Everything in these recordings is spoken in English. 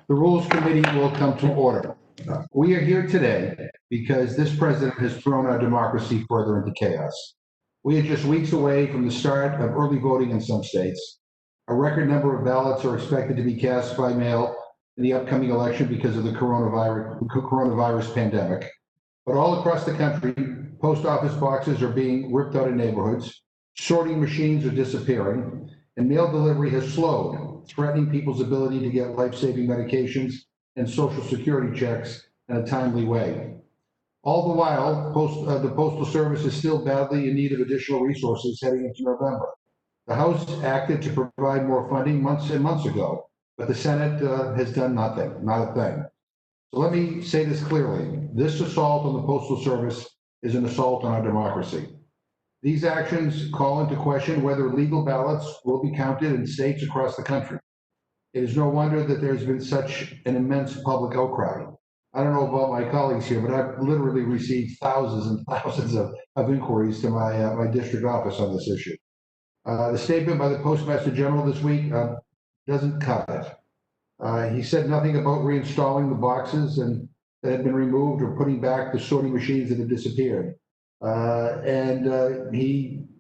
The Rules Committee will come to order. We are here today because this president has thrown our democracy further into chaos. We are just weeks away from the start of early voting in some states. A record number of ballots are expected to be cast by mail in the upcoming election because of the coronavirus pandemic. But all across the country, post office boxes are being ripped out of neighborhoods, sorting machines are disappearing, and mail delivery has slowed, threatening people's ability to get life-saving medications and Social Security checks in a timely way. All the while, the Postal Service is still badly in need of additional resources heading into November. The House acted to provide more funding months and months ago, but the Senate has done nothing, not a thing. So let me say this clearly. This assault on the Postal Service is an assault on our democracy. These actions call into question whether legal ballots will be counted in states across the country. It is no wonder that there's been such an immense public outcry. I don't know about my colleagues here, but I've literally received thousands and thousands of inquiries to my district office on this issue. The statement by the Postmaster General this week doesn't cut it. He said nothing about reinstalling the boxes that had been removed or putting back the sorting machines that had disappeared. He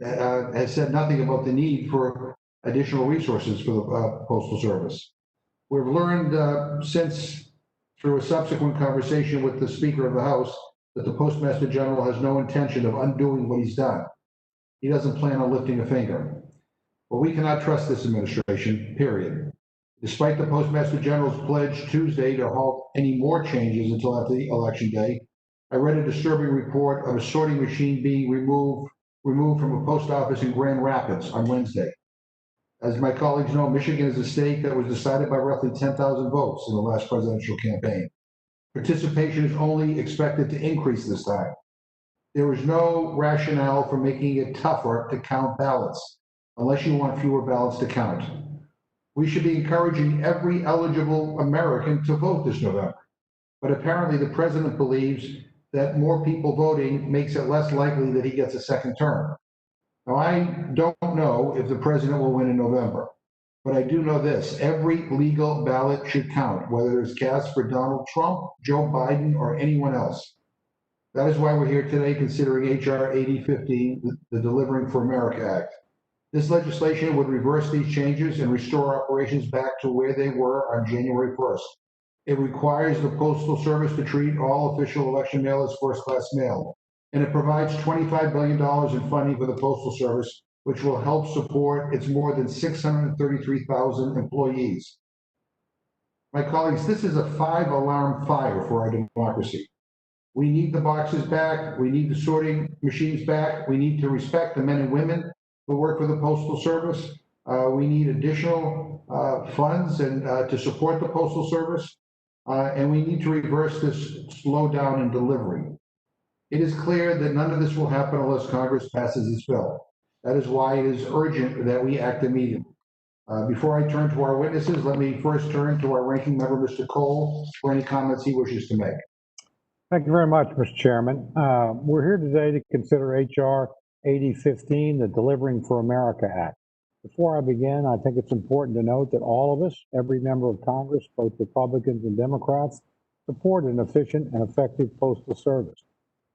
has said nothing about the need for additional resources for the Postal Service. We've learned since, through a subsequent conversation with the Speaker of the House, that the Postmaster General has no intention of undoing what he's done. He doesn't plan on lifting a finger. But we cannot trust this administration, period. Despite the Postmaster General's pledge Tuesday to halt any more changes until after the election day, I read a disturbing report of a sorting machine being removed from a post office in Grand Rapids on Wednesday. As my colleagues know, Michigan is a state that was decided by roughly 10,000 votes in the last presidential campaign. Participation is only expected to increase this time. There is no rationale for making it tougher to count ballots, unless you want fewer ballots to count. We should be encouraging every eligible American to vote this November. But apparently the president believes that more people voting makes it less likely that he gets a second term. Now, I don't know if the president will win in November, but I do know this: every legal ballot should count, whether it's cast for Donald Trump, Joe Biden, or anyone else. That is why we're here today considering H.R. 8015, the Delivering for America Act. This legislation would reverse these changes and restore operations back to where they were on January 1st. It requires the Postal Service to treat all official election mail as first-class mail, and it provides $25 billion in funding for the Postal Service, which will help support its more than 633,000 employees. My colleagues, this is a five-alarm fire for our democracy. We need the boxes back. We need the sorting machines back. We need to respect the men and women who work for the Postal Service. We need additional funds to support the Postal Service. And we need to reverse this slowdown in delivery. It is clear that none of this will happen unless Congress passes this bill. That is why it is urgent that we act immediately. Before I turn to our witnesses, let me first turn to our ranking member, Mr. Cole, for any comments he wishes to make. Thank you very much, Mr. Chairman. We're here today to consider H.R. 8015, the Delivering for America Act. Before I begin, I think it's important to note that all of us, every member of Congress, both Republicans and Democrats, support an efficient and effective postal service.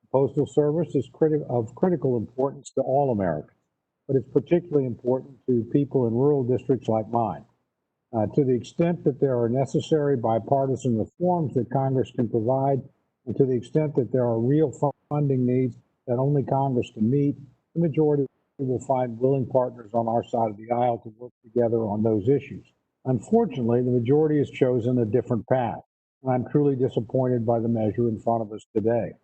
The Postal Service is of critical importance to all Americans, but it's particularly important to people in rural districts like mine. To the extent that there are necessary bipartisan reforms that Congress can provide, and to the extent that there are real funding needs that only Congress can meet, the majority will find willing partners on our side of the aisle to work together on those issues. Unfortunately, the majority has chosen a different path, and I'm truly disappointed by the measure in front of us today.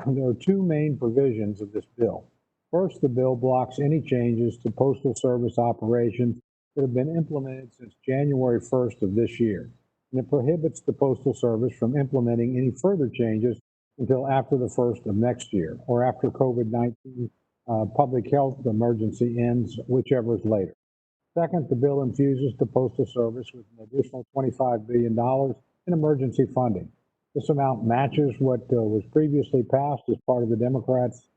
There are two main provisions of this bill. First, the bill blocks any changes to Postal Service operations that have been implemented since January 1st of this year, and it prohibits the Postal Service from implementing any further changes until after the 1st of next year, or after COVID-19 public health emergency ends, whichever is later. Second, the bill infuses the Postal Service with an additional $25 billion in emergency funding. This amount matches what was previously passed as part of the Democrats'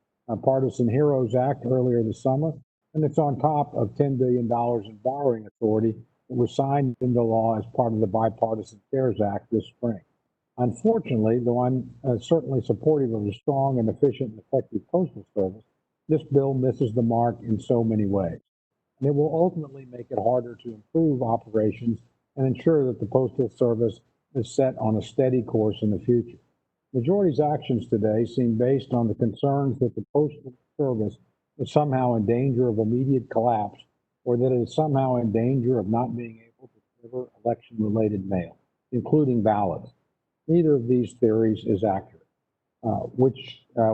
Partisan Heroes Act earlier this summer, and it's on top of $10 billion in borrowing authority that was signed into law as part of the Bipartisan CARES Act this spring. Unfortunately, though I'm certainly supportive of a strong and efficient and effective postal service, this bill misses the mark in so many ways. And it will ultimately make it harder to improve operations and ensure that the Postal Service is set on a steady course in the future. Majority's actions today seem based on the concerns that the Postal Service is somehow in danger of immediate collapse or that it is somehow in danger of not being able to deliver election-related mail, including ballots. Neither of these theories is accurate, while there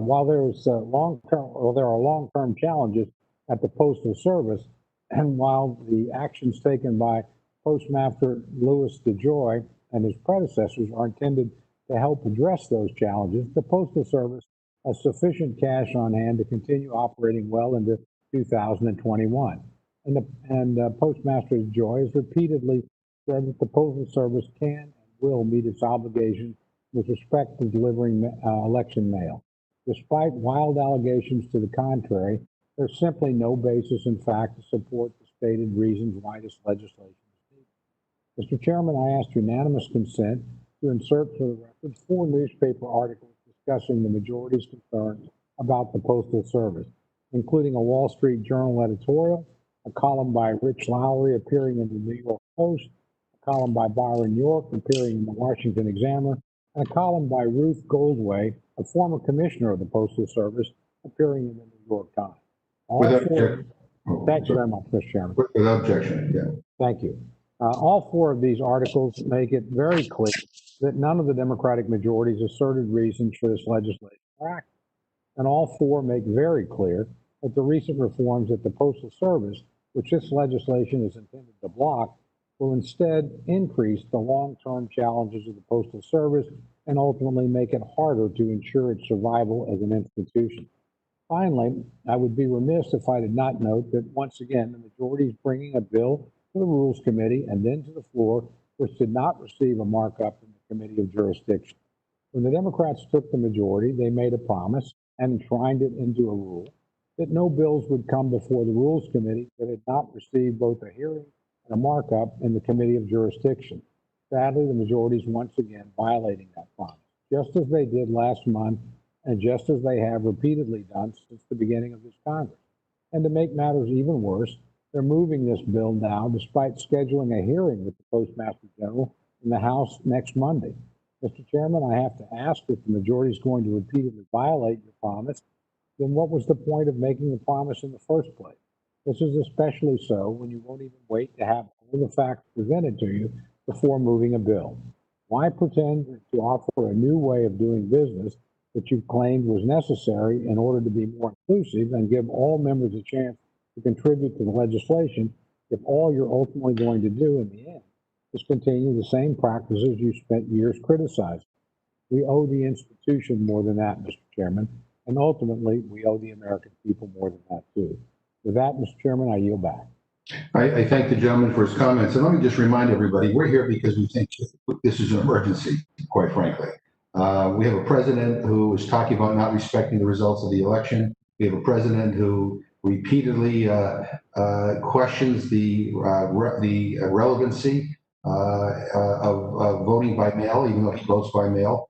are long-term challenges at the Postal Service, and while the actions taken by Postmaster Louis DeJoy and his predecessors are intended to help address those challenges, the Postal Service has sufficient cash on hand to continue operating well into 2021. And Postmaster DeJoy has repeatedly said that the Postal Service can and will meet its obligations with respect to delivering election mail. Despite wild allegations to the contrary, there's simply no basis in fact to support the stated reasons why this legislation is needed. Mr. Chairman, I ask unanimous consent to insert for the record 4 newspaper articles discussing the majority's concerns about the Postal Service, including a Wall Street Journal editorial, a column by Rich Lowry appearing in the New York Post, a column by Byron York appearing in the Washington Examiner, and a column by Ruth Goldway, a former commissioner of the Postal Service, appearing in the New York Times. Thank you very much, Mr. Chairman. Without objection, yeah. Thank you. All 4 of these articles make it very clear that none of the Democratic majority's asserted reasons for this legislation are accurate. And all 4 make very clear that the recent reforms at the Postal Service, which this legislation is intended to block, will instead increase the long-term challenges of the Postal Service and ultimately make it harder to ensure its survival as an institution. Finally, I would be remiss if I did not note that once again, the majority is bringing a bill to the Rules Committee and then to the floor, which did not receive a markup in the Committee of Jurisdiction. When the Democrats took the majority, they made a promise and enshrined it into a rule that no bills would come before the Rules Committee that had not received both a hearing and a markup in the Committee of Jurisdiction. Sadly, the majority is once again violating that promise, just as they did last month and just as they have repeatedly done since the beginning of this Congress. And to make matters even worse, they're moving this bill now despite scheduling a hearing with the Postmaster General in the House next Monday. Mr. Chairman, I have to ask if the majority is going to repeatedly violate your promise, then what was the point of making the promise in the first place? This is especially so when you won't even wait to have all the facts presented to you before moving a bill. Why pretend to offer a new way of doing business that you claimed was necessary in order to be more inclusive and give all members a chance to contribute to the legislation if all you're ultimately going to do in the end is continue the same practices you spent years criticizing? We owe the institution more than that, Mr. Chairman, and ultimately we owe the American people more than that too. With that, Mr. Chairman, I yield back. I thank the gentleman for his comments. And let me just remind everybody, we're here because we think this is an emergency, quite frankly. We have a president who is talking about not respecting the results of the election. We have a president who repeatedly questions the relevancy of voting by mail, even though he votes by mail.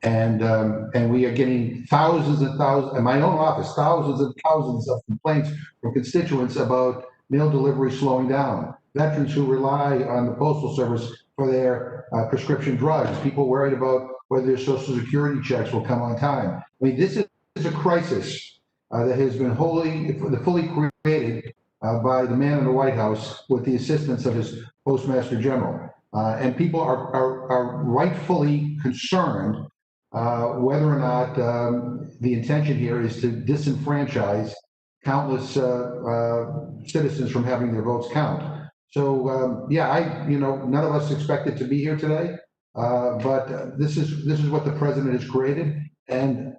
And we are getting thousands and thousands, in my own office, thousands and thousands of complaints from constituents about mail delivery slowing down. Veterans who rely on the Postal Service for their prescription drugs, people worried about whether their Social Security checks will come on time. I mean, this is a crisis that has been fully created by the man in the White House with the assistance of his Postmaster General. And people are rightfully concerned whether or not the intention here is to disenfranchise countless citizens from having their votes count. So none of us expected to be here today, but this is what the president has created, and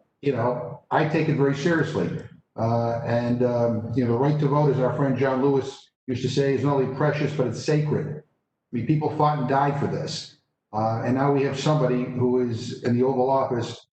I take it very seriously. The right to vote, as our friend John Lewis used to say, is not only precious but it's sacred. I mean, people fought and died for this, and now we have somebody who is in the Oval Office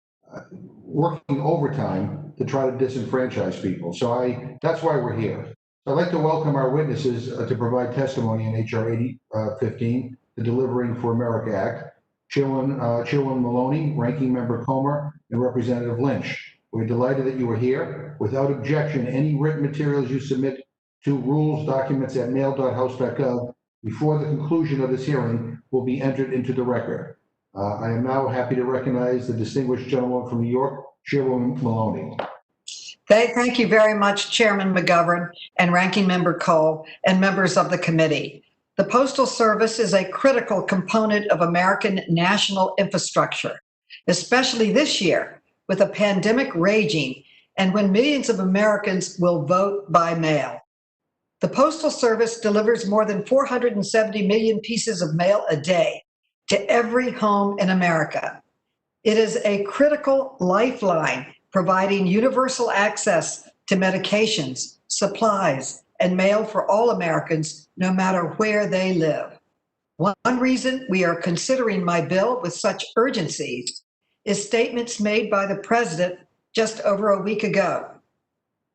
working overtime to try to disenfranchise people. So that's why we're here. I'd like to welcome our witnesses to provide testimony in HR 8015, the Delivering for America Act. Chairwoman Maloney, Ranking Member Comer, and Representative Lynch. We're delighted that you are here. Without objection, any written materials you submit to rules documents at mail.house.gov before the conclusion of this hearing will be entered into the record. I am now happy to recognize the distinguished gentleman from New York, Chairwoman Maloney. Thank you very much, Chairman McGovern and Ranking Member Cole and members of the committee. The Postal Service is a critical component of American national infrastructure, especially this year with a pandemic raging and when millions of Americans will vote by mail. The Postal Service delivers more than 470 million pieces of mail a day to every home in America. It is a critical lifeline providing universal access to medications, supplies, and mail for all Americans, no matter where they live. One reason we are considering my bill with such urgency is statements made by the President just over a week ago.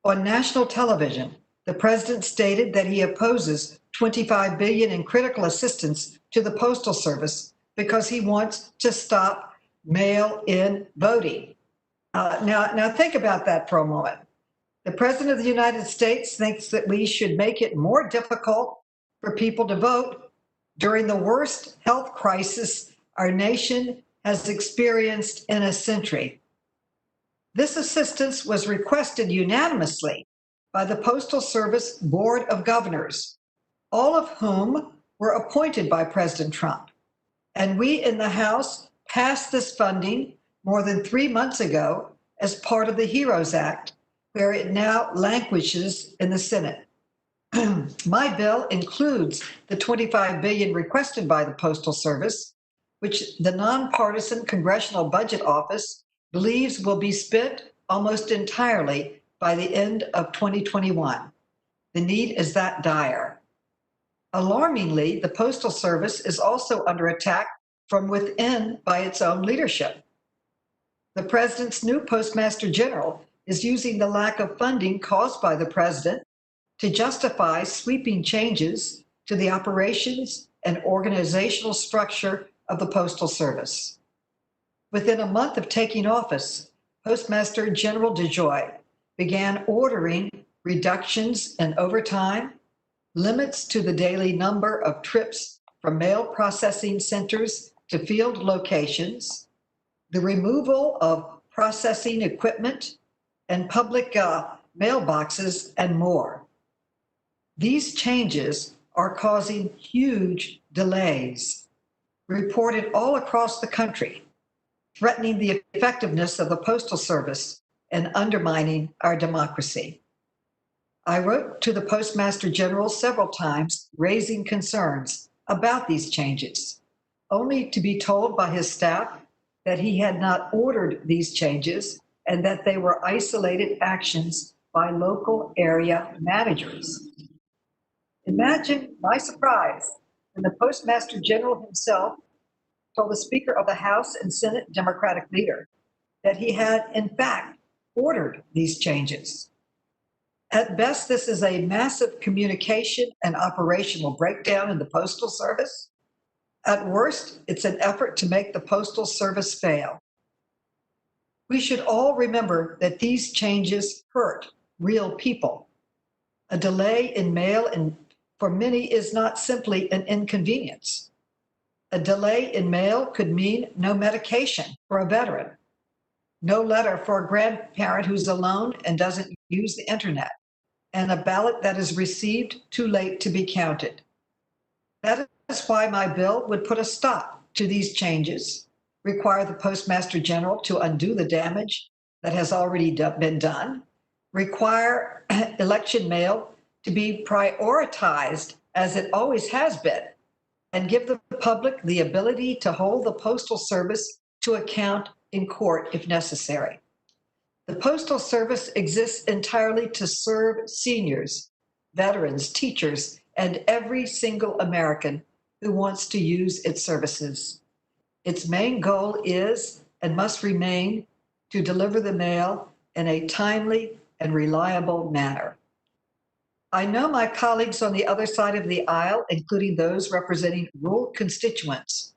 On national television, the President stated that he opposes $25 billion in critical assistance to the Postal Service because he wants to stop mail-in voting. Now think about that for a moment. The President of the United States thinks that we should make it more difficult for people to vote during the worst health crisis our nation has experienced in a century. This assistance was requested unanimously by the Postal Service Board of Governors, all of whom were appointed by President Trump. And we in the House passed this funding more than 3 months ago as part of the HEROES Act, where it now languishes in the Senate. My bill includes the $25 billion requested by the Postal Service, which the nonpartisan Congressional Budget Office believes will be spent almost entirely by the end of 2021. The need is that dire. Alarmingly, the Postal Service is also under attack from within by its own leadership. The President's new Postmaster General is using the lack of funding caused by the President to justify sweeping changes to the operations and organizational structure of the Postal Service. Within a month of taking office, Postmaster General DeJoy began ordering reductions in overtime, limits to the daily number of trips from mail processing centers to field locations, the removal of processing equipment and public mailboxes, and more. These changes are causing huge delays, reported all across the country, threatening the effectiveness of the Postal Service and undermining our democracy. I wrote to the Postmaster General several times raising concerns about these changes, only to be told by his staff that he had not ordered these changes and that they were isolated actions by local area managers. Imagine my surprise when the Postmaster General himself told the Speaker of the House and Senate Democratic leader that he had, in fact, ordered these changes. At best, this is a massive communication and operational breakdown in the Postal Service. At worst, it's an effort to make the Postal Service fail. We should all remember that these changes hurt real people. A delay in mail for many is not simply an inconvenience. A delay in mail could mean no medication for a veteran, no letter for a grandparent who's alone and doesn't use the internet, and a ballot that is received too late to be counted. That is why my bill would put a stop to these changes, require the Postmaster General to undo the damage that has already been done, require election mail to be prioritized as it always has been, and give the public the ability to hold the Postal Service to account in court if necessary. The Postal Service exists entirely to serve seniors, veterans, teachers, and every single American who wants to use its services. Its main goal is and must remain to deliver the mail in a timely and reliable manner. I know my colleagues on the other side of the aisle, including those representing rural constituents,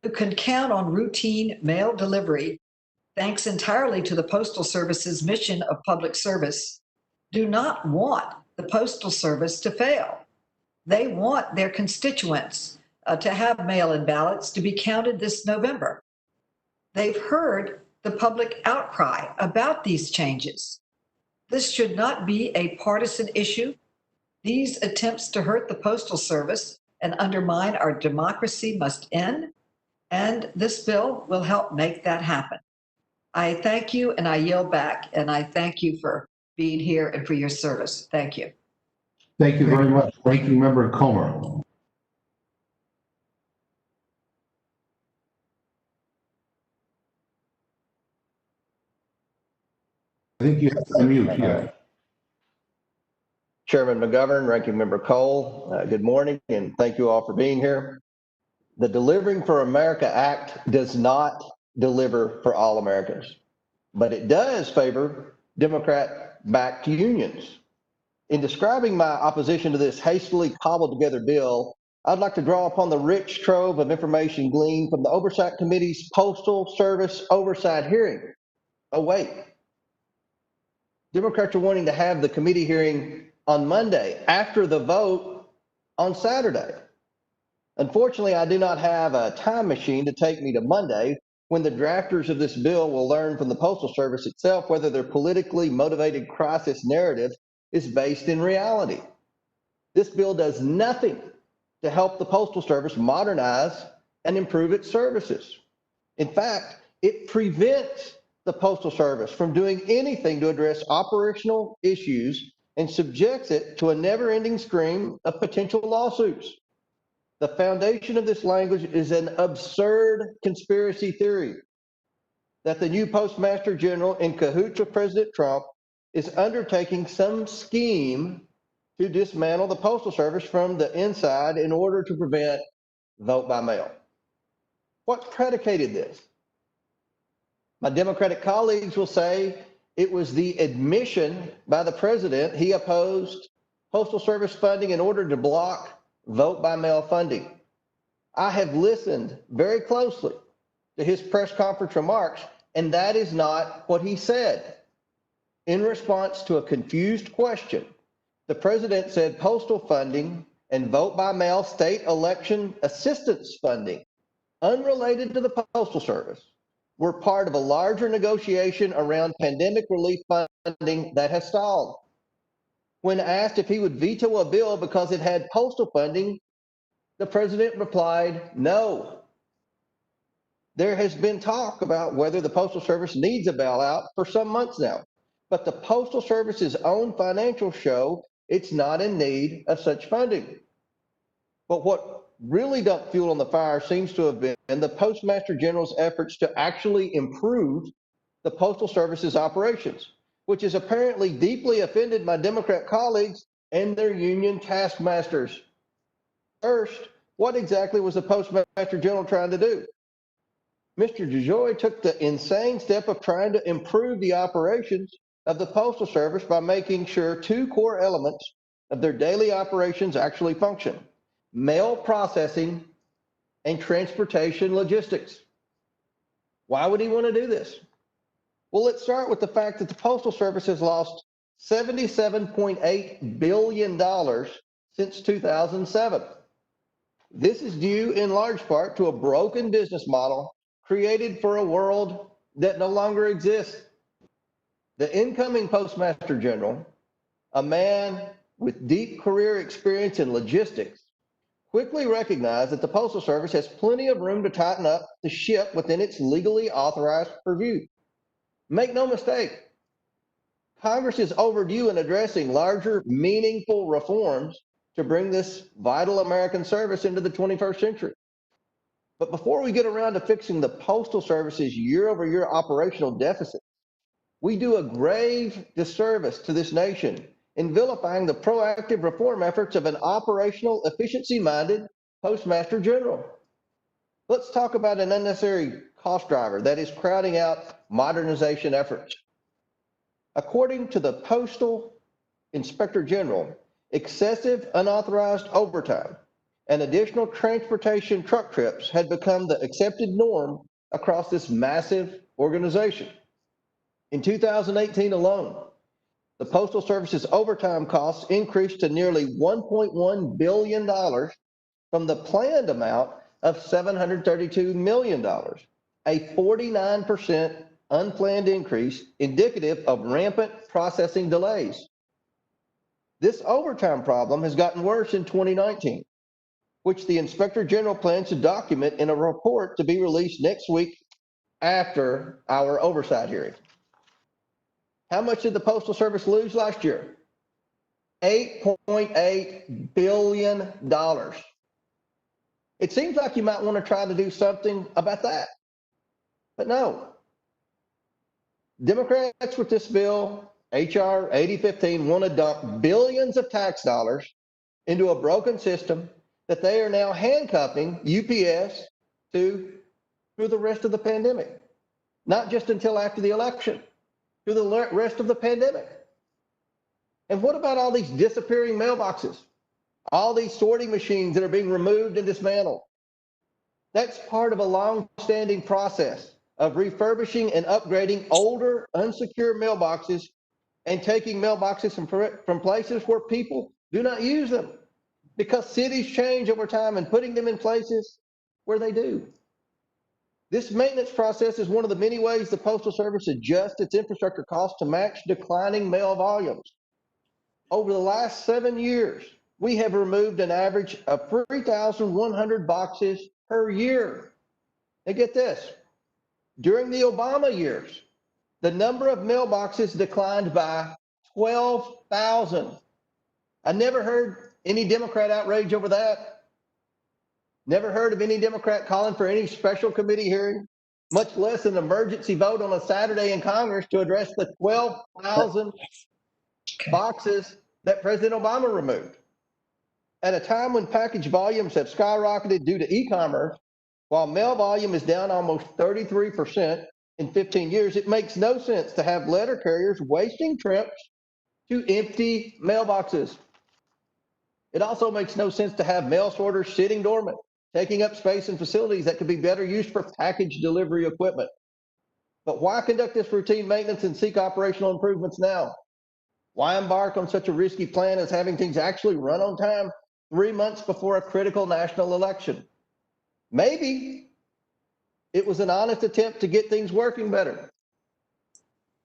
who can count on routine mail delivery, thanks entirely to the Postal Service's mission of public service, do not want the Postal Service to fail. They want their constituents to have mail-in ballots to be counted this November. They've heard the public outcry about these changes. This should not be a partisan issue. These attempts to hurt the Postal Service and undermine our democracy must end, and this bill will help make that happen. I thank you and I yield back, and I thank you for being here and for your service. Thank you. Thank you very much, Ranking Member Comer. I think you have to unmute, yeah. Chairman McGovern, Ranking Member Cole, good morning, and thank you all for being here. The Delivering for America Act does not deliver for all Americans, but it does favor Democrat-backed unions. In describing my opposition to this hastily cobbled together bill, I'd like to draw upon the rich trove of information gleaned from the Oversight Committee's Postal Service Oversight hearing. Oh, wait. Democrats are wanting to have the committee hearing on Monday after the vote on Saturday. Unfortunately, I do not have a time machine to take me to Monday, when the drafters of this bill will learn from the Postal Service itself whether their politically motivated crisis narrative is based in reality. This bill does nothing to help the Postal Service modernize and improve its services. In fact, it prevents the Postal Service from doing anything to address operational issues and subjects it to a never-ending stream of potential lawsuits. The foundation of this language is an absurd conspiracy theory that the new Postmaster General, in cahoots with President Trump, is undertaking some scheme to dismantle the Postal Service from the inside in order to prevent vote by mail. What predicated this? My Democratic colleagues will say it was the admission by the president he opposed Postal Service funding in order to block vote by mail funding. I have listened very closely to his press conference remarks, and that is not what he said. In response to a confused question, the president said postal funding and vote by mail state election assistance funding, unrelated to the Postal Service, were part of a larger negotiation around pandemic relief funding that has stalled. When asked if he would veto a bill because it had postal funding, the president replied, no. There has been talk about whether the Postal Service needs a bailout for some months now, but the Postal Service's own financials show it's not in need of such funding. But what really dumped fuel on the fire seems to have been the Postmaster General's efforts to actually improve the Postal Service's operations, which has apparently deeply offended my Democrat colleagues and their union taskmasters. First, what exactly was the Postmaster General trying to do? Mr. DeJoy took the insane step of trying to improve the operations of the Postal Service by making sure two core elements of their daily operations actually function: mail processing and transportation logistics. Why would he want to do this? Well, let's start with the fact that the Postal Service has lost $77.8 billion since 2007. This is due in large part to a broken business model created for a world that no longer exists. The incoming Postmaster General, a man with deep career experience in logistics, quickly recognized that the Postal Service has plenty of room to tighten up the ship within its legally authorized purview. Make no mistake, Congress is overdue in addressing larger, meaningful reforms to bring this vital American service into the 21st century. But before we get around to fixing the Postal Service's year-over-year operational deficit, we do a grave disservice to this nation in vilifying the proactive reform efforts of an operational, efficiency-minded Postmaster General. Let's talk about an unnecessary cost driver that is crowding out modernization efforts. According to the Postal Inspector General, excessive unauthorized overtime, and additional transportation truck trips had become the accepted norm across this massive organization. In 2018 alone, the Postal Service's overtime costs increased to nearly $1.1 billion from the planned amount of $732 million, a 49% unplanned increase indicative of rampant processing delays. This overtime problem has gotten worse in 2019, which the Inspector General plans to document in a report to be released next week after our oversight hearing. How much did the Postal Service lose last year? $8.8 billion. It seems like you might want to try to do something about that. But no. Democrats with this bill, HR 8015, want to dump billions of tax dollars into a broken system that they are now handcuffing UPS to through the rest of the pandemic. Not just until after the election, through the rest of the pandemic. And what about all these disappearing mailboxes? All these sorting machines that are being removed and dismantled? That's part of a long-standing process of refurbishing and upgrading older, unsecure mailboxes and taking mailboxes from places where people do not use them because cities change over time and putting them in places where they do. This maintenance process is one of the many ways the Postal Service adjusts its infrastructure costs to match declining mail volumes. Over the last 7 years, we have removed an average of 3,100 boxes per year. And get this, during the Obama years, the number of mailboxes declined by 12,000. I never heard any Democrat outrage over that. Never heard of any Democrat calling for any special committee hearing, much less an emergency vote on a Saturday in Congress to address the 12,000 boxes that President Obama removed. At a time when package volumes have skyrocketed due to e-commerce, while mail volume is down almost 33% in 15 years, it makes no sense to have letter carriers wasting trips to empty mailboxes. It also makes no sense to have mail sorters sitting dormant, taking up space in facilities that could be better used for package delivery equipment. But why conduct this routine maintenance and seek operational improvements now? Why embark on such a risky plan as having things actually run on time 3 months before a critical national election? Maybe it was an honest attempt to get things working better.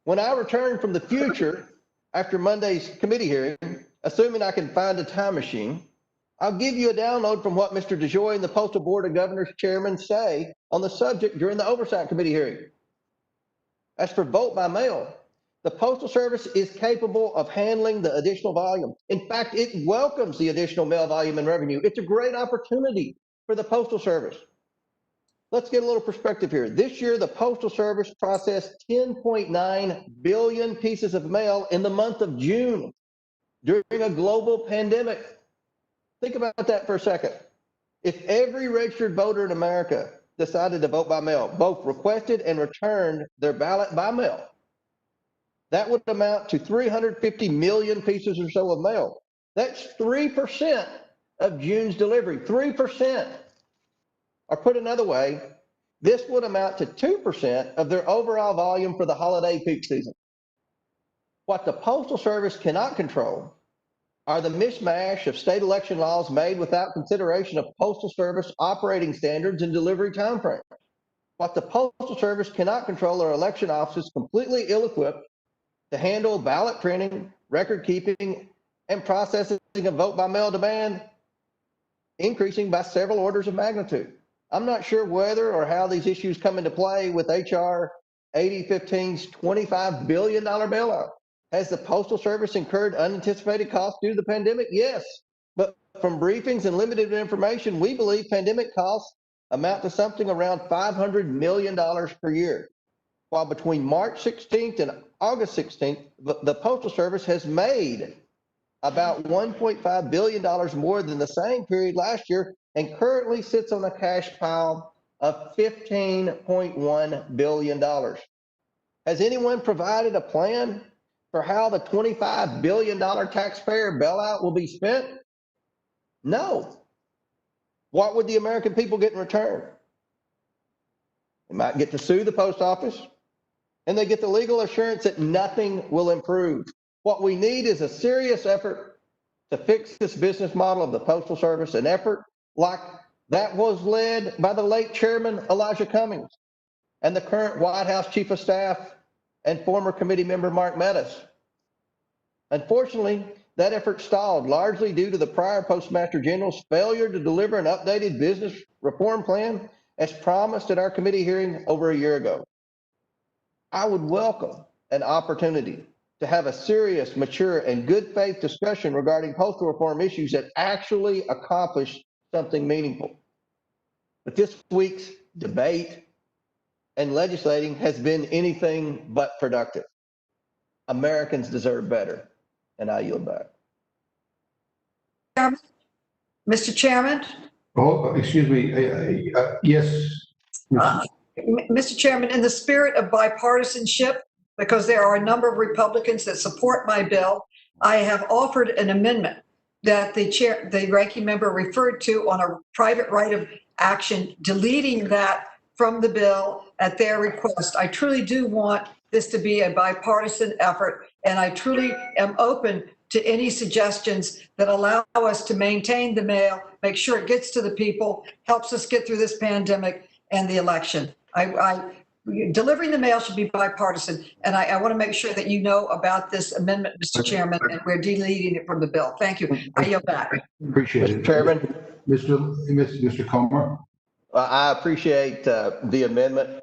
When I return from the future after Monday's committee hearing, assuming I can find a time machine, I'll give you a download from what Mr. DeJoy and the Postal Board of Governors chairman say on the subject during the Oversight Committee hearing. As for vote by mail, the Postal Service is capable of handling the additional volume. In fact, it welcomes the additional mail volume and revenue. It's a great opportunity for the Postal Service. Let's get a little perspective here. This year, the Postal Service processed 10.9 billion pieces of mail in the month of June during a global pandemic. Think about that for a second. If every registered voter in America decided to vote by mail, both requested and returned their ballot by mail, that would amount to 350 million pieces or so of mail. That's 3% of June's delivery, 3%. Or put another way, this would amount to 2% of their overall volume for the holiday peak season. What the Postal Service cannot control are the mishmash of state election laws made without consideration of Postal Service operating standards and delivery timeframes. What the Postal Service cannot control are election offices completely ill-equipped to handle ballot printing, record keeping, and processing of vote by mail demand, increasing by several orders of magnitude. I'm not sure whether or how these issues come into play with HR 8015's $25 billion bailout. Has the Postal Service incurred unanticipated costs due to the pandemic? Yes, but from briefings and limited information, we believe pandemic costs amount to something around $500 million per year. While between March 16th and August 16th, the Postal Service has made about $1.5 billion more than the same period last year and currently sits on a cash pile of $15.1 billion. Has anyone provided a plan for how the $25 billion taxpayer bailout will be spent? No. What would the American people get in return? They might get to sue the post office, and they get the legal assurance that nothing will improve. What we need is a serious effort to fix this business model of the Postal Service, an effort like that was led by the late Chairman Elijah Cummings and the current White House Chief of Staff and former committee member Mark Meadows. Unfortunately, that effort stalled largely due to the prior Postmaster General's failure to deliver an updated business reform plan as promised at our committee hearing over a year ago. I would welcome an opportunity to have a serious, mature, and good faith discussion regarding postal reform issues that actually accomplish something meaningful. But this week's debate and legislating has been anything but productive. Americans deserve better, and I yield back. Mr. Chairman? Oh, excuse me. Yes. Mr. Chairman, in the spirit of bipartisanship, because there are a number of Republicans that support my bill, I have offered an amendment that the ranking member referred to on a private right of action, deleting that from the bill at their request. I truly do want this to be a bipartisan effort, and I truly am open to any suggestions that allow us to maintain the mail, make sure it gets to the people, helps us get through this pandemic and the election. Delivering the mail should be bipartisan, and I want to make sure that you know about this amendment, Mr. Chairman, and we're deleting it from the bill. Thank you. I yield back. Appreciate it. Mr. Chairman. Mr. Comer. I appreciate the amendment,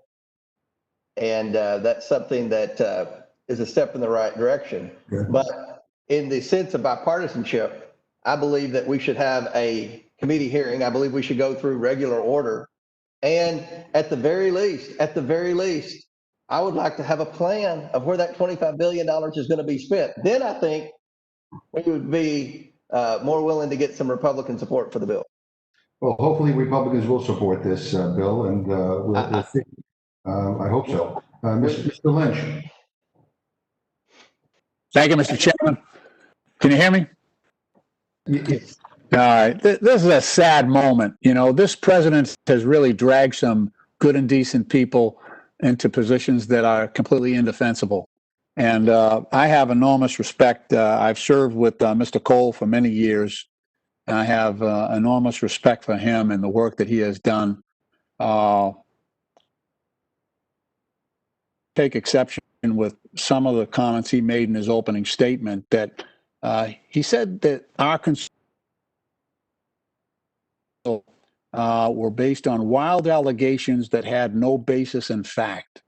and that's something that is a step in the right direction. Good. But in the sense of bipartisanship, I believe that we should have a committee hearing. I believe we should go through regular order. And at the very least, I would like to have a plan of where that $25 billion is going to be spent. Then I think we would be more willing to get some Republican support for the bill. Well, hopefully Republicans will support this bill, and we'll see. I hope so. Mr. Lynch. Thank you, Mr. Chairman. Can you hear me? Yes. All right. This is a sad moment. You know, this president has really dragged some good and decent people into positions that are completely indefensible. And I have enormous respect. I've served with Mr. Cole for many years, and I have enormous respect for him and the work that he has done. Take exception with some of the comments he made in his opening statement that he said that our concerns were based on wild allegations that had no basis in fact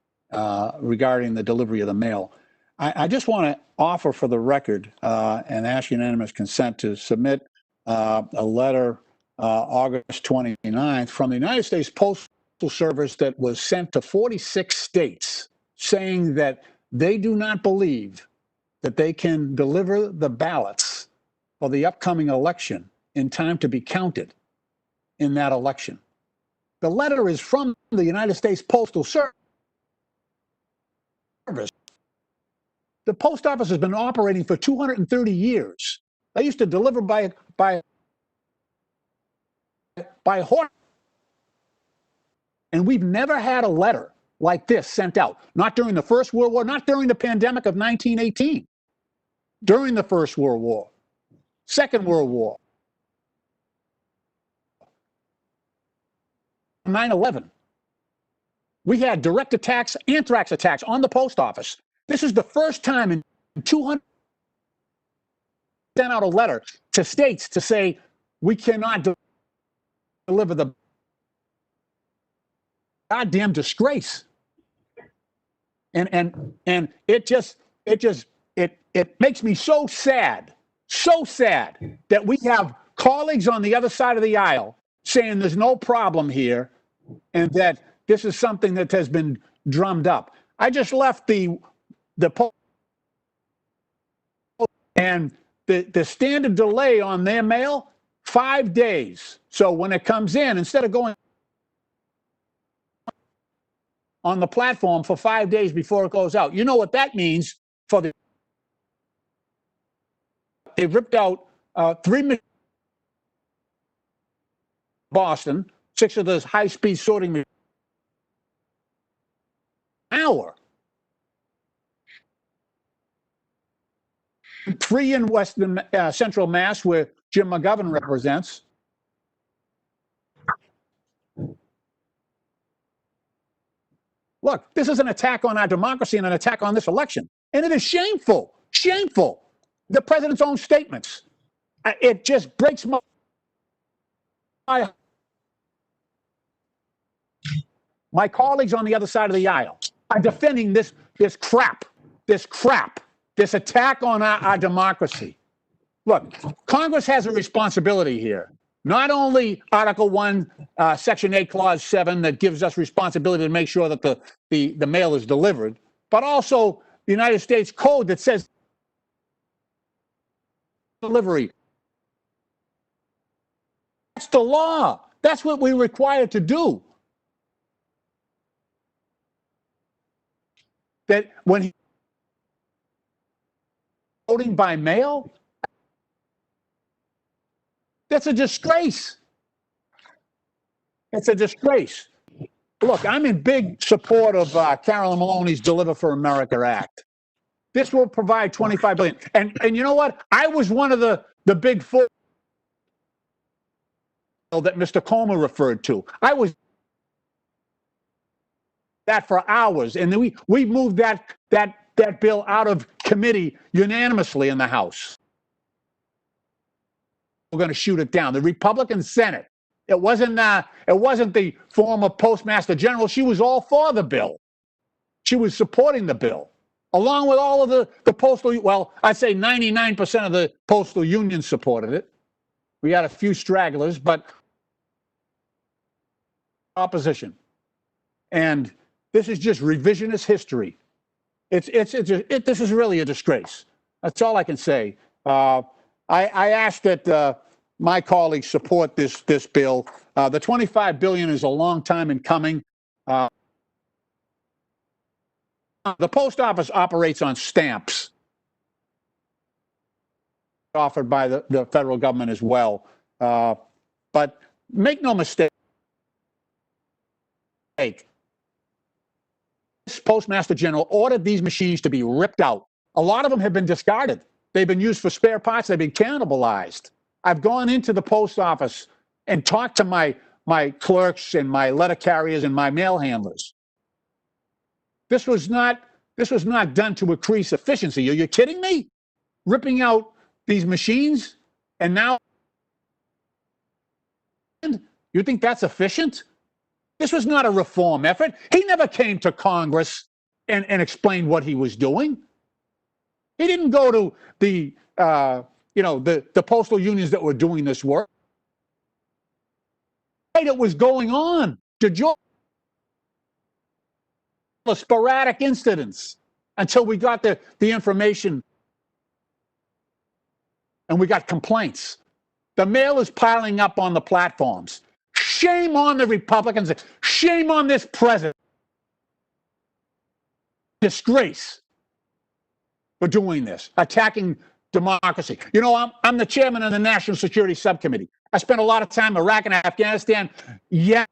regarding the delivery of the mail. I just want to offer for the record and ask unanimous consent to submit a letter August 29th from the United States Postal Service that was sent to 46 states saying that they do not believe that they can deliver the ballots for the upcoming election in time to be counted in that election. The letter is from the United States Postal Service. The post office has been operating for 230 years. They used to deliver by horse. And we've never had a letter like this sent out. Not during the First World War, not during the pandemic of 1918. During the First World War, Second World War, 9/11. We had direct attacks, anthrax attacks on the post office. This is the first time in 200 sent out a letter to states to say we cannot deliver the goddamn disgrace. And it makes me so sad that we have colleagues on the other side of the aisle saying there's no problem here and that this is something that has been drummed up. I just left the poll, and the standard delay on their mail, 5 days. So when it comes in, instead of going on the platform for 5 days before it goes out, you know what that means for the ripped out 3 Boston, 6 of those high-speed sorting machines an hour. 3 in Western Central Mass, where Jim McGovern represents. Look, this is an attack on our democracy and an attack on this election. And it is shameful, shameful. The president's own statements. It just breaks my colleagues on the other side of the aisle are defending this crap, this attack on our democracy. Look, Congress has a responsibility here. Not only Article 1, Section 8, Clause 7 that gives us responsibility to make sure that the mail is delivered, but also the United States Code that says delivery. That's the law. That's what we're required to do. That when voting by mail, that's a disgrace. It's a disgrace. Look, I'm in big support of Carolyn Maloney's Deliver for America Act. This will provide $25 billion. And you know what? I was one of the big four that Mr. Comer referred to. I was that for hours, and then we moved that bill out of committee unanimously in the House. We're going to shoot it down. The Republican Senate. It wasn't the former Postmaster General. She was all for the bill. She was supporting the bill, along with all of the postal. Well, I'd say 99% of the postal unions supported it. We had a few stragglers, but opposition. And this is just revisionist history. This is really a disgrace. That's all I can say. I ask that my colleagues support this bill. The $25 billion is a long time in coming. The post office operates on stamps offered by the federal government as well. But make no mistake, this Postmaster General ordered these machines to be ripped out. A lot of them have been discarded. They've been used for spare parts. They've been cannibalized. I've gone into the post office and talked to my clerks and my letter carriers and my mail handlers. This was not done to increase efficiency. Are you kidding me? Ripping out these machines and now you think that's efficient? This was not a reform effort. He never came to Congress and explained what he was doing. He didn't go to the postal unions that were doing this work. It was going on. The sporadic incidents until we got the information and we got complaints. The mail is piling up on the platforms. Shame on the Republicans. Shame on this president. Disgrace for doing this, attacking democracy. You know, I'm the chairman of the National Security Subcommittee. I spent a lot of time in Iraq and Afghanistan. Yeah.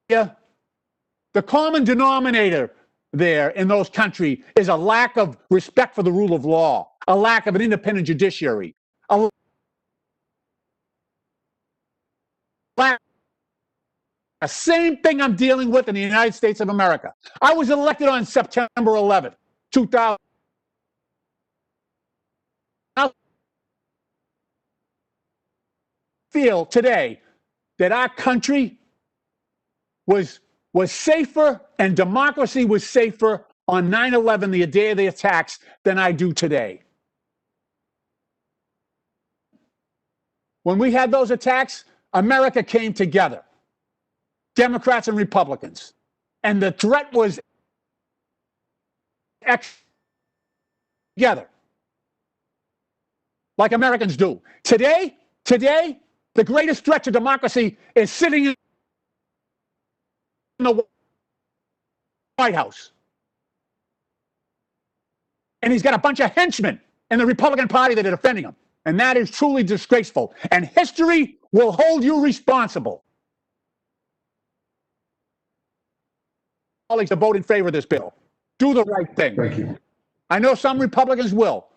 The common denominator there in those countries is a lack of respect for the rule of law, a lack of an independent judiciary, the same thing I'm dealing with in the United States of America. I was elected on September 11th, 2000. I feel today that our country was safer and democracy was safer on 9/11, the day of the attacks, than I do today. When we had those attacks, America came together, Democrats and Republicans, and the threat was together, like Americans do. Today, the greatest threat to democracy is sitting in the White House. And he's got a bunch of henchmen in the Republican Party that are defending him. And that is truly disgraceful. And history will hold you responsible. Colleagues to vote in favor of this bill. Do the right thing. Thank you. I know some Republicans will.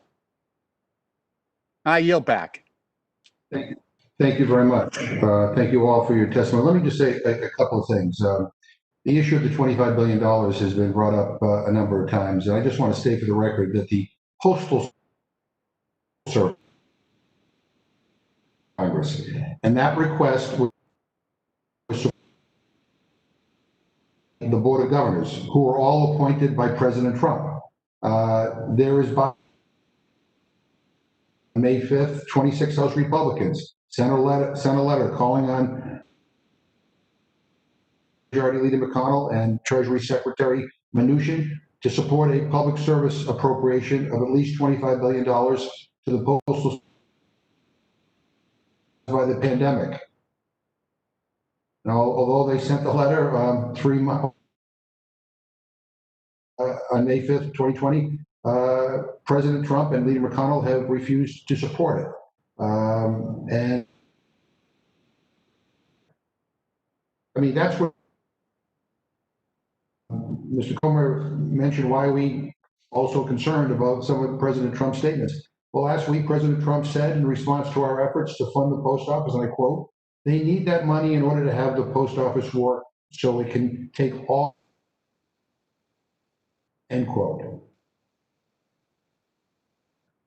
I yield back. Thank you. Thank you very much. Thank you all for your testimony. Let me just say a couple of things. The issue of the $25 billion has been brought up a number of times, and I just want to state for the record that the Postal Service Congress, and that request was the Board of Governors, who were all appointed by President Trump. There is by May 5th, 26 House Republicans sent a letter calling on Majority Leader McConnell and Treasury Secretary Mnuchin to support a public service appropriation of at least $25 billion to the Postal by the pandemic. Now, although they sent the letter 3 months on May 5th, 2020, President Trump and Leader McConnell have refused to support it. And I mean, that's what Mr. Comer mentioned, why we also concerned about some of President Trump's statements. Well, last week, President Trump said in response to our efforts to fund the post office, and I quote, "They need that money in order to have the post office work so it can take all," end quote.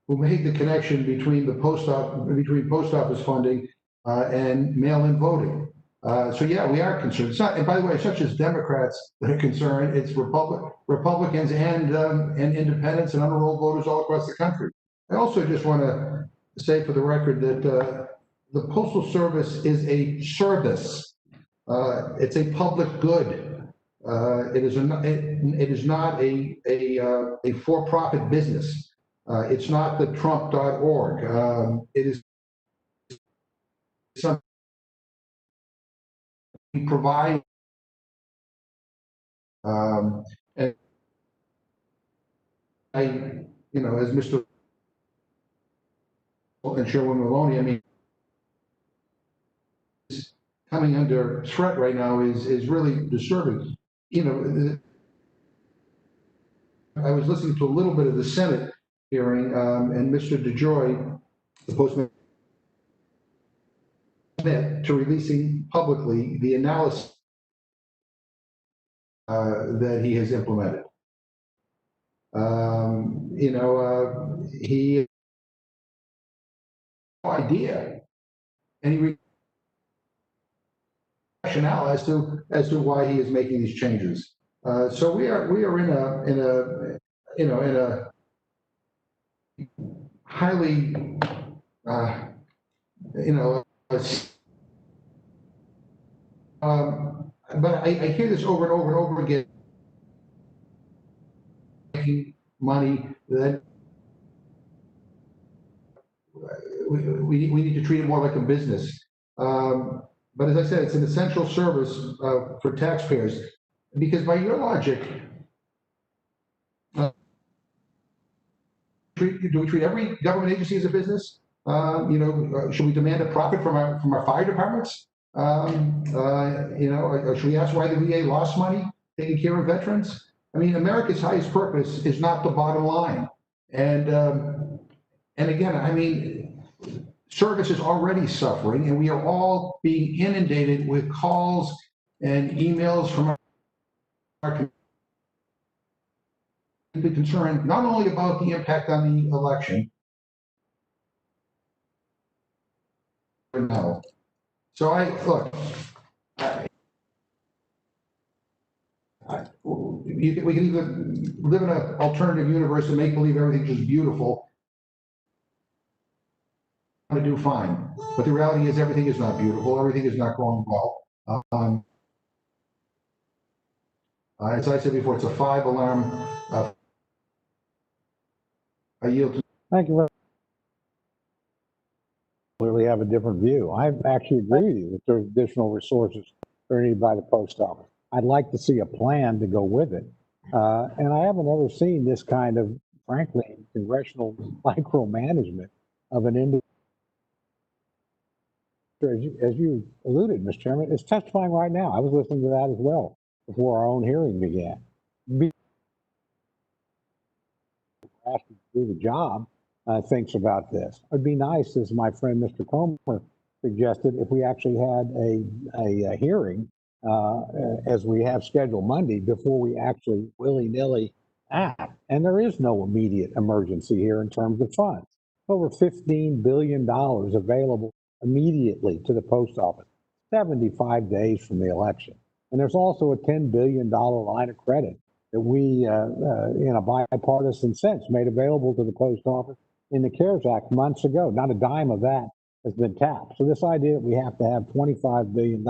Who made the connection between the post office funding and mail-in voting. So yeah, we are concerned. It's not, and by the way, it's not just Democrats that are concerned. It's Republicans and independents and unenrolled voters all across the country. I also just want to say for the record that the Postal Service is a service. It's a public good. It is not a for-profit business. It's not the Trump.org. It is something we provide. And as Mr. and Chairwoman Maloney, I mean, coming under threat right now is really disturbing. I was listening to a little bit of the Senate hearing, and Mr. DeJoy, the postman, to releasing publicly the analysis that he has implemented. He no idea any rationale as to why he is making these changes. So we are in a highly but I hear this over and over and over again. Making money that we need to treat it more like a business. But as I said, it's an essential service for taxpayers, because by your logic, do we treat every government agency as a business? Should we demand a profit from our fire departments? Should we ask why the VA lost money taking care of veterans? I mean, America's highest purpose is not the bottom line. And again, I mean, service is already suffering, and we are all being inundated with calls and emails from our concerned not only about the impact on the election, but now. So we can either live in an alternative universe and make believe everything's just beautiful. To do fine, but the reality is everything is not beautiful. Everything is not going well. As I said before, it's a 5-alarm. I yield to. Thank you very much. Clearly have a different view. I actually agree with you that there's additional resources that are needed by the post office. I'd like to see a plan to go with it. And I haven't ever seen this kind of frankly, congressional micromanagement of an industry. As you alluded, Mr. Chairman, is testifying right now. I was listening to that as well before our own hearing began. Asked to do the job, thinks about this. It'd be nice, as my friend Mr. Comer suggested, if we actually had a hearing as we have scheduled Monday before we actually willy-nilly act. And there is no immediate emergency here in terms of funds. Over $15 billion available immediately to the post office, 75 days from the election. And there's also a $10 billion line of credit that we, in a bipartisan sense, made available to the post office in the CARES Act months ago. Not a dime of that has been tapped. So this idea that we have to have $25 billion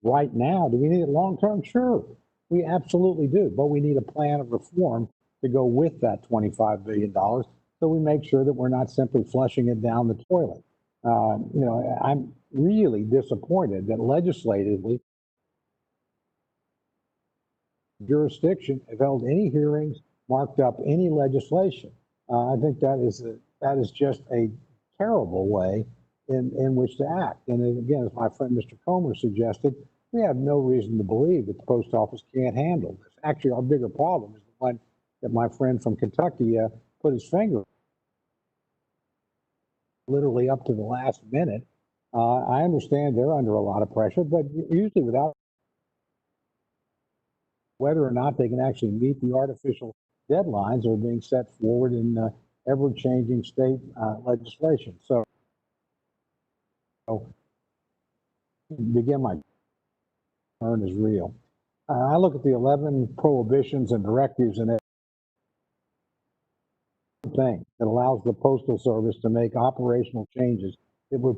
right now, do we need it long term? Sure, we absolutely do. But we need a plan of reform to go with that $25 billion so we make sure that we're not simply flushing it down the toilet. I'm really disappointed that legislatively jurisdiction have held any hearings, marked up any legislation. I think that is just a terrible way in which to act. And again, as my friend Mr. Comer suggested, we have no reason to believe that the post office can't handle this. Actually, our bigger problem is the one that my friend from Kentucky put his finger literally up to the last minute. I understand they're under a lot of pressure, but usually without whether or not they can actually meet the artificial deadlines that are being set forward in ever-changing state legislation. So, begin my concern is real. I look at the 11 prohibitions and directives and everything that allows the Postal Service to make operational changes. It would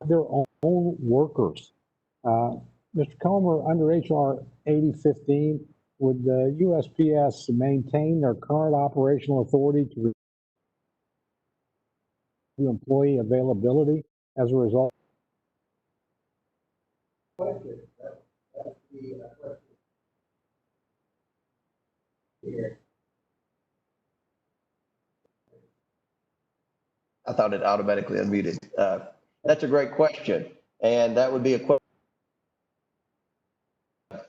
their own workers. Mr. Comer, under H.R. 8015, would the USPS maintain their current operational authority to review employee availability as a result? I thought it automatically unmuted. That's a great question. And that would be a question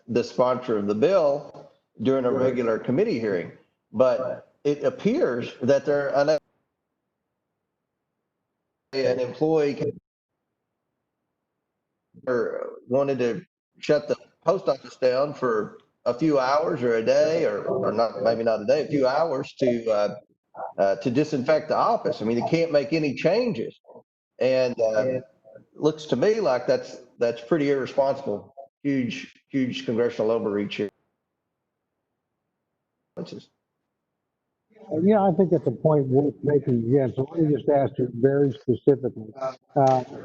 the sponsor of the bill during a regular committee hearing. But it appears that they're an employee wanted to shut the post office down for a few hours or a day, or not, maybe not a day, a few hours to disinfect the office. I mean, it can't make any changes. And looks to me like that's pretty irresponsible. Huge congressional overreach here. Yeah, I think that's a point worth making again. So let me just ask you very specifically,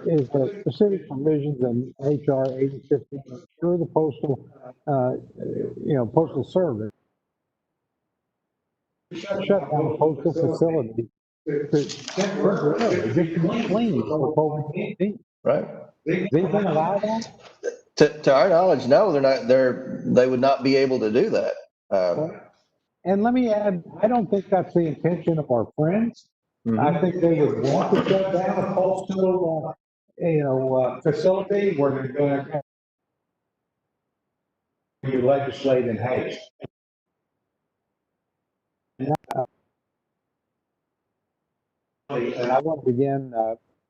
is the specific provisions in H.R. 8015 ensure the Postal Service shut down a postal facility temporarily just to be clean for COVID-19? Right. They can allow that? To our knowledge, no, they're not. They would not be able to do that. And let me add, I don't think that's the intention of our friends. I think they would want to shut down a postal, facility where they're going to legislate in haste. And I want to begin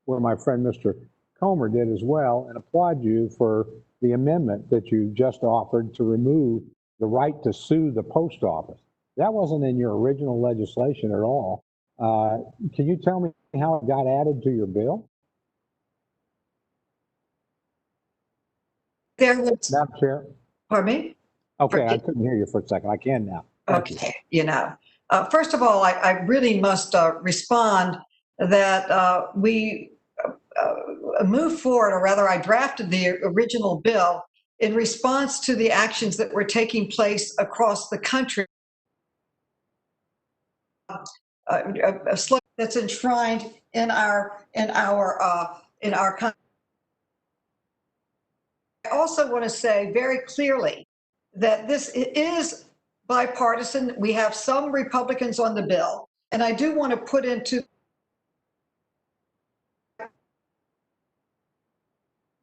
where my friend Mr. Comer did as well, and applaud you for the amendment that you just offered to remove the right to sue the post office. That wasn't in your original legislation at all. Can you tell me how it got added to your bill? There was, Madam Chair? pardon me? Okay, I couldn't hear you for a second. I can now. Thank you. First of all, I really must respond that we moved forward, or rather I drafted the original bill in response to the actions that were taking place across the country. A slogan that's enshrined in our country. I also want to say very clearly that this is bipartisan. We have some Republicans on the bill. And I do want to put into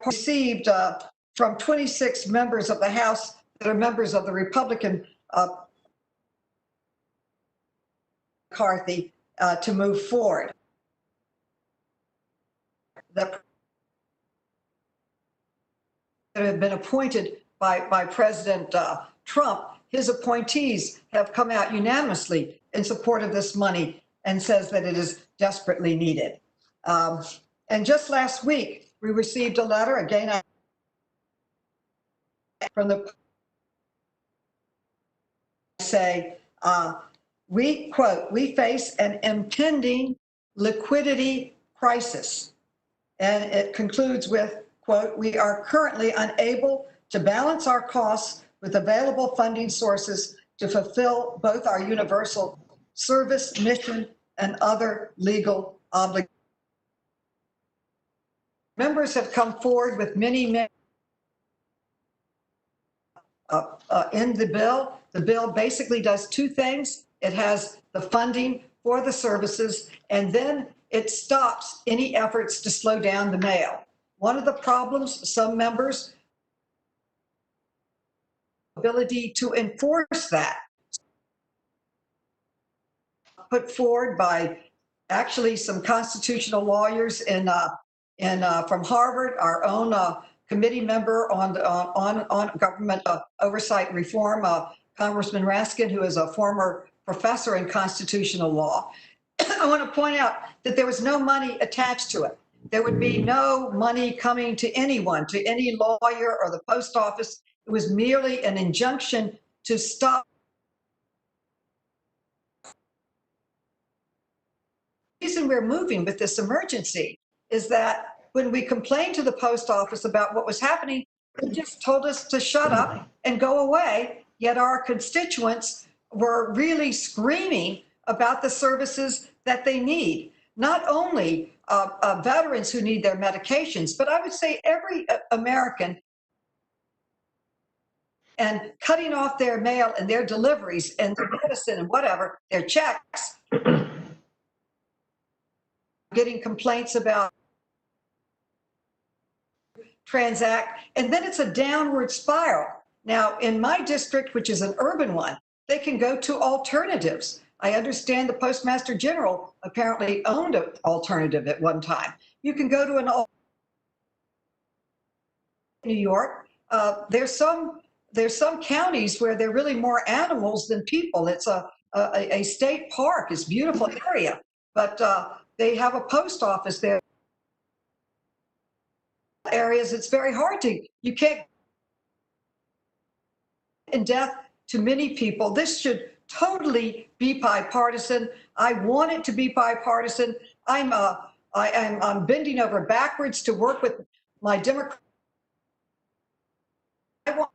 received from 26 members of the House that are members of the Republican McCarthy to move forward. That have been appointed by President Trump, his appointees have come out unanimously in support of this money and says that it is desperately needed. And just last week, we received a letter, again, from the say, we quote, we face an impending liquidity crisis. And it concludes with, quote, we are currently unable to balance our costs with available funding sources to fulfill both our universal service mission and other legal obligations. Members have come forward with many in the bill. The bill basically does two things. It has the funding for the services, and then it stops any efforts to slow down the mail. One of the problems, some members' ability to enforce that, put forward by actually some constitutional lawyers from Harvard, our own committee member on government oversight reform, Congressman Raskin, who is a former professor in constitutional law. I want to point out that there was no money attached to it. There would be no money coming to anyone, to any lawyer or the post office. It was merely an injunction to stop. The reason we're moving with this emergency is that when we complained to the post office about what was happening, they just told us to shut up and go away. Yet our constituents were really screaming about the services that they need. Not only veterans who need their medications, but I would say every American, and cutting off their mail and their deliveries and their medicine and whatever, their checks, getting complaints about transact, and then it's a downward spiral. Now, in my district, which is an urban one, they can go to alternatives. I understand the Postmaster General apparently owned an alternative at one time. You can go to an New York. There's some counties where there are really more animals than people. It's a state park. It's a beautiful area, but they have a post office there. Areas it's very hard to, you can't, in death to many people. This should totally be bipartisan. I want it to be bipartisan. I'm bending over backwards to work with my Democrat. I want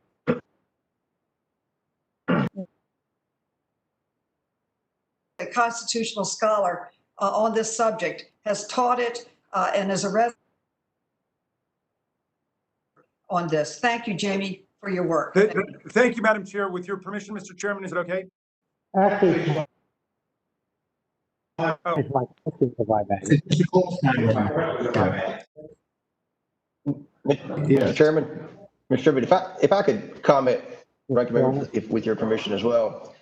a constitutional scholar on this subject, has taught it and is a resident on this. Thank you, Jamie, for your work. Thank you, Madam Chair. With your permission, Mr. Chairman, is it okay? Actually, it's my question, if I may. Mr. Chairman, if I could comment, recommend with your permission as well.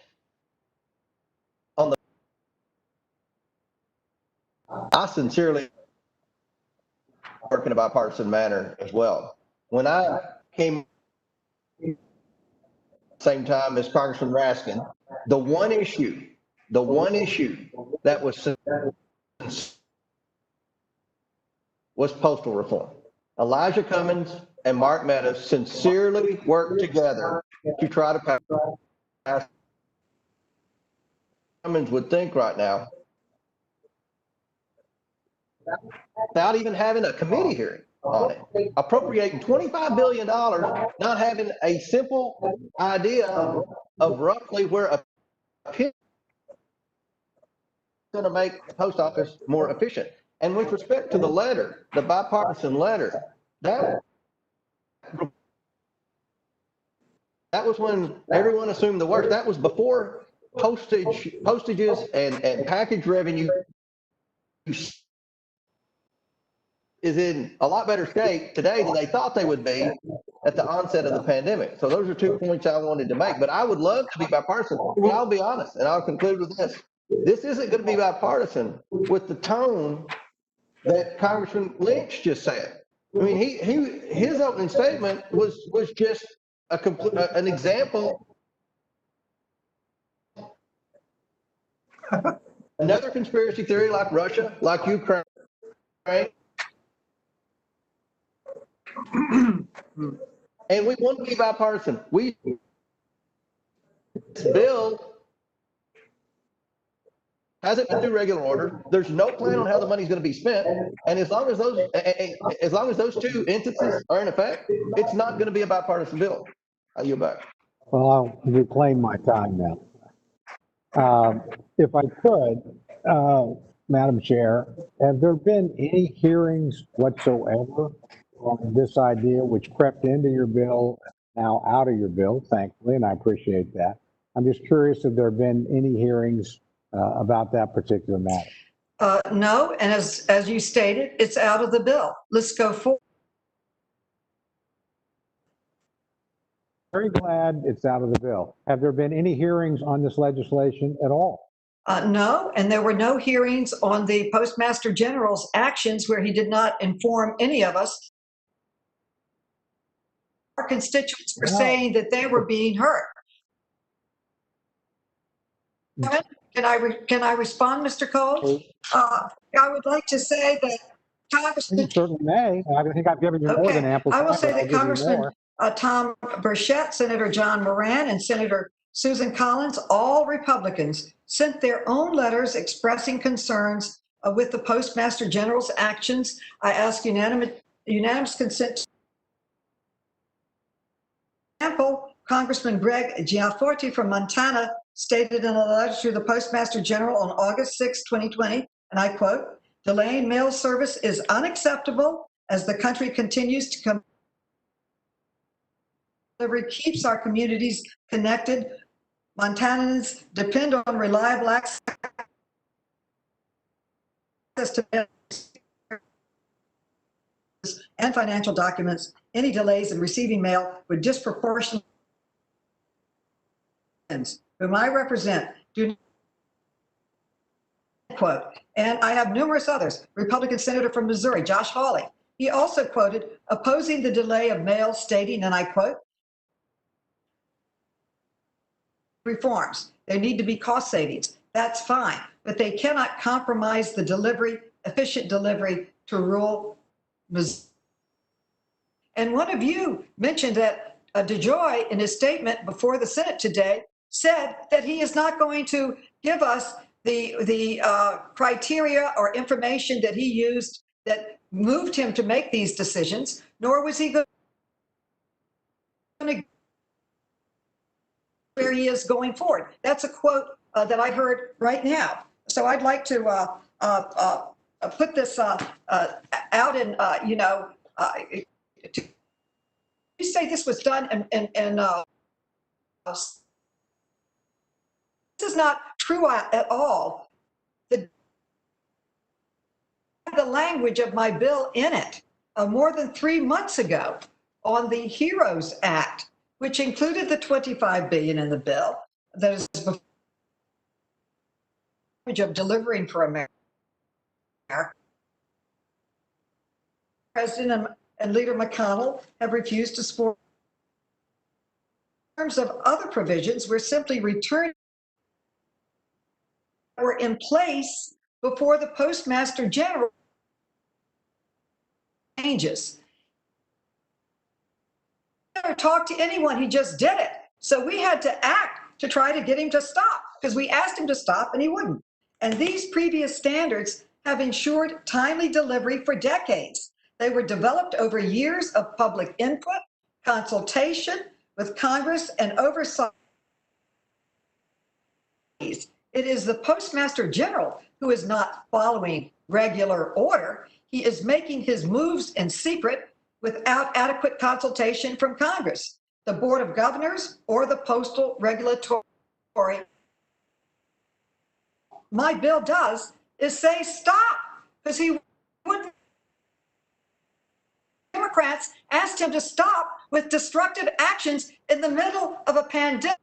I sincerely work in a bipartisan manner as well. When I came same time as Congressman Raskin, the one issue that was postal reform. Elijah Cummings and Mark Meadows sincerely worked together to try to pass. Cummings would think right now, without even having a committee hearing on it, appropriating $25 billion, not having a simple idea of roughly where a pin is going to make the post office more efficient. And with respect to the letter, the bipartisan letter, that That was when everyone assumed the worst. That was before postages and package revenue is in a lot better shape today than they thought they would be at the onset of the pandemic. So those are 2 points I wanted to make. But I would love to be bipartisan. And I'll be honest, and I'll conclude with this. This isn't going to be bipartisan with the tone that Congressman Lynch just said. I mean, his opening statement was just an example. Another conspiracy theory like Russia, like Ukraine. And we want to be bipartisan. This bill hasn't been through regular order. There's no plan on how the money's going to be spent. And as long as those two instances are in effect, it's not going to be a bipartisan bill. I yield back. Well, I'll reclaim my time now. If I could, Madam Chair, have there been any hearings whatsoever on this idea which crept into your bill, now out of your bill, thankfully, and I appreciate that. I'm just curious if there have been any hearings about that particular matter. No, and as you stated, it's out of the bill. Let's go forward. Very glad it's out of the bill. Have there been any hearings on this legislation at all? No, and there were no hearings on the Postmaster General's actions where he did not inform any of us. Our constituents were saying that they were being hurt. Can I respond, Mr. Cole? I would like to say that Congressman. You certainly may. I think I've given you more than ample time. I will say that Congressman Tom Burchett, Senator John Moran, and Senator Susan Collins, all Republicans, sent their own letters expressing concerns with the Postmaster General's actions. I ask unanimous consent. For example, Congressman Greg Gianforte from Montana stated in a letter to the Postmaster General on August 6, 2020, and I quote, "Delaying mail service is unacceptable as the country continues to come. Delivery keeps our communities connected. Montanans depend on reliable access to and financial documents. Any delays in receiving mail would disproportionately whom I represent do quote." And I have numerous others. Republican Senator from Missouri, Josh Hawley. He also quoted opposing the delay of mail, stating, and I quote, "Reforms. There need to be cost savings. That's fine, but they cannot compromise the efficient delivery to rural Missouri." And one of you mentioned that DeJoy, in his statement before the Senate today, said that he is not going to give us the criteria or information that he used that moved him to make these decisions, nor was he going to where he is going forward. That's a quote that I heard right now. So I'd like to put this out in, you say this was done in this is not true at all. The language of my bill in it more than 3 months ago on the HEROES Act, which included the $25 billion in the bill that is of delivering for America. President and Leader McConnell have refused to support. In terms of other provisions, we're simply returning were in place before the Postmaster General changes. He never talked to anyone, he just did it. So we had to act to try to get him to stop because we asked him to stop and he wouldn't. And these previous standards have ensured timely delivery for decades. They were developed over years of public input, consultation with Congress, and oversight. It is the Postmaster General who is not following regular order. He is making his moves in secret without adequate consultation from Congress. the Board of Governors, or the Postal Regulatory. My bill does is say stop, because he wouldn't. Democrats asked him to stop with destructive actions in the middle of a pandemic.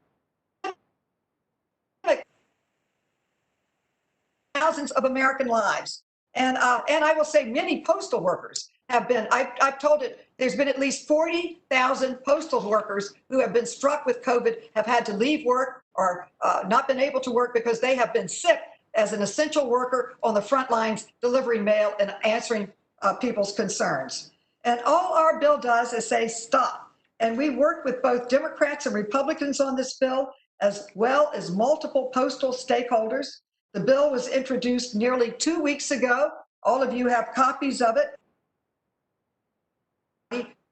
Thousands of American lives. And I will say many postal workers have been, I've told it, there's been at least 40,000 postal workers who have been struck with COVID, have had to leave work or not been able to work because they have been sick as an essential worker on the front lines delivering mail and answering people's concerns. And all our bill does is say stop. And we worked with both Democrats and Republicans on this bill, as well as multiple postal stakeholders. The bill was introduced nearly 2 weeks ago. All of you have copies of it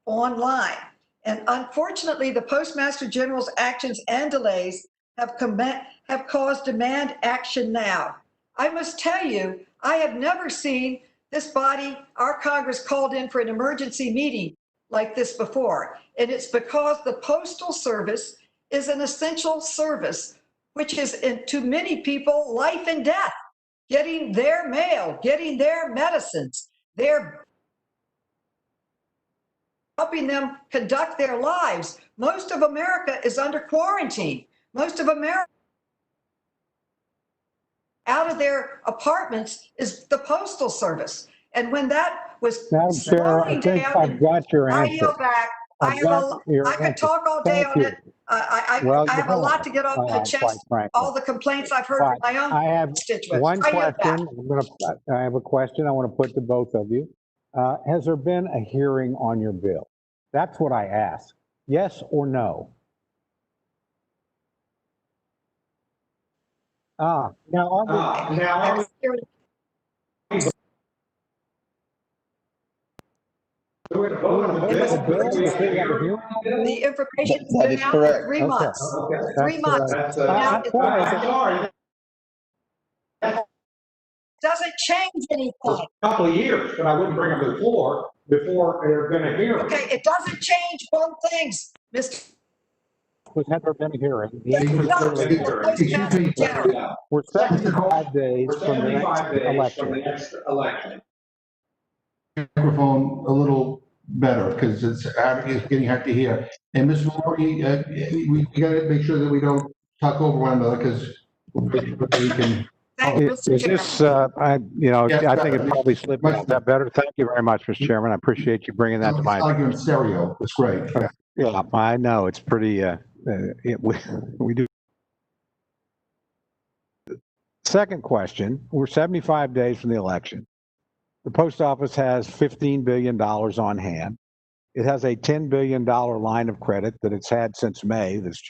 online. And unfortunately, the Postmaster General's actions and delays have caused demand action now. I must tell you, I have never seen this body, our Congress, called in for an emergency meeting like this before. And it's because the Postal Service is an essential service, which is, to many people, life and death, getting their mail, getting their medicines, they're helping them conduct their lives. Most of America is under quarantine. Most of America out of their apartments is the Postal Service. And when that was Madam Chair, I think I've got your I answer. yield back. I could talk all day on it. I have a lot to get off my chest. All the complaints I've heard from my own I have constituents. one question. I have a question I want to put to both of you. Has there been a hearing on your bill? That's what I asked. Yes or no? Now the information That is correct. 3 months. Okay. 3 months. Now, it doesn't change anything. A couple of years, but I wouldn't bring them to the floor before they're going to hear. Okay, it doesn't change one thing, Mr. Was never been a hearing. Excuse me. We're 75 days For from the 75 days next from the election. next election. Microphone a little better because it's getting hard to hear. And Ms. Maloney, we got to make sure that we don't talk over one another because we can. Thank you, Is Mr. Chairman. this, I think it probably slipped out. Is that better? Thank you very much, Mr. Chairman. I appreciate you bringing that to my. It's like you're in stereo. It's great. Yeah, I know. It's pretty, we do. Second question, we're 75 days from the election. The post office has $15 billion on hand. It has a $10 billion line of credit that it's had since May that's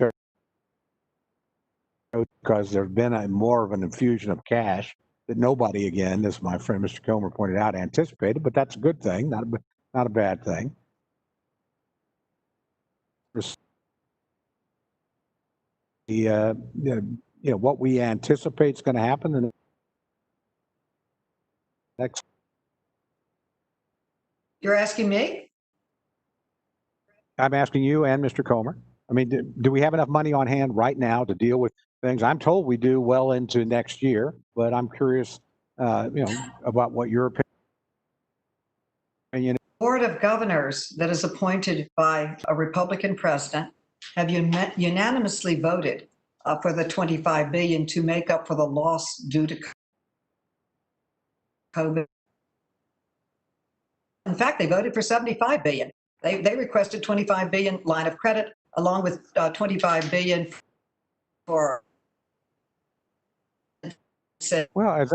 because there's been more of an infusion of cash that nobody, again, as my friend Mr. Comer pointed out, anticipated, but that's a good thing, not a bad thing. What we anticipate is going to happen in the next. You're asking me? I'm asking you and Mr. Comer. I mean, do we have enough money on hand right now to deal with things? I'm told we do well into next year, but I'm curious, about what your opinion. Board of Governors that is appointed by a Republican president have unanimously voted for the $25 billion to make up for the loss due to COVID. In fact, they voted for $75 billion. They requested $25 billion line of credit along with $25 billion for. Well,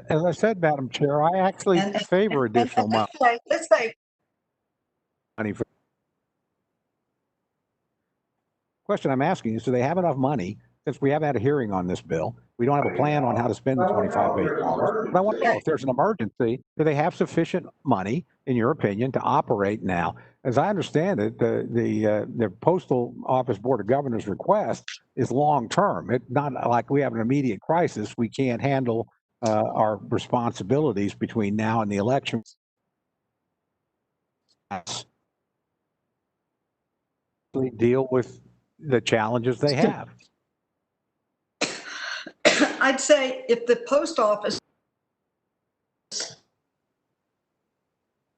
as I said, Madam Chair, I actually favor additional money. Let's say. For question I'm asking is, do they have enough money? Since we haven't had a hearing on this bill, we don't have a plan on how to spend the $25 billion. But I want to know if there's an emergency, do they have sufficient money, in your opinion, to operate now? As I understand it, the Postal Office Board of Governors request is long-term. It's not like we have an immediate crisis. We can't handle our responsibilities between now and the election. deal with the challenges they have. I'd say if the post office,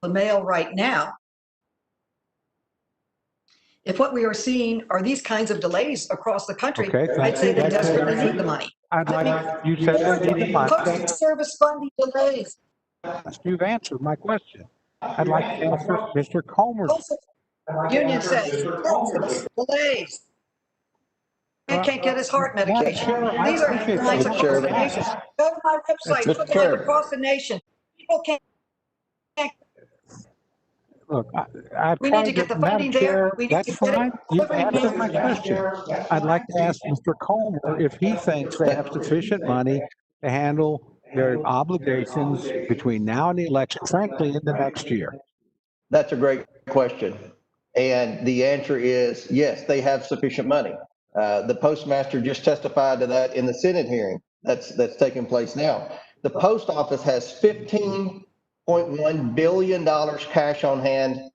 the mail right now, if what we are seeing are these kinds of delays across the country, Okay, I'd thank say you. they That's desperately it. need the money. I'd like, you said they need the money. Postal service funding delays. You've answered my question. I'd like to answer Mr. Comer's. Postal Union says delays. Man can't get his heart medication. I These are appreciate headlines that. across the nation. Go to my website, Mr. headlines Chairman. across the nation. People can't. Look, I We need tried to get the Madam funding there. Chair, We need to that's get fine. it. You've answered my question. I'd like to ask Mr. Comer if he thinks they have sufficient money to handle their obligations between now and the election, frankly, in the next year. That's a great question. And the answer is yes, they have sufficient money. The postmaster just testified to that in the Senate hearing that's taking place now. The post office has $15.1 billion cash on hand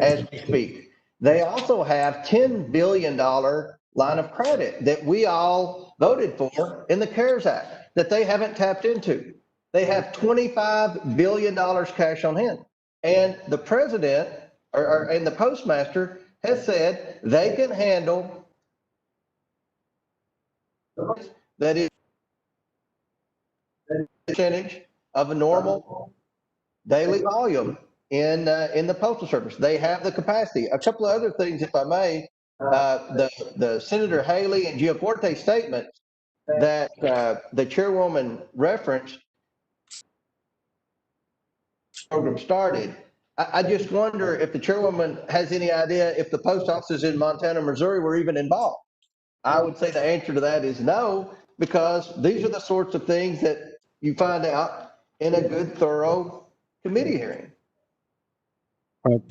as we speak. They also have $10 billion line of credit that we all voted for in the CARES Act that they haven't tapped into. They have $25 billion cash on hand. And the president and the postmaster has said they can handle that is percentage of a normal daily volume in the postal service. They have the capacity. A couple of other things, if I may, the Senator Haley and Giaforte statement that the chairwoman referenced program started. I just wonder if the chairwoman has any idea if the post offices in Montana, Missouri were even involved. I would say the answer to that is no, because these are the sorts of things that you find out in a good, thorough committee hearing.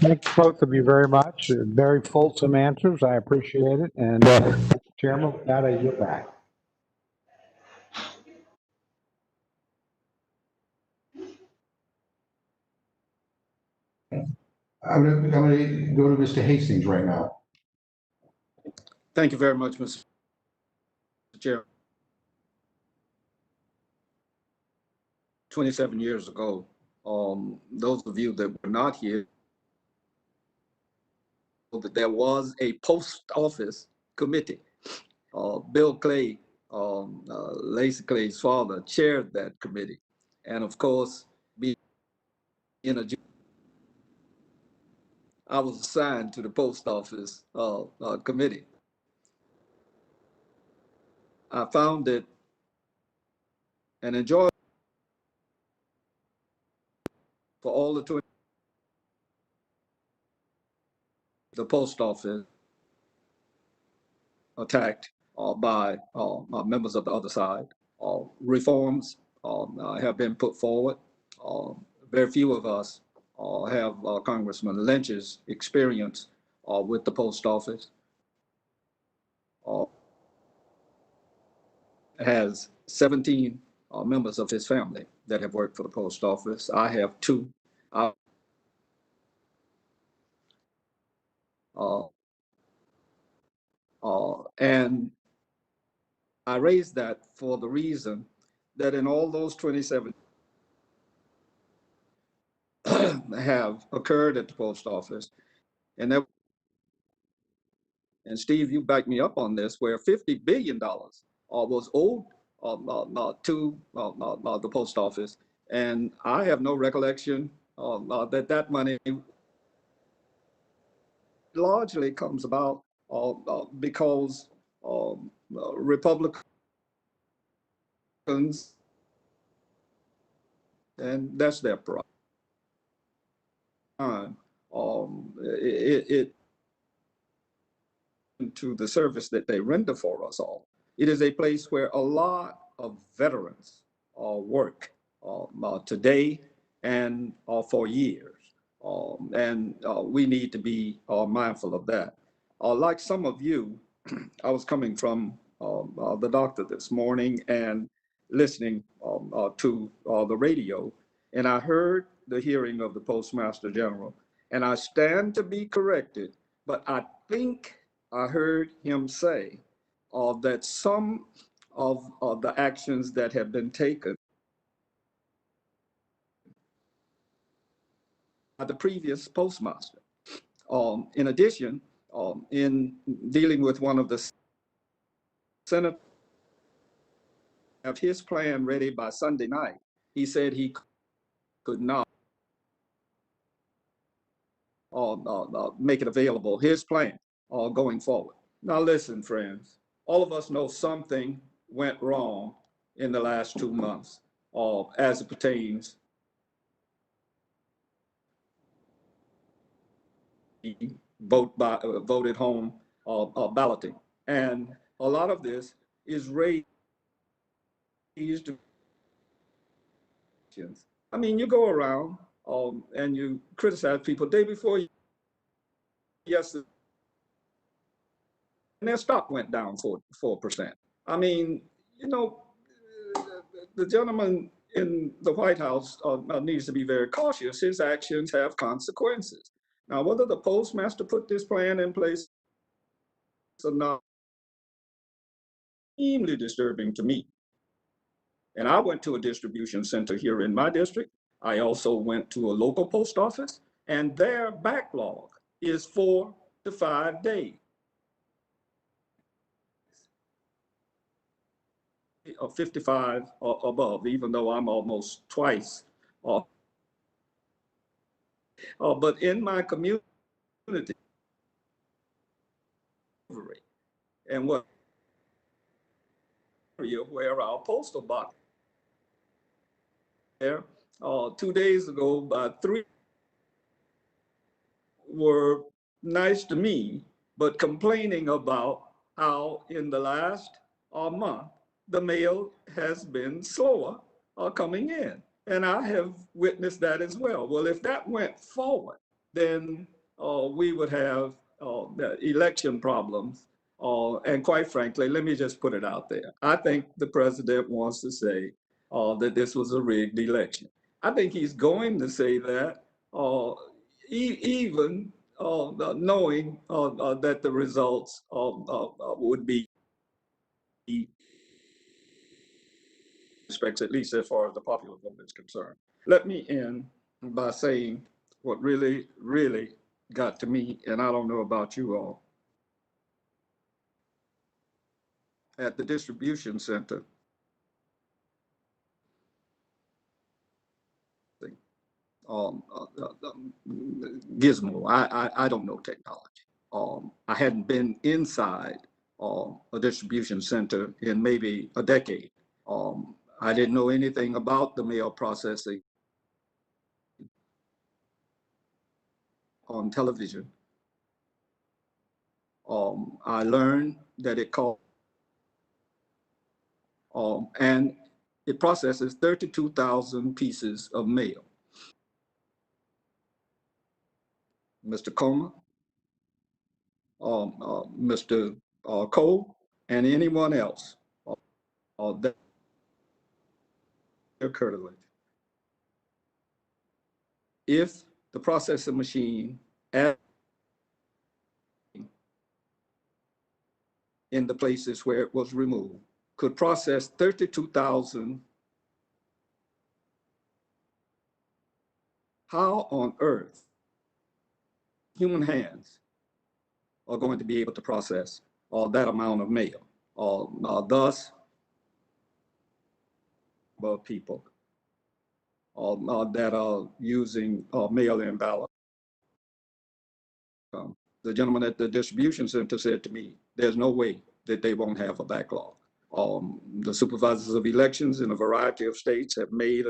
Thank both of you very much. Very fulsome answers. I appreciate it. And Chairman, with that, I yield back. I'm gonna go to Mr. Hastings right now. Thank you very much, Mr. Chair. 27 years ago, those of you that were not here, that there was a post office committee. Bill Clay, Lacey Clay's father, chaired that committee. And of course, being a I was assigned to the post office committee. I found it an enjoyable for all the 20, the post office attacked by members of the other side. Reforms have been put forward. Very few of us have Congressman Lynch's experience with the post office. Has 17 members of his family that have worked for the post office. I have 2. And I raised that for the reason that in all those 27 have occurred at the post office, and Steve, you back me up on this, where $50 billion was owed to the post office, and I have no recollection that money largely comes about because Republicans, and that's their problem. It to the service that they render for us all. It is a place where a lot of veterans work today and for years. And we need to be mindful of that. Like some of you, I was coming from the doctor this morning and listening to the radio, and I heard the hearing of the Postmaster General, and I stand to be corrected, but I think I heard him say that some of the actions that have been taken by the previous postmaster. In addition, in dealing with one of the senators, have his plan ready by Sunday night. He said he could not make it available, his plan going forward. Now listen, friends, all of us know something went wrong in the last 2 months as it pertains voted home balloting. And a lot of this is raised. I mean, you go around and you criticize people day before yesterday, and their stock went down 4%. I mean, you know, the gentleman in the White House needs to be very cautious. His actions have consequences. Now, whether the postmaster put this plan in place or not, extremely disturbing to me. And I went to a distribution center here in my district. I also went to a local post office, and their backlog is 4 to 5 days. Of 55 or above, even though I'm almost twice. But in my community, and what where our postal box there 2 days ago, by 3 were nice to me, but complaining about how in the last month, the mail has been slower coming in. And I have witnessed that as well. Well, if that went forward, then we would have election problems. And quite frankly, let me just put it out there. I think the president wants to say that this was a rigged election. I think he's going to say that even knowing that the results would be respects, at least as far as the popular vote is concerned. Let me end by saying what really, really got to me, and I don't know about you all. At the distribution center, gizmo, I don't know technology. I hadn't been inside a distribution center in maybe a decade. I didn't know anything about the mail processing on television. I learned that it called, and it processes 32,000 pieces of mail. Mr. Comer, Mr. Cole, and anyone else that curtilage. If the processing machine in the places where it was removed could process 32,000, how on earth human hands are going to be able to process that amount of mail? Thus, people that are using mail-in ballot. The gentleman at the distribution center said to me, there's no way that they won't have a backlog. The supervisors of elections in a variety of states have made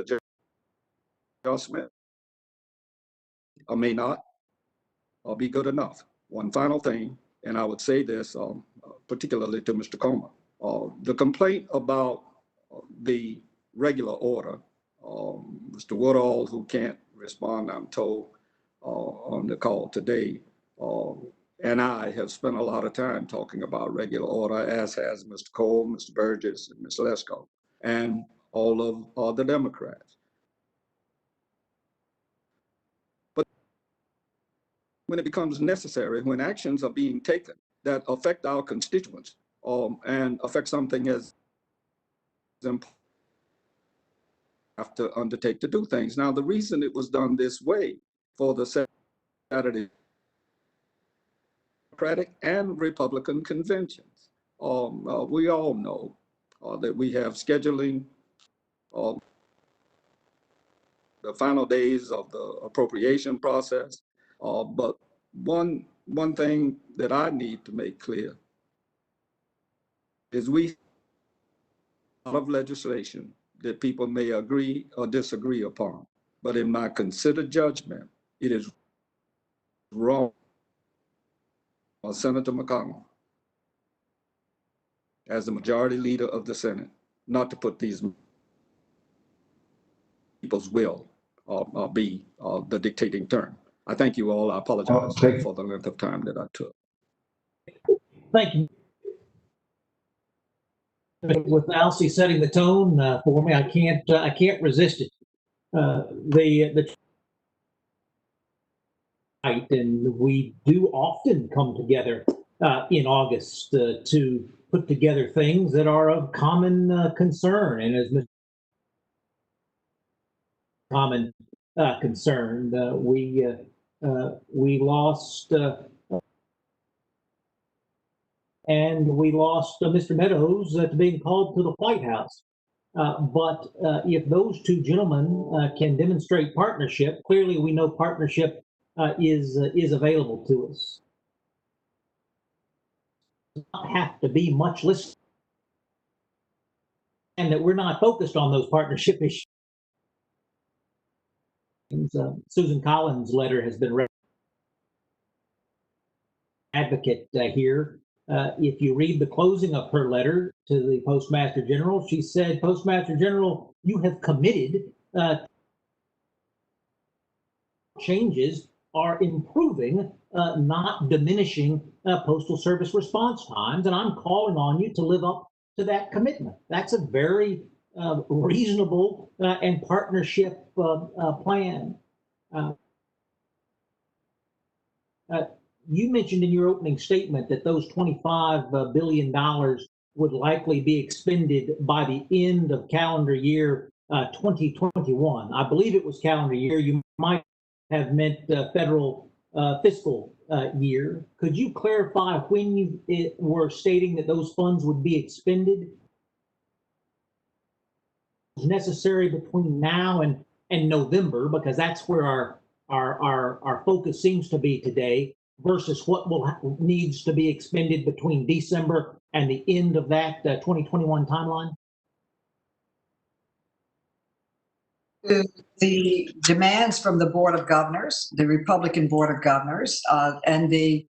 adjustment, or may not, or be good enough. One final thing, and I would say this particularly to Mr. Comer. The complaint about the regular order, Mr. Woodall, who can't respond, I'm told, on the call today, and I have spent a lot of time talking about regular order, as has Mr. Cole, Mr. Burgess, and Ms. Lesko, and all of the Democrats. But when it becomes necessary, when actions are being taken that affect our constituents and affect something as important have to undertake to do things. Now, the reason it was done this way for the Saturday Democratic and Republican conventions, we all know that we have scheduling the final days of the appropriation process. But one thing that I need to make clear is we have a lot of legislation that people may agree or disagree upon. But in my considered judgment, it is wrong for Senator McConnell, as the majority leader of the Senate, not to put these people's will be the dictating term. I thank you all. I apologize for the length of time that I took. Thank you. With Alcee setting the tone for me, I can't resist it. And we do often come together in August to put together things that are of common concern. And as Mr. Common concern, we lost. And we lost Mr. Meadows to being called to the White House. But if those two gentlemen can demonstrate partnership, clearly we know partnership is available to us. Does not have to be much listening, and that we're not focused on those partnership issues. Susan Collins' letter has been read. Advocate here. If you read the closing of her letter to the Postmaster General, she said, Postmaster General, you have committed changes are improving, not diminishing Postal Service response times, and I'm calling on you to live up to that commitment. That's a very reasonable and partnership plan. You mentioned in your opening statement that those $25 billion would likely be expended by the end of calendar year 2021. I believe it was calendar year. You might have meant federal fiscal year. Could you clarify when you were stating that those funds would be expended? Necessary between now and November, because that's where our focus seems to be today, versus what needs to be expended between December and the end of that 2021 timeline? The demands from the Board of Governors, the Republican Board of Governors, and the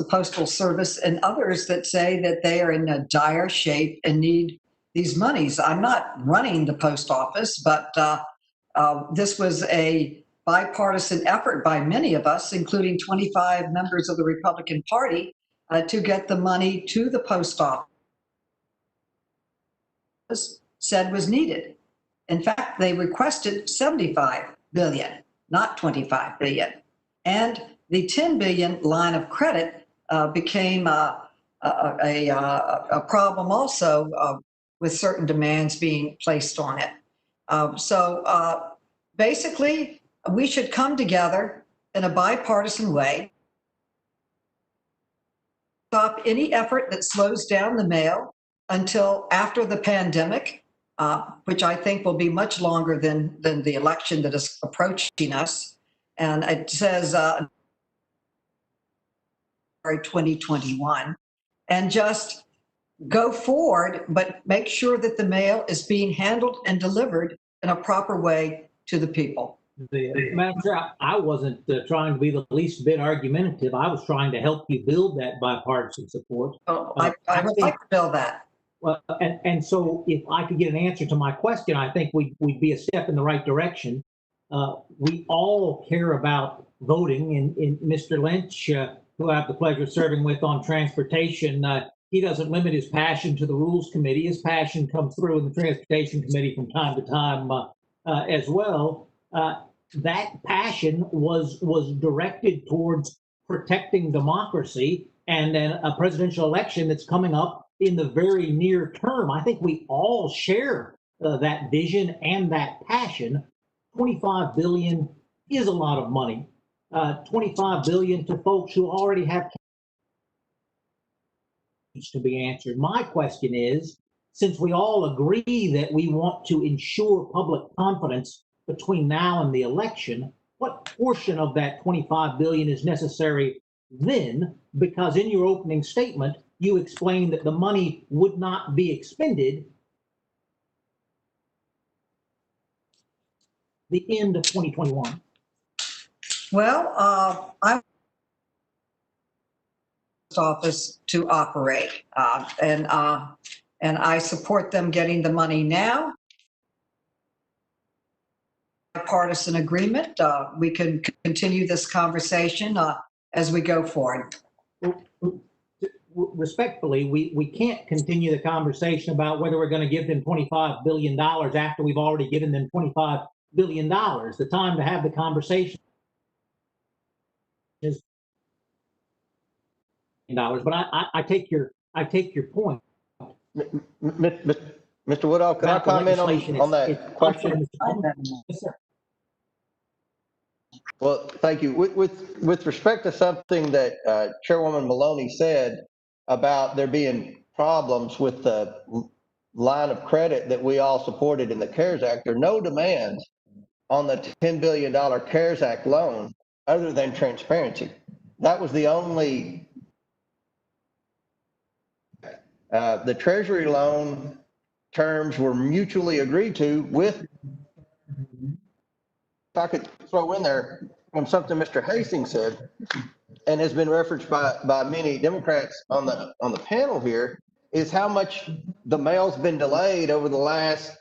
Postal Service and others that say that they are in a dire shape and need these monies. I'm not running the post office, but this was a bipartisan effort by many of us, including 25 members of the Republican Party, to get the money to the post office said was needed. In fact, they requested 75 billion, not 25 billion. And the 10 billion line of credit became a problem also with certain demands being placed on it. So basically, we should come together in a bipartisan way, stop any effort that slows down the mail until after the pandemic, which I think will be much longer than the election that is approaching us. And it says 2021, and just go forward, but make sure that the mail is being handled and delivered in a proper way to the people. Madam Chair, I wasn't trying to be the least bit argumentative. I was trying to help you build that bipartisan support. I would like to build that. Well, and so if I could get an answer to my question, I think we'd be a step in the right direction. We all care about voting, and Mr. Lynch, who I have the pleasure of serving with on transportation, he doesn't limit his passion to the Rules Committee. His passion comes through in the Transportation Committee from time to time as well. That passion was directed towards protecting democracy and then a presidential election that's coming up in the very near term. I think we all share that vision and that passion. 25 billion is a lot of money. 25 billion to folks who already have to be answered. My question is, since we all agree that we want to ensure public confidence between now and the election, what portion of that 25 billion is necessary then? Because in your opening statement, you explained that the money would not be expended the end of 2021. Well, I office to operate, and I support them getting the money now. Bipartisan agreement. We can continue this conversation as we go forward. Respectfully, we can't continue the conversation about whether we're going to give them $25 billion after we've already given them $25 billion. The time to have the conversation is dollars. But I take your point. Mr. Woodall, can I comment on that question? Yes, sir. Well, thank you. With respect to something that Chairwoman Maloney said about there being problems with the line of credit that we all supported in the CARES Act, there are no demands on the $10 billion CARES Act loan other than transparency. That was the only, the Treasury loan terms were mutually agreed to with, if I could throw in there from something Mr. Hastings said, and has been referenced by many Democrats on the panel here, is how much the mail's been delayed over the last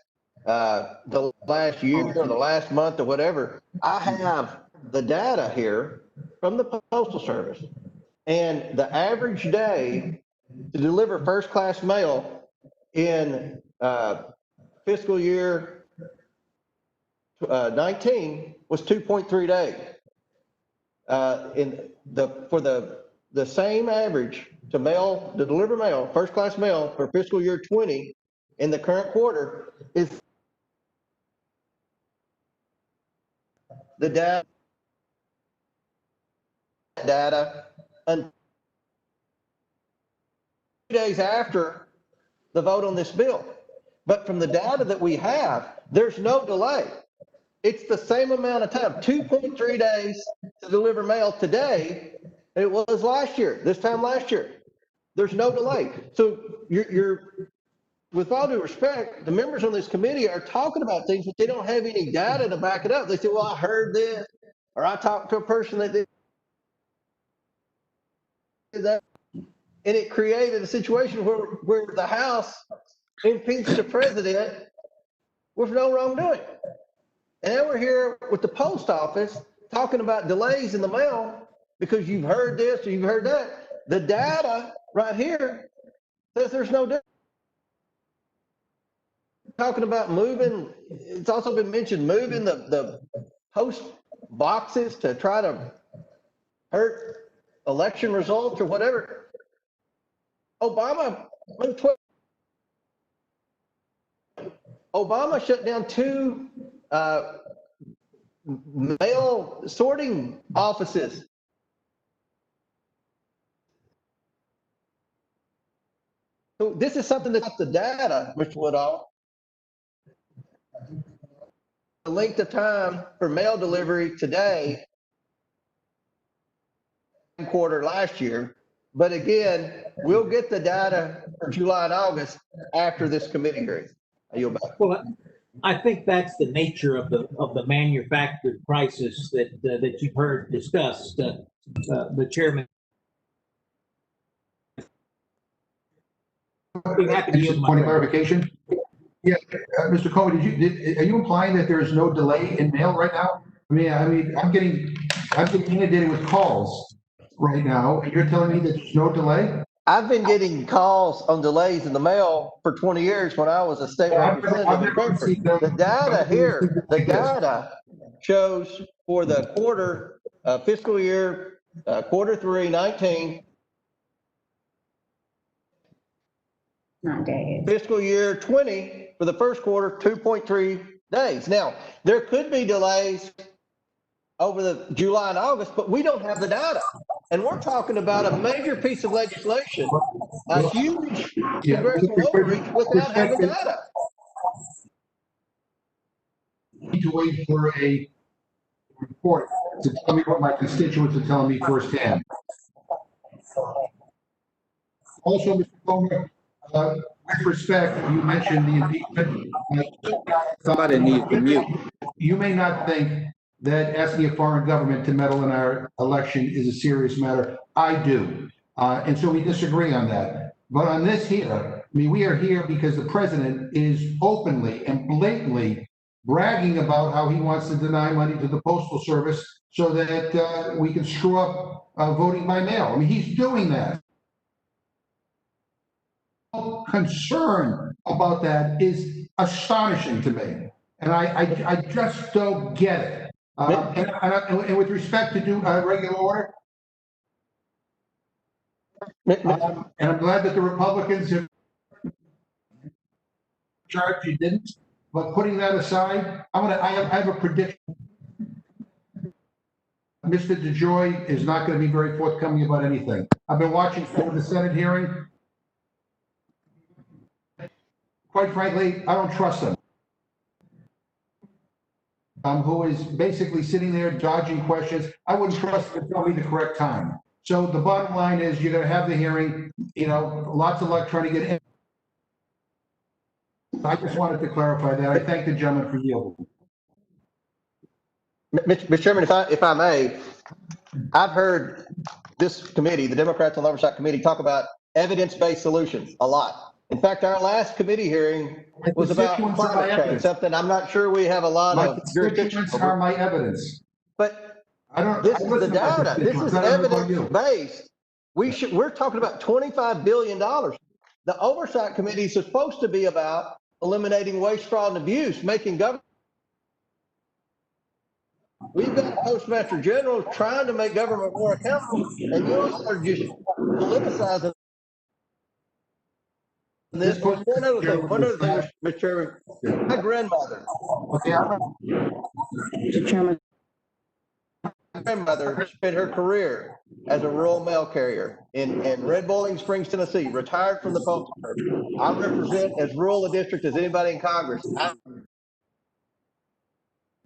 year or the last month or whatever. I have the data here from the Postal Service, and the average day to deliver first-class mail in fiscal year 19 was 2.3 days. For the same average to deliver mail, first-class mail for fiscal year 20 in the current quarter is the data until 2 days after the vote on this bill. But from the data that we have, there's no delay. It's the same amount of time, 2.3 days to deliver mail today than it was last year, this time last year. There's no delay. So you're with all due respect, the members on this committee are talking about things, but they don't have any data to back it up. They say, well, I heard this, or I talked to a person that did that. And it created a situation where the House impeached the president with no wrongdoing. And now we're here with the post office talking about delays in the mail because you've heard this or you've heard that. The data right here says there's no difference. Talking about moving, it's also been mentioned, moving the post boxes to try to hurt election results or whatever. Obama shut down 2 mail sorting offices. So this is something that's the data, Mr. Woodall. The length of time for mail delivery today, quarter last year. But again, we'll get the data for July and August after this committee hearing. I yield back. Well, I think that's the nature of the manufactured crisis that you've heard discussed. The chairman. Be happy to yield my Point of clarification. Yeah, Mr. Coe, are you implying that there is no delay in mail right now? I mean, I'm getting inundated with calls right now, and you're telling me that there's no delay? I've been getting calls on delays in the mail for 20 years when I was a state representative in Frankfurt. The data here, the data shows for the quarter fiscal year Q3 19, Not days. fiscal year 20 for the first quarter, 2.3 days. Now, there could be delays over the July and August, but we don't have the data. And we're talking about a major piece of legislation, a huge Yeah, congressional overreach without having data. Need to wait for a report to tell me what my constituents are telling me firsthand. Also, Mr. Comer, with respect, you mentioned the impeachment. Somebody needs to mute. You may not think that asking a foreign government to meddle in our election is a serious matter. I do. And so we disagree on that. But on this here, I mean, we are here because the president is openly and blatantly bragging about how he wants to deny money to the Postal Service so that we can screw up voting by mail. I mean, he's doing that. Concern about that is astonishing to me. And I just don't get it. And with respect to regular order, and I'm glad that the Republicans have charged you didn't, but putting that aside, I have a prediction. Mr. DeJoy is not going to be very forthcoming about anything. I've been watching for the Senate hearing. Quite frankly, I don't trust him. Who is basically sitting there dodging questions. I wouldn't trust him to tell me the correct time. So the bottom line is you're going to have the hearing, lots of luck trying to get in. I just wanted to clarify that. I thank the gentleman for yielding. Mr. Chairman, if I may, I've heard this committee, the Democrats on the Oversight Committee, talk about evidence-based solutions a lot. In fact, our last committee hearing was about climate change, something I'm not sure we have a lot of jurisdiction Constituents are my evidence. But I don't. this is the data. This is evidence-based. We're talking about $25 billion. The Oversight Committee is supposed to be about eliminating waste, fraud, and abuse, making government. We've got a Postmaster General trying to make government more accountable, and you all are just politicizing this. One other thing, Mr. Chairman. My grandmother. Okay. Mr. Chairman. My grandmother spent her career as a rural mail carrier in Red Bowling Springs, Tennessee, retired from the Postal Service. I represent as rural a district as anybody in Congress.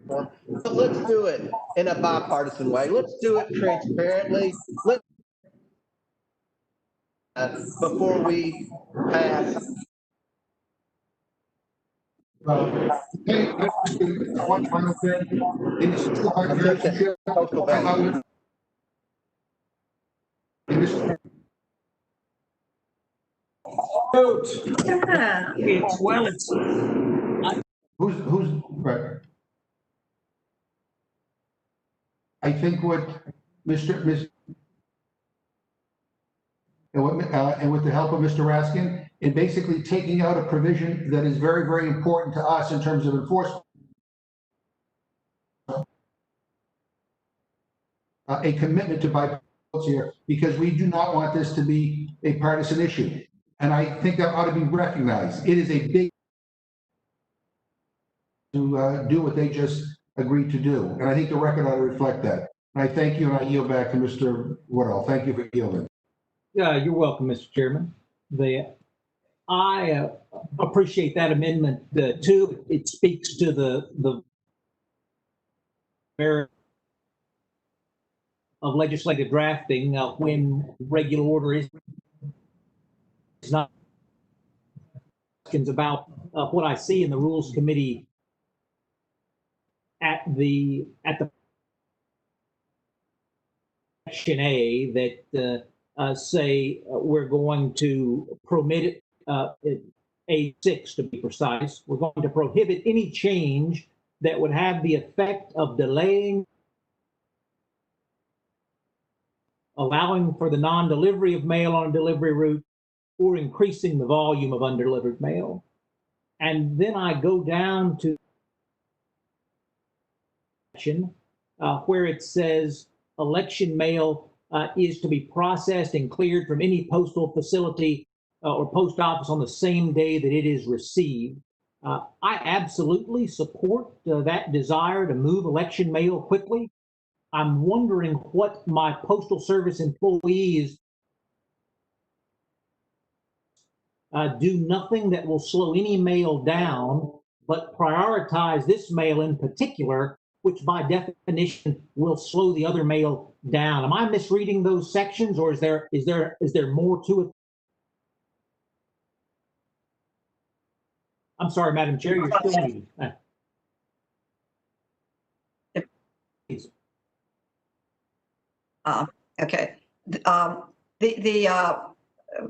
But let's do it in a bipartisan way. Let's do it transparently. Before we pass. One final thing. In the Postal bank. Yeah. Who's right? I think what Mr. And with the help of Mr. Raskin, in basically taking out a provision that is very, very important to us in terms of enforcement. A commitment to bipartisan here, because we do not want this to be a partisan issue. And I think that ought to be recognized. It is a big to do what they just agreed to do. And I think the record ought to reflect that. And I thank you, and I yield back to Mr. Woodall. Thank you for yielding. Yeah, you're welcome, Mr. Chairman. I appreciate that amendment too. It speaks to the merit of legislative drafting when regular order is not about what I see in the Rules Committee at the section A that say we're going to permit A6 to be precise. We're going to prohibit any change that would have the effect of delaying, allowing for the non-delivery of mail on a delivery route, or increasing the volume of undelivered mail. And then I go down to where it says election mail is to be processed and cleared from any postal facility or post office on the same day that it is received. I absolutely support that desire to move election mail quickly. I'm wondering what my Postal Service employees do nothing that will slow any mail down, but prioritize this mail in particular, which by definition will slow the other mail down. Am I misreading those sections, or is there more to it? I'm sorry, Madam Chair, you're still muted. Please. Okay. The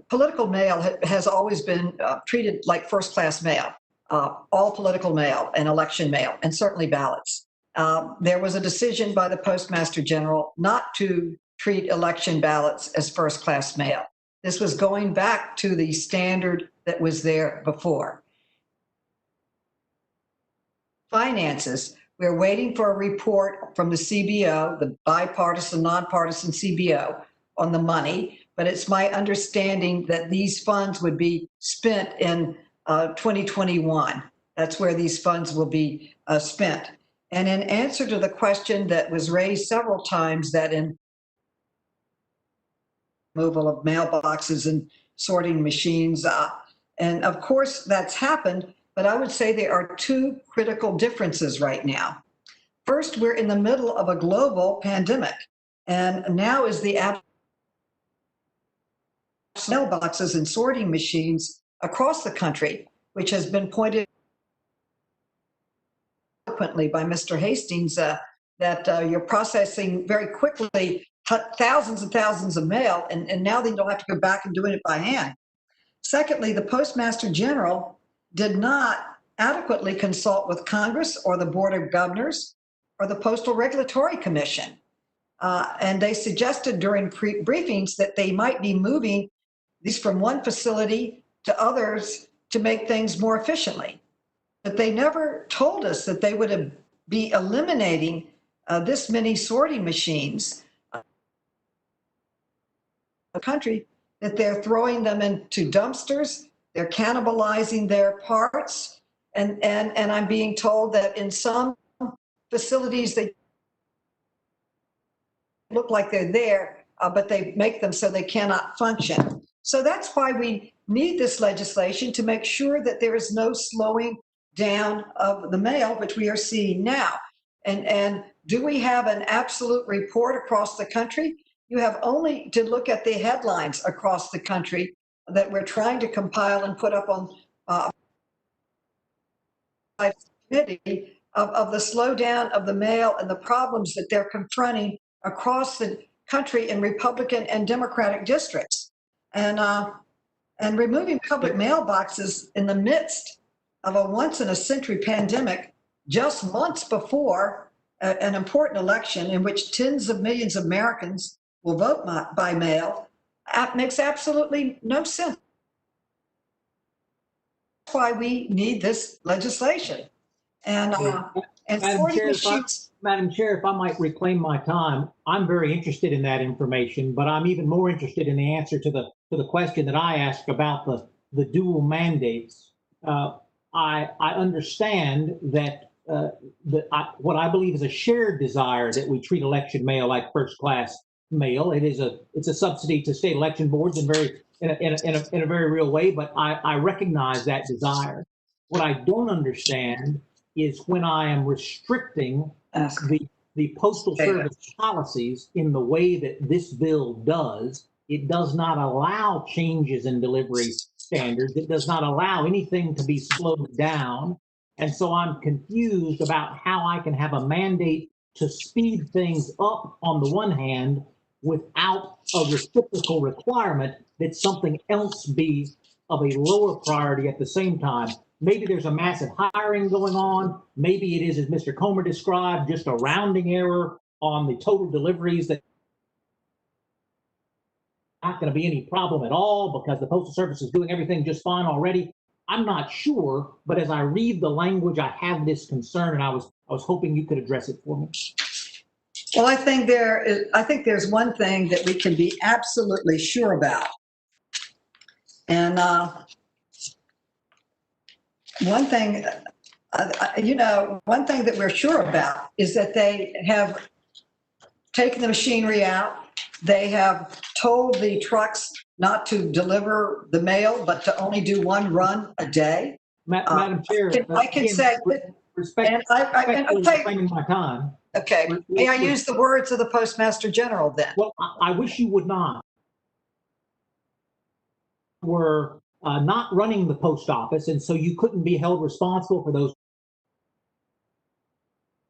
political mail has always been treated like first-class mail, all political mail and election mail, and certainly ballots. There was a decision by the Postmaster General not to treat election ballots as first-class mail. This was going back to the standard that was there before. Finances, we're waiting for a report from the CBO, the bipartisan, nonpartisan CBO, on the money, but it's my understanding that these funds would be spent in 2021. That's where these funds will be spent. And in answer to the question that was raised several times, that in removal of mailboxes and sorting machines, and of course that's happened, but I would say there are two critical differences right now. First, we're in the middle of a global pandemic, and now is the mailboxes and sorting machines across the country, which has been pointed eloquently by Mr. Hastings, that you're processing very quickly thousands and thousands of mail, and now they don't have to go back and doing it by hand. Secondly, the Postmaster General did not adequately consult with Congress or the Board of Governors or the Postal Regulatory Commission. And they suggested during briefings that they might be moving these from one facility to others to make things more efficiently. But they never told us that they would be eliminating this many sorting machines in the country, that they're throwing them into dumpsters, they're cannibalizing their parts, and I'm being told that in some facilities they look like they're there, but they make them so they cannot function. So that's why we need this legislation, to make sure that there is no slowing down of the mail, which we are seeing now. And do we have an absolute report across the country? You have only to look at the headlines across the country that we're trying to compile and put up on committee of the slowdown of the mail and the problems that they're confronting across the country in Republican and Democratic districts. And removing public mailboxes in the midst of a once-in-a-century pandemic, just months before an important election in which tens of millions of Americans will vote by mail, makes absolutely no sense. That's why we need this legislation. And Madam Chair, if I might reclaim my time, I'm very interested in that information, but I'm even more interested in the answer to the question that I asked about the dual mandates. I understand that what I believe is a shared desire that we treat election mail like first-class mail. It's a subsidy to state election boards in a very real way, but I recognize that desire. What I don't understand is when I am restricting the Postal Service policies in the way that this bill does. It does not allow changes in delivery standards. It does not allow anything to be slowed down. And so I'm confused about how I can have a mandate to speed things up on the one hand without a reciprocal requirement that something else be of a lower priority at the same time. Maybe there's a massive hiring going on. Maybe it is, as Mr. Comer described, just a rounding error on the total deliveries that not going to be any problem at all because the Postal Service is doing everything just fine already. I'm not sure, but as I read the language, I have this concern, and I was hoping you could address it for me. Well, I think there's one thing that we can be absolutely sure about. And one thing, one thing that we're sure about is that they have taken the machinery out. They have told the trucks not to deliver the mail, but to only do one run a day. Madam Chair, I can say, and respectfully okay, reclaiming my time. okay. May I use the words of the Postmaster General then? Well, I wish you would not. Were not running the post office, and so you couldn't be held responsible for those.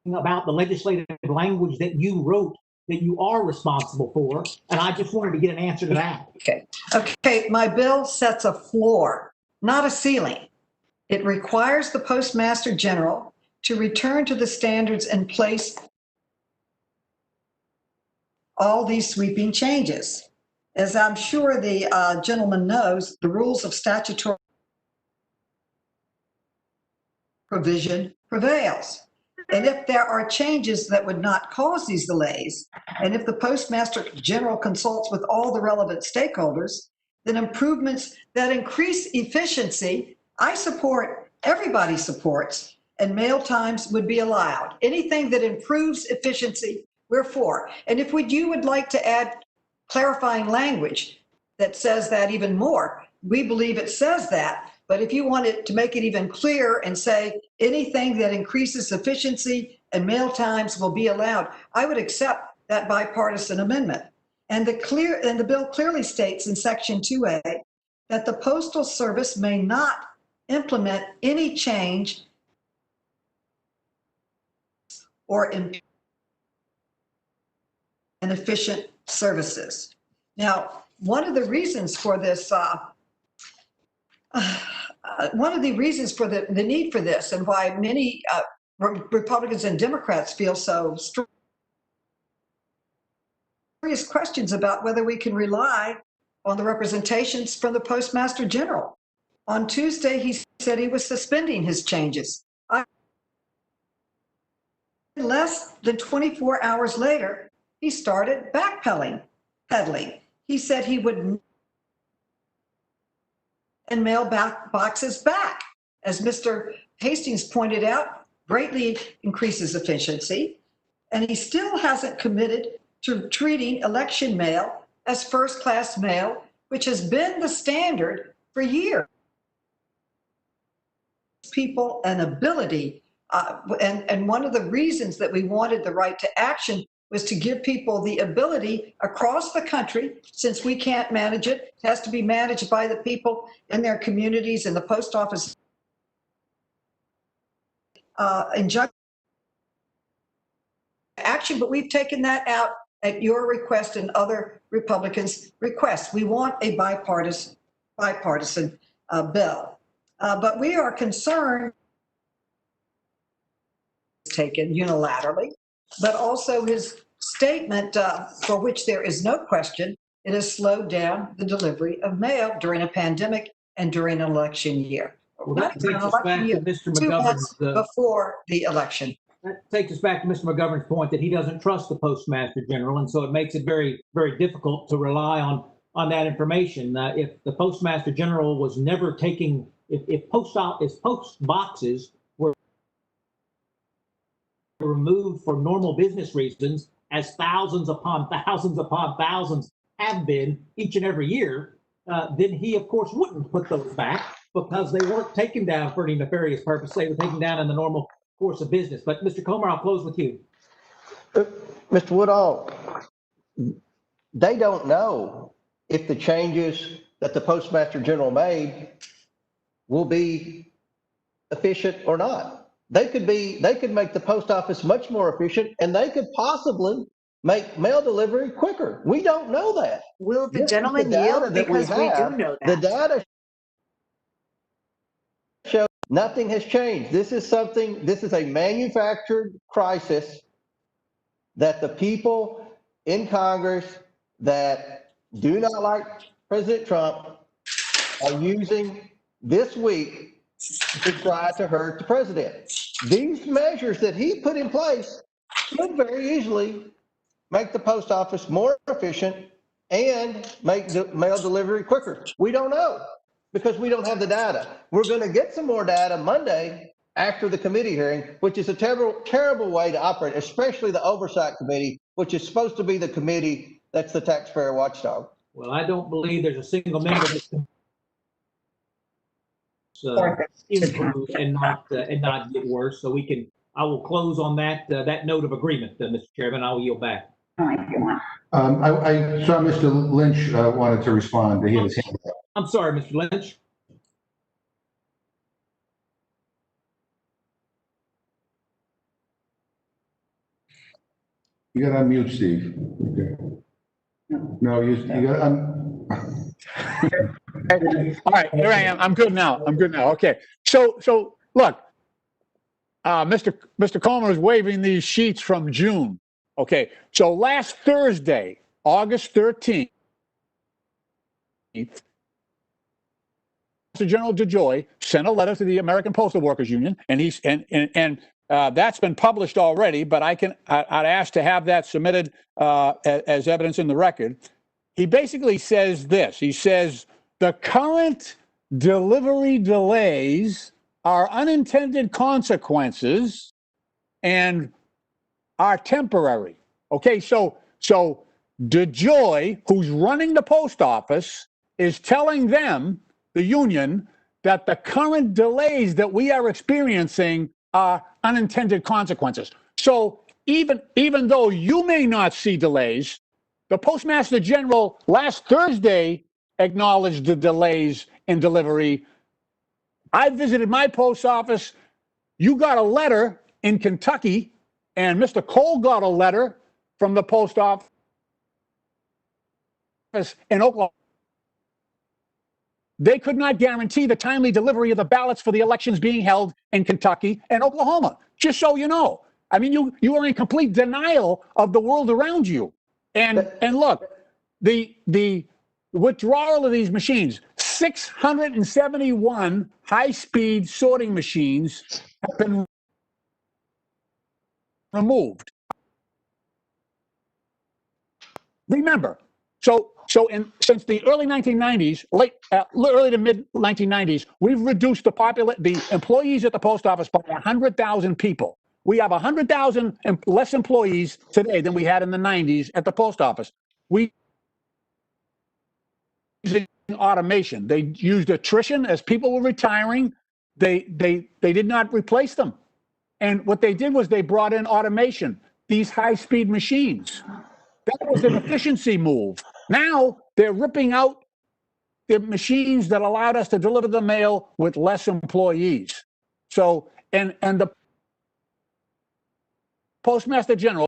About the legislative language that you wrote that you are responsible for, and I just wanted to get an answer to that. Okay, my bill sets a floor, not a ceiling. It requires the Postmaster General to return to the standards in place all these sweeping changes. As I'm sure the gentleman knows, the rules of statutory provision prevails. And if there are changes that would not cause these delays, and if the Postmaster General consults with all the relevant stakeholders, then improvements that increase efficiency, I support, everybody supports, and mail times would be allowed. Anything that improves efficiency, we're for. And if you would like to add clarifying language that says that even more, we believe it says that. But if you want it to make it even clearer and say anything that increases efficiency and mail times will be allowed, I would accept that bipartisan amendment. And the bill clearly states in Section 2A that the Postal Service may not implement any change or inefficient services. Now, one of the reasons for this one of the reasons for the need for this and why many Republicans and Democrats feel so serious questions about whether we can rely on the representations from the Postmaster General. On Tuesday, he said he was suspending his changes. Less than 24 hours later, he started peddling. He said he would and mail boxes back. As Mr. Hastings pointed out, greatly increases efficiency, and he still hasn't committed to treating election mail as first-class mail, which has been the standard for years. People an ability, and one of the reasons that we wanted the right to action was to give people the ability across the country, since we can't manage it, it has to be managed by the people in their communities and the post office. Injunction action, but we've taken that out at your request and other Republicans' request. We want a bipartisan bill. But we are concerned taken unilaterally, but also his statement for which there is no question, it has slowed down the delivery of mail during a pandemic and during an election year. Well, that takes us back to Mr. 2 months McGovern's, before the election. that takes us back to Mr. McGovern's point that he doesn't trust the Postmaster General, and so it makes it very, very difficult to rely on that information. If the Postmaster General was never taking, if post boxes were removed for normal business reasons, as thousands upon thousands have been each and every year, then he, of course, wouldn't put those back because they weren't taken down for any nefarious purpose. They were taken down in the normal course of business. But Mr. Comer, I'll close with you. Mr. Woodall, they don't know if the changes that the Postmaster General made will be efficient or not. They could make the post office much more efficient, and they could possibly make mail delivery quicker. We don't know that. Will the gentleman yield? Because we do know that. The data shows nothing has changed. This is a manufactured crisis that the people in Congress that do not like President Trump are using this week to try to hurt the president. These measures that he put in place could very easily make the post office more efficient and make the mail delivery quicker? We don't know because we don't have the data. We're going to get some more data Monday after the committee hearing, which is a terrible way to operate, especially the oversight committee, which is supposed to be the committee that's the taxpayer watchdog. Well, I don't believe there's a single member that's improve and not get worse. So I will close on that note of agreement, Mr. Chairman. I will yield back. I saw Mr. Lynch wanted to respond. He had his hand up. I'm sorry, Mr. Lynch. You got to unmute, Steve. Okay. No, you got All right, here I am. I'm good now. Okay. So look, Mr. Coleman is waving these sheets from June. Okay. So last Thursday, August 13th, Mr. General DeJoy sent a letter to the American Postal Workers Union, and that's been published already, but I'd ask to have that submitted as evidence in the record. He basically says this. He says, the current delivery delays are unintended consequences and are temporary. Okay, so DeJoy, who's running the post office, is telling them, the union, that the current delays that we are experiencing are unintended consequences. So even though you may not see delays, the Postmaster General last Thursday acknowledged the delays in delivery. I visited my post office. You got a letter in Kentucky, and Mr. Cole got a letter from the post office in Oklahoma. They could not guarantee the timely delivery of the ballots for the elections being held in Kentucky and Oklahoma, just so you know. I mean, you are in complete denial of the world around you. And look, the withdrawal of these machines, 671 high-speed sorting machines have been removed. Remember, since the early 1990s, early to mid 1990s, we've reduced the employees at the post office by 100,000 people. We have 100,000 less employees today than we had in the 90s at the post office. We using automation. They used attrition as people were retiring. They did not replace them, and what they did was they brought in automation. These high-speed machines. That was an efficiency move. Now they're ripping out the machines that allowed us to deliver the mail with less employees. So, and the Postmaster General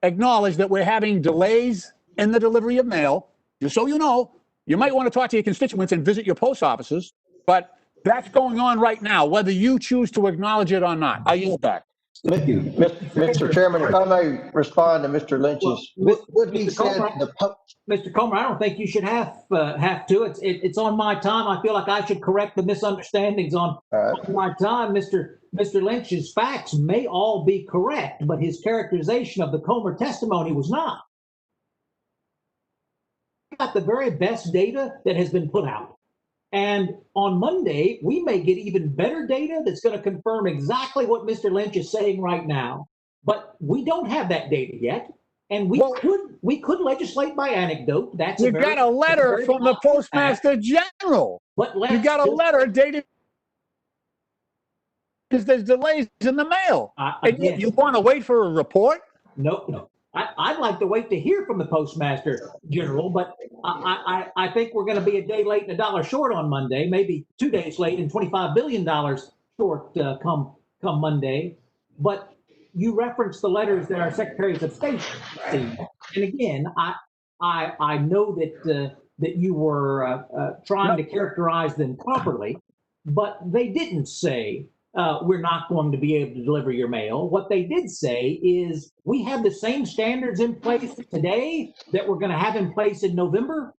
acknowledged that we're having delays in the delivery of mail. Just so you know, you might want to talk to your constituents and visit your post offices, but that's going on right now, whether you choose to acknowledge it or not. I yield back. Thank you. Mr. Chairman, if I may respond to Mr. Lynch's, what he said. Mr. Comer, I don't think you should have to. It's on my time. I feel like I should correct the misunderstandings on my time. Mr. Lynch's facts may all be correct, but his characterization of the Comer testimony was not. Got the very best data that has been put out. And on Monday, we may get even better data that's going to confirm exactly what Mr. Lynch is saying right now. But we don't have that data yet. And we could legislate by anecdote. That's you got a letter from the Postmaster General. But you got a letter dated because there's delays in the mail. And you want to wait for a report? No. I'd like to wait to hear from the Postmaster General, but I think we're going to be a day late and $1 short on Monday, maybe 2 days late and $25 billion short come Monday. But you referenced the letters that our secretaries of state received, and again, I know that you were trying to characterize them properly, but they didn't say we're not going to be able to deliver your mail. What they did say is we have the same standards in place today that we're going to have in place in November.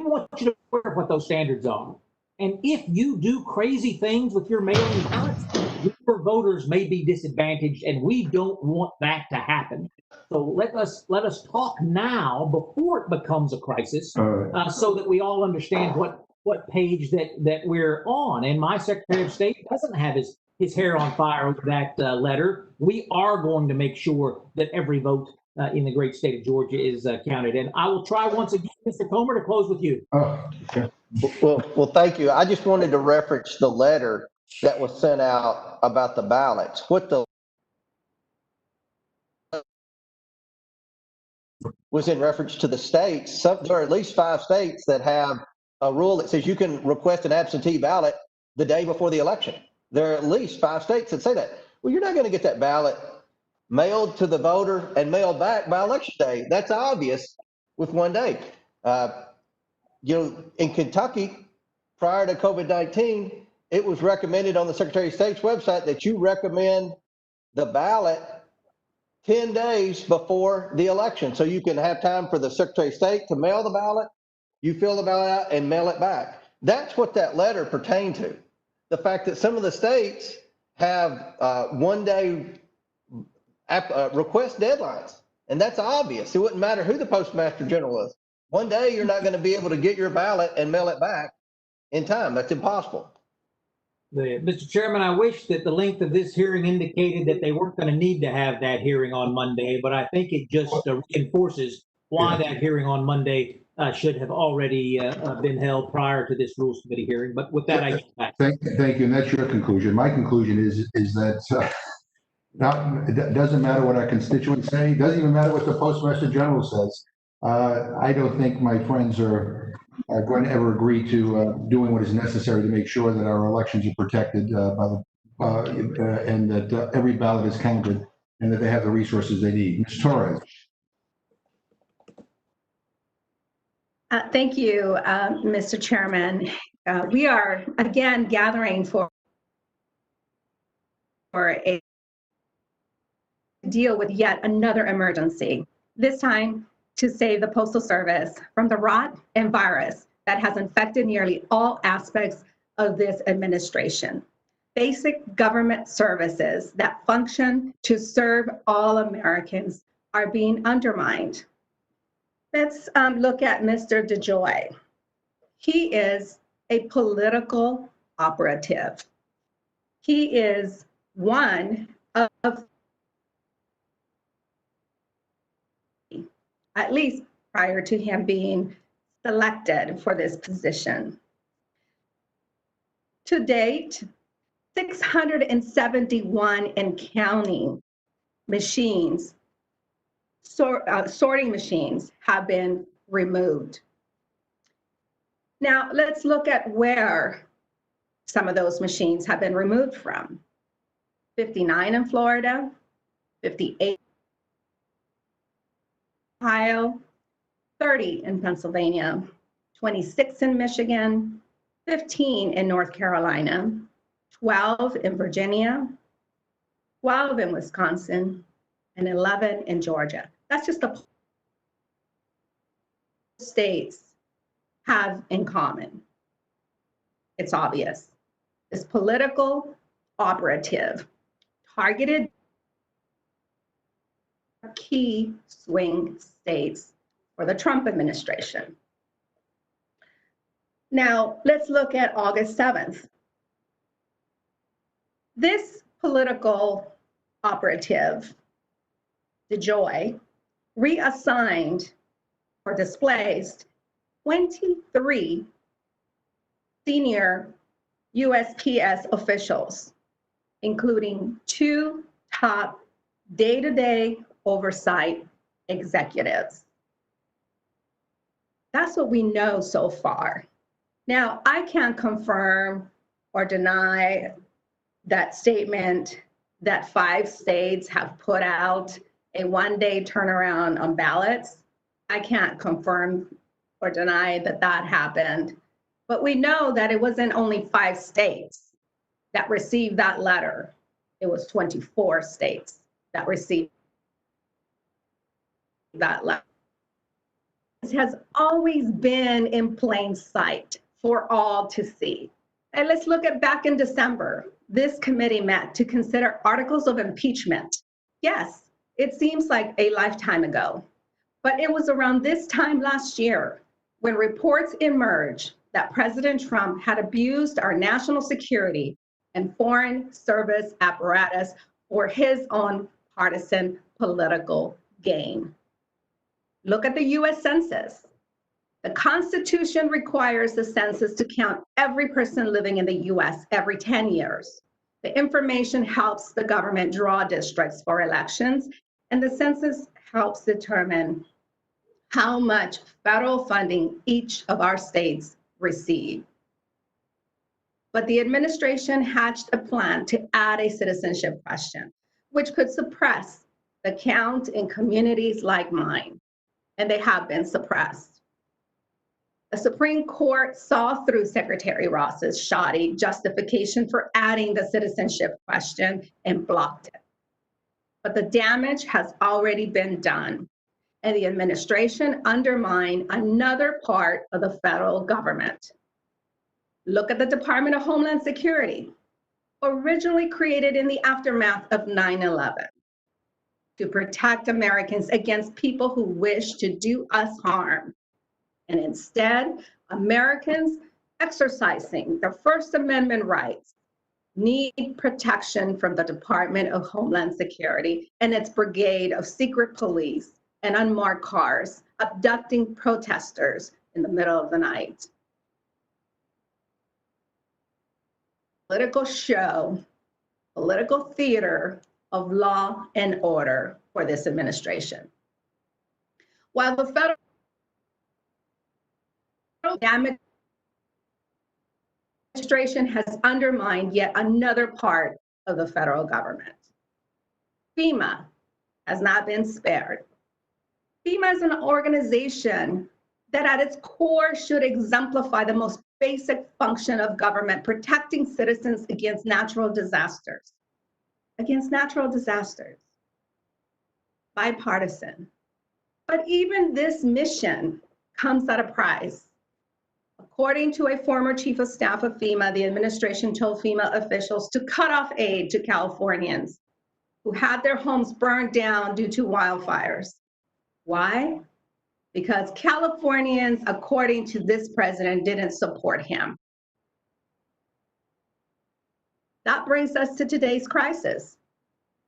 I want you to be aware of what those standards are. And if you do crazy things with your mailing ballots, your voters may be disadvantaged, and we don't want that to happen. So let us talk now before it becomes a crisis, so that we all understand what page that we're on. And my Secretary of State doesn't have his hair on fire with that letter. We are going to make sure that every vote in the great state of Georgia is counted. And I will try once again, Mr. Comer, to close with you. Okay. Well, thank you. I just wanted to reference the letter that was sent out about the ballots. What the was in reference to the states. There are at least 5 states that have a rule that says you can request an absentee ballot the day before the election. There are at least 5 states that say that. Well, you're not going to get that ballot mailed to the voter and mailed back by election day. That's obvious with one day. In Kentucky, prior to COVID-19, it was recommended on the Secretary of State's website that you recommend the ballot 10 days before the election, so you can have time for the Secretary of State to mail the ballot, you fill the ballot out and mail it back. That's what that letter pertained to. The fact that some of the states have one-day request deadlines, and that's obvious. It wouldn't matter who the Postmaster General is. One day you're not going to be able to get your ballot and mail it back in time. That's impossible. Mr. Chairman, I wish that the length of this hearing indicated that they weren't going to need to have that hearing on Monday, but I think it just reinforces why that hearing on Monday should have already been held prior to this Rules Committee hearing. But with that, I get back. Thank you, and that's your conclusion. My conclusion is that it doesn't matter what our constituents say. It doesn't even matter what the Postmaster General says. I don't think my friends are going to ever agree to doing what is necessary to make sure that our elections are protected and that every ballot is counted and that they have the resources they need. Ms. Torres. Thank you, Mr. Chairman. We are again gathering for a deal with yet another emergency, this time to save the Postal Service from the rot and virus that has infected nearly all aspects of this administration. Basic government services that function to serve all Americans are being undermined. Let's look at Mr. DeJoy. He is a political operative. He is one of, at least prior to him being selected for this position. To date, 671 and counting machines, sorting machines have been removed. Now, let's look at where some of those machines have been removed from. 59 in Florida, 58 in Ohio, 30 in Pennsylvania, 26 in Michigan, 15 in North Carolina, 12 in Virginia, 12 in Wisconsin, and 11 in Georgia. That's just the states have in common. It's obvious. This political operative targeted key swing states for the Trump administration. Now, let's look at August 7th. This political operative, DeJoy, reassigned or displaced 23 senior USPS officials, including 2 top day-to-day oversight executives. That's what we know so far. Now, I can't confirm or deny that statement that 5 states have put out a one-day turnaround on ballots. I can't confirm or deny that that happened, but we know that it wasn't only 5 states that received that letter. It was 24 states that received that letter. It has always been in plain sight for all to see. And let's look at back in December. This committee met to consider articles of impeachment. Yes, it seems like a lifetime ago, but it was around this time last year when reports emerged that President Trump had abused our national security and foreign service apparatus for his own partisan political gain. Look at the US Census. The Constitution requires the census to count every person living in the US every 10 years. The information helps the government draw districts for elections, and the census helps determine how much federal funding each of our states receive. But the administration hatched a plan to add a citizenship question, which could suppress the count in communities like mine, and they have been suppressed. The Supreme Court saw through Secretary Ross's shoddy justification for adding the citizenship question and blocked it. But the damage has already been done, and the administration undermined another part of the federal government. Look at the Department of Homeland Security, originally created in the aftermath of 9/11 to protect Americans against people who wish to do us harm. And instead, Americans exercising their First Amendment rights need protection from the Department of Homeland Security and its brigade of secret police and unmarked cars abducting protesters in the middle of the night. Political show, political theater of law and order for this administration. While the federal administration has undermined yet another part of the federal government. FEMA has not been spared. FEMA is an organization that at its core should exemplify the most basic function of government, protecting citizens against natural disasters. Bipartisan. But even this mission comes at a price. According to a former chief of staff of FEMA, the administration told FEMA officials to cut off aid to Californians who had their homes burned down due to wildfires. Why? Because Californians, according to this president, didn't support him. That brings us to today's crisis.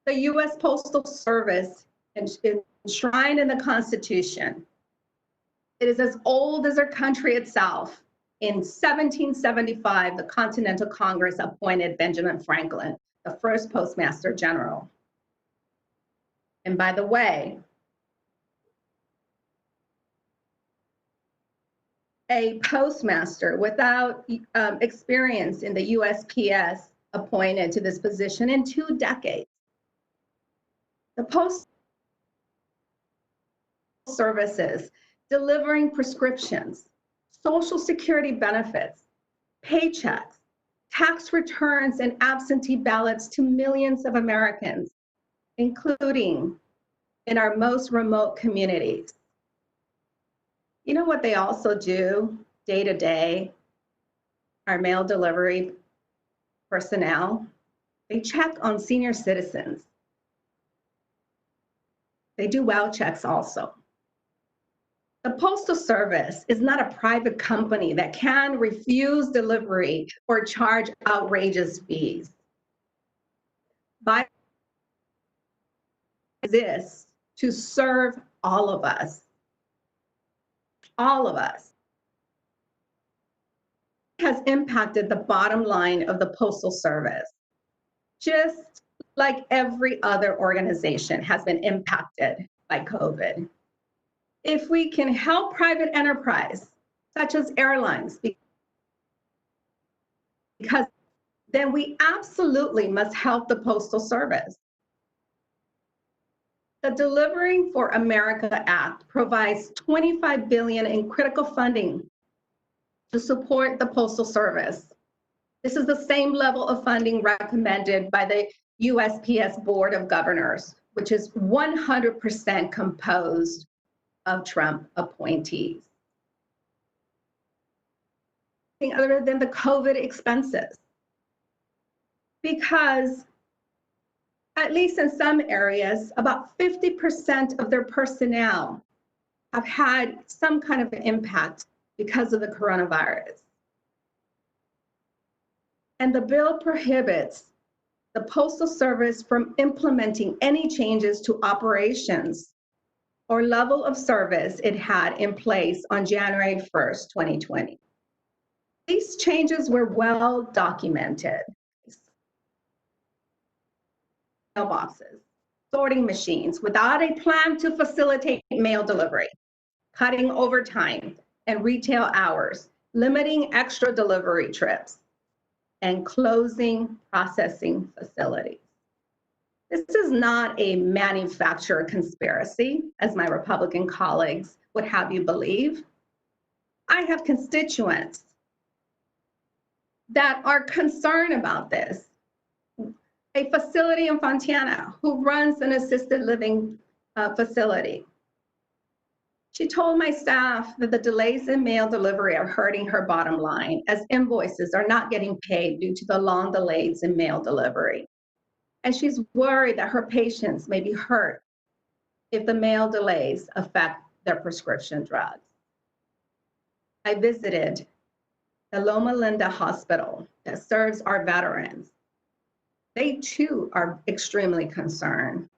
The U.S. Postal Service, enshrined in the Constitution, it is as old as our country itself. In 1775, the Continental Congress appointed Benjamin Franklin, the first Postmaster General. And by the way, a postmaster without experience in the USPS appointed to this position in 2 decades. The Postal Services delivering prescriptions, Social Security benefits, paychecks, tax returns, and absentee ballots to millions of Americans, including in our most remote communities. You know what they also do day to day? Our mail delivery personnel, they check on senior citizens. They do well checks also. The Postal Service is not a private company that can refuse delivery or charge outrageous fees. By this to serve all of us. All of us. It has impacted the bottom line of the Postal Service, just like every other organization has been impacted by COVID. If we can help private enterprise, such as airlines, because then we absolutely must help the Postal Service. The Delivering for America Act provides $25 billion in critical funding to support the Postal Service. This is the same level of funding recommended by the USPS Board of Governors, which is 100% composed of Trump appointees. other than the COVID expenses. Because at least in some areas, about 50% of their personnel have had some kind of impact because of the coronavirus. And the bill prohibits the Postal Service from implementing any changes to operations or level of service it had in place on January 1st, 2020. These changes were well documented. Mailboxes, sorting machines without a plan to facilitate mail delivery, cutting overtime and retail hours, limiting extra delivery trips, and closing processing facilities. This is not a manufacturer conspiracy, as my Republican colleagues would have you believe. I have constituents that are concerned about this. A facility in Fontana who runs an assisted living facility. She told my staff that the delays in mail delivery are hurting her bottom line as invoices are not getting paid due to the long delays in mail delivery. And she's worried that her patients may be hurt if the mail delays affect their prescription drugs. I visited the Loma Linda Hospital that serves our veterans. They too are extremely concerned.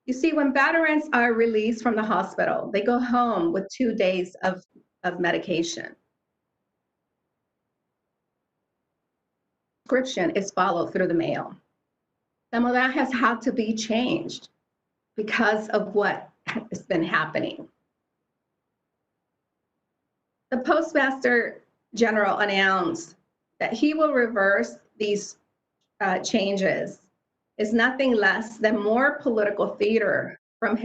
You see, when veterans are released from the hospital, they go home with 2 days of medication. Prescription is followed through the mail. Some of that has had to be changed because of what has been happening. The Postmaster General announced that he will reverse these changes is nothing less than more political theater from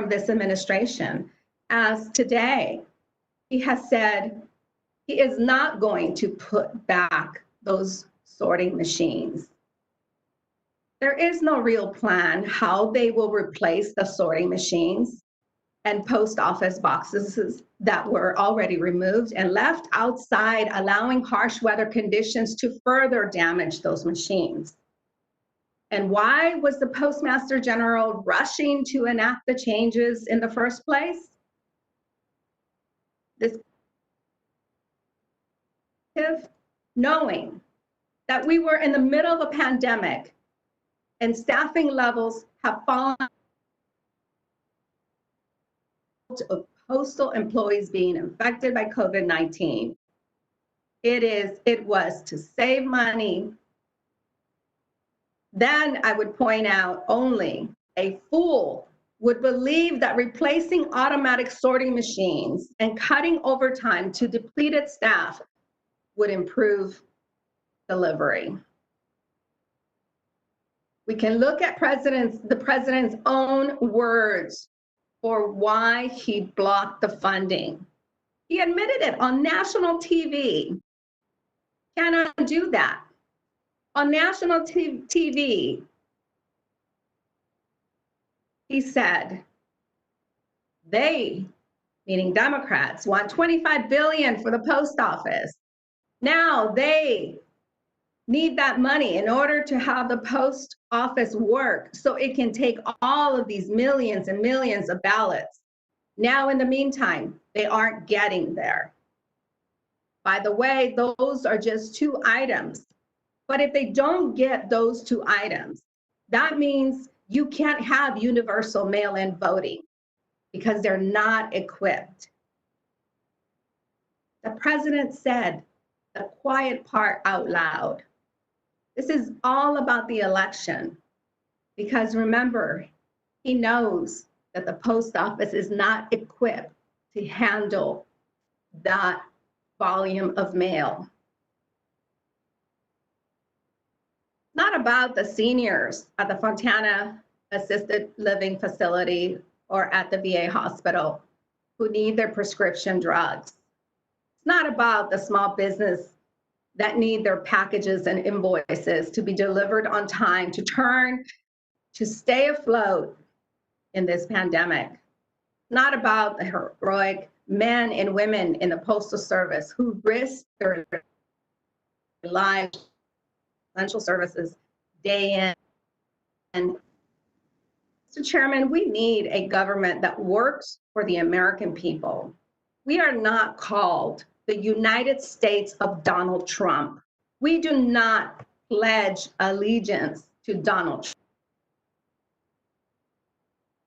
this administration, as today he has said he is not going to put back those sorting machines. There is no real plan how they will replace the sorting machines and post office boxes that were already removed and left outside, allowing harsh weather conditions to further damage those machines. And why was the Postmaster General rushing to enact the changes in the first place? This knowing that we were in the middle of a pandemic and staffing levels have fallen of postal employees being infected by COVID-19. It was to save money. Then I would point out only a fool would believe that replacing automatic sorting machines and cutting overtime to depleted staff would improve delivery. We can look at the president's own words for why he blocked the funding. He admitted it on national TV. Cannot do that. On national TV, he said, they, meaning Democrats, want $25 billion for the post office. Now they need that money in order to have the post office work so it can take all of these millions and millions of ballots. Now, in the meantime, they aren't getting there. By the way, those are just 2 items. But if they don't get those 2 items, that means you can't have universal mail-in voting because they're not equipped. The president said the quiet part out loud. This is all about the election because remember, he knows that the post office is not equipped to handle that volume of mail. Not about the seniors at the Fontana Assisted Living Facility or at the VA hospital who need their prescription drugs. It's not about the small business that need their packages and invoices to be delivered on time to stay afloat in this pandemic. not about the heroic men and women in the Postal Service who risk their lives, essential services, day in. And Mr. Chairman, we need a government that works for the American people. We are not called the United States of Donald Trump. We do not pledge allegiance to Donald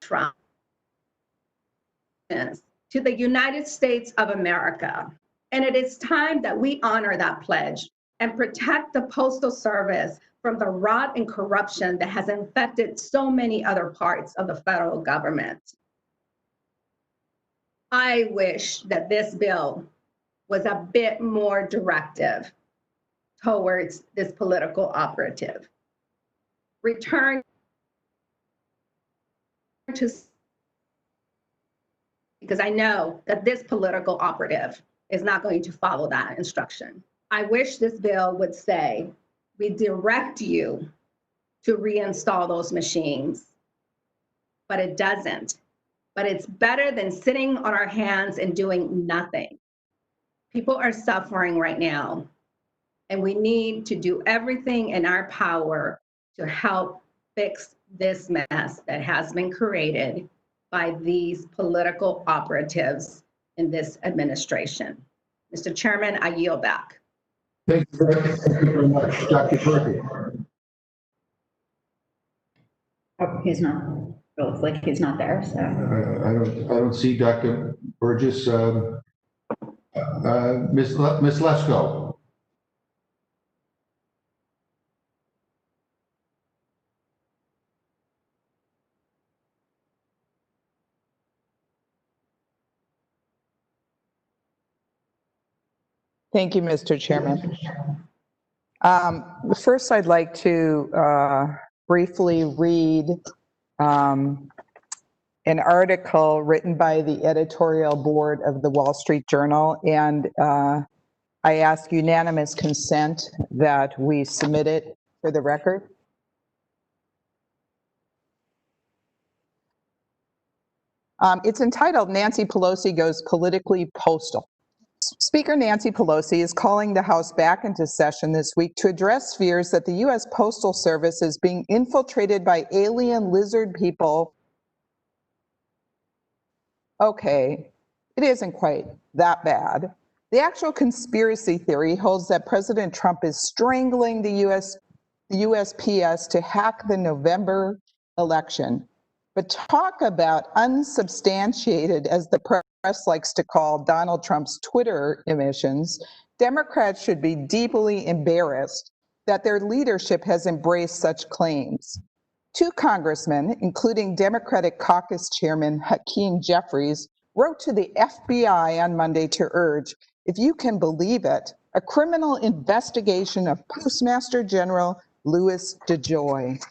Trump, to the United States of America. And it is time that we honor that pledge and protect the Postal Service from the rot and corruption that has infected so many other parts of the federal government. I wish that this bill was a bit more directive towards this political operative. Return to, because I know that this political operative is not going to follow that instruction. I wish this bill would say, we direct you to reinstall those machines, but it doesn't. But it's better than sitting on our hands and doing nothing. People are suffering right now, and we need to do everything in our power to help fix this mess that has been created by these political operatives in this administration. Mr. Chairman, I yield back. Thank you very much, Dr. Turkey. Oh, he's not. It looks like he's not there. So I don't see Dr. Burgess. Ms. Lesko. Thank you, Mr. Chairman. First, I'd like to briefly read an article written by the editorial board of the Wall Street Journal, and I ask unanimous consent that we submit it for the record. It's entitled, Nancy Pelosi Goes Politically Postal. Speaker Nancy Pelosi is calling the House back into session this week to address fears that the U.S. Postal Service is being infiltrated by alien lizard people. Okay, it isn't quite that bad. The actual conspiracy theory holds that President Trump is strangling the USPS to hack the November election. But talk about unsubstantiated, as the press likes to call Donald Trump's Twitter emissions. Democrats should be deeply embarrassed that their leadership has embraced such claims. Two congressmen, including Democratic Caucus Chairman Hakeem Jeffries, wrote to the FBI on Monday to urge, if you can believe it, a criminal investigation of Postmaster General Louis DeJoy.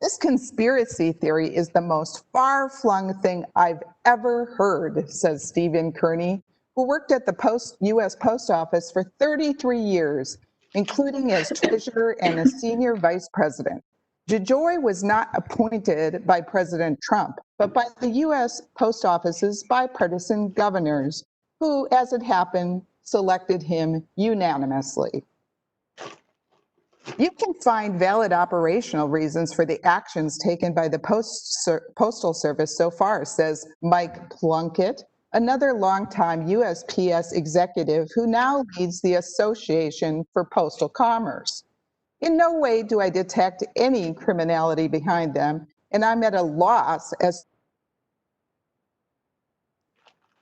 This conspiracy theory is the most far-flung thing I've ever heard, says Stephen Kearney, who worked at the U.S. Post Office for 33 years, including as treasurer and a senior vice president. DeJoy was not appointed by President Trump, but by the U.S. Post Office's bipartisan governors, who, as it happened, selected him unanimously. You can find valid operational reasons for the actions taken by the Postal Service so far, says Mike Plunkett, another longtime USPS executive who now leads the Association for Postal Commerce. In no way do I detect any criminality behind them, and I'm at a loss as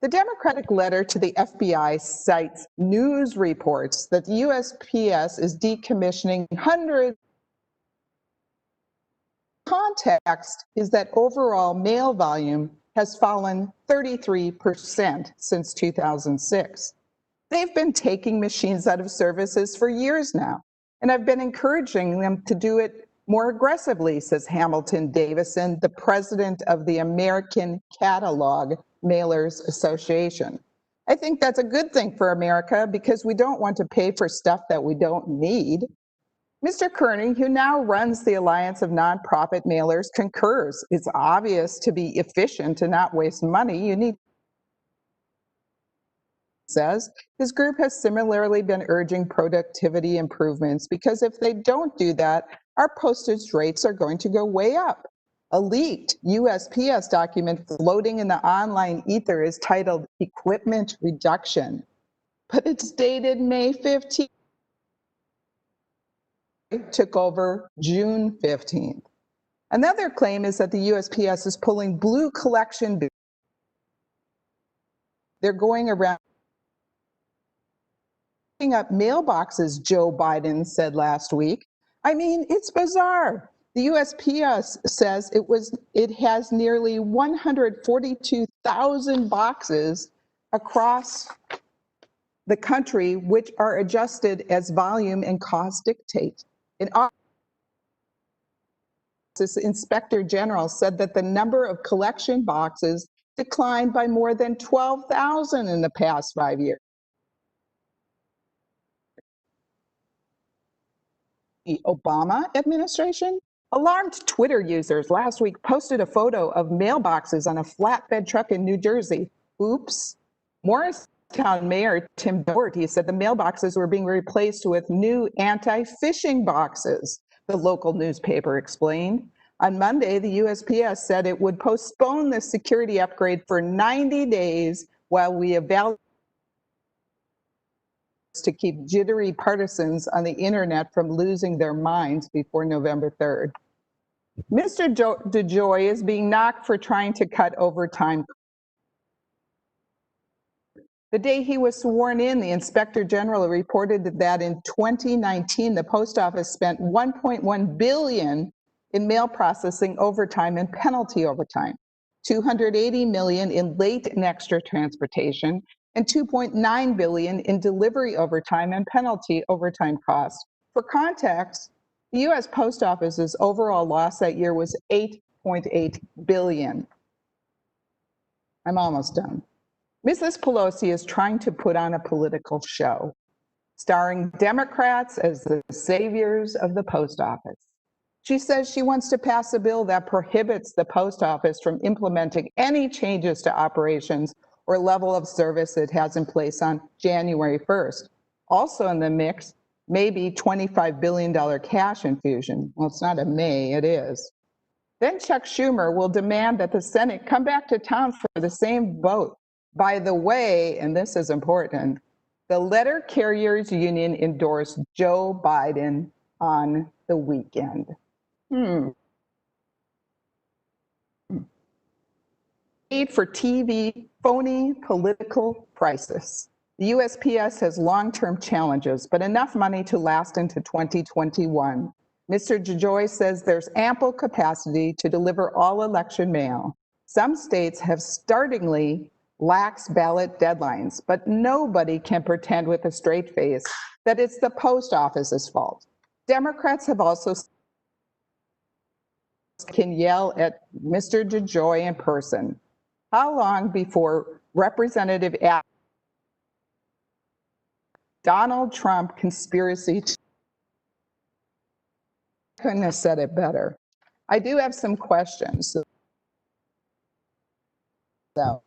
the Democratic letter to the FBI cites news reports that the USPS is decommissioning hundreds. Context is that overall mail volume has fallen 33% since 2006. They've been taking machines out of services for years now, and I've been encouraging them to do it more aggressively, says Hamilton Davison, the president of the American Catalog Mailers Association. I think that's a good thing for America because we don't want to pay for stuff that we don't need. Mr. Kearney, who now runs the Alliance of Nonprofit Mailers, concurs. It's obvious to be efficient and not waste money. You need, says. His group has similarly been urging productivity improvements because if they don't do that, our postage rates are going to go way up. A leaked USPS document floating in the online ether is titled Equipment Reduction, but it's dated May 15th. Took over June 15th. Another claim is that the USPS is pulling blue collection booths. They're going around picking up mailboxes, Joe Biden said last week. I mean, it's bizarre. The USPS says it has nearly 142,000 boxes across the country, which are adjusted as volume and cost dictate. In August, Inspector General said that the number of collection boxes declined by more than 12,000 in the past 5 years. The Obama administration? Alarmed Twitter users last week posted a photo of mailboxes on a flatbed truck in New Jersey. Oops. Morristown Mayor Tim Doherty said the mailboxes were being replaced with new anti-phishing boxes, the local newspaper explained. On Monday, the USPS said it would postpone the security upgrade for 90 days while we evaluate to keep jittery partisans on the internet from losing their minds before November 3rd. Mr. DeJoy is being knocked for trying to cut overtime. The day he was sworn in, the Inspector General reported that in 2019, the post office spent $1.1 billion in mail processing overtime and penalty overtime, $280 million in late and extra transportation, and $2.9 billion in delivery overtime and penalty overtime costs. For context, the U.S. Post Office's overall loss that year was $8.8 billion. I'm almost done. Mrs. Pelosi is trying to put on a political show, starring Democrats as the saviors of the post office. She says she wants to pass a bill that prohibits the post office from implementing any changes to operations or level of service it has in place on January 1st. Also in the mix, maybe $25 billion cash infusion. Well, it's not a may, it is. Then Chuck Schumer will demand that the Senate come back to town for the same vote. By the way, and this is important, the letter carriers union endorsed Joe Biden on the weekend. Need for TV, phony political crisis. The USPS has long-term challenges, but enough money to last into 2021. Mr. DeJoy says there's ample capacity to deliver all election mail. Some states have startlingly lax ballot deadlines, but nobody can pretend with a straight face that it's the post office's fault. Democrats have also can yell at Mr. DeJoy in person. How long before Representative Donald Trump conspiracy? Couldn't have said it better. I do have some questions. So,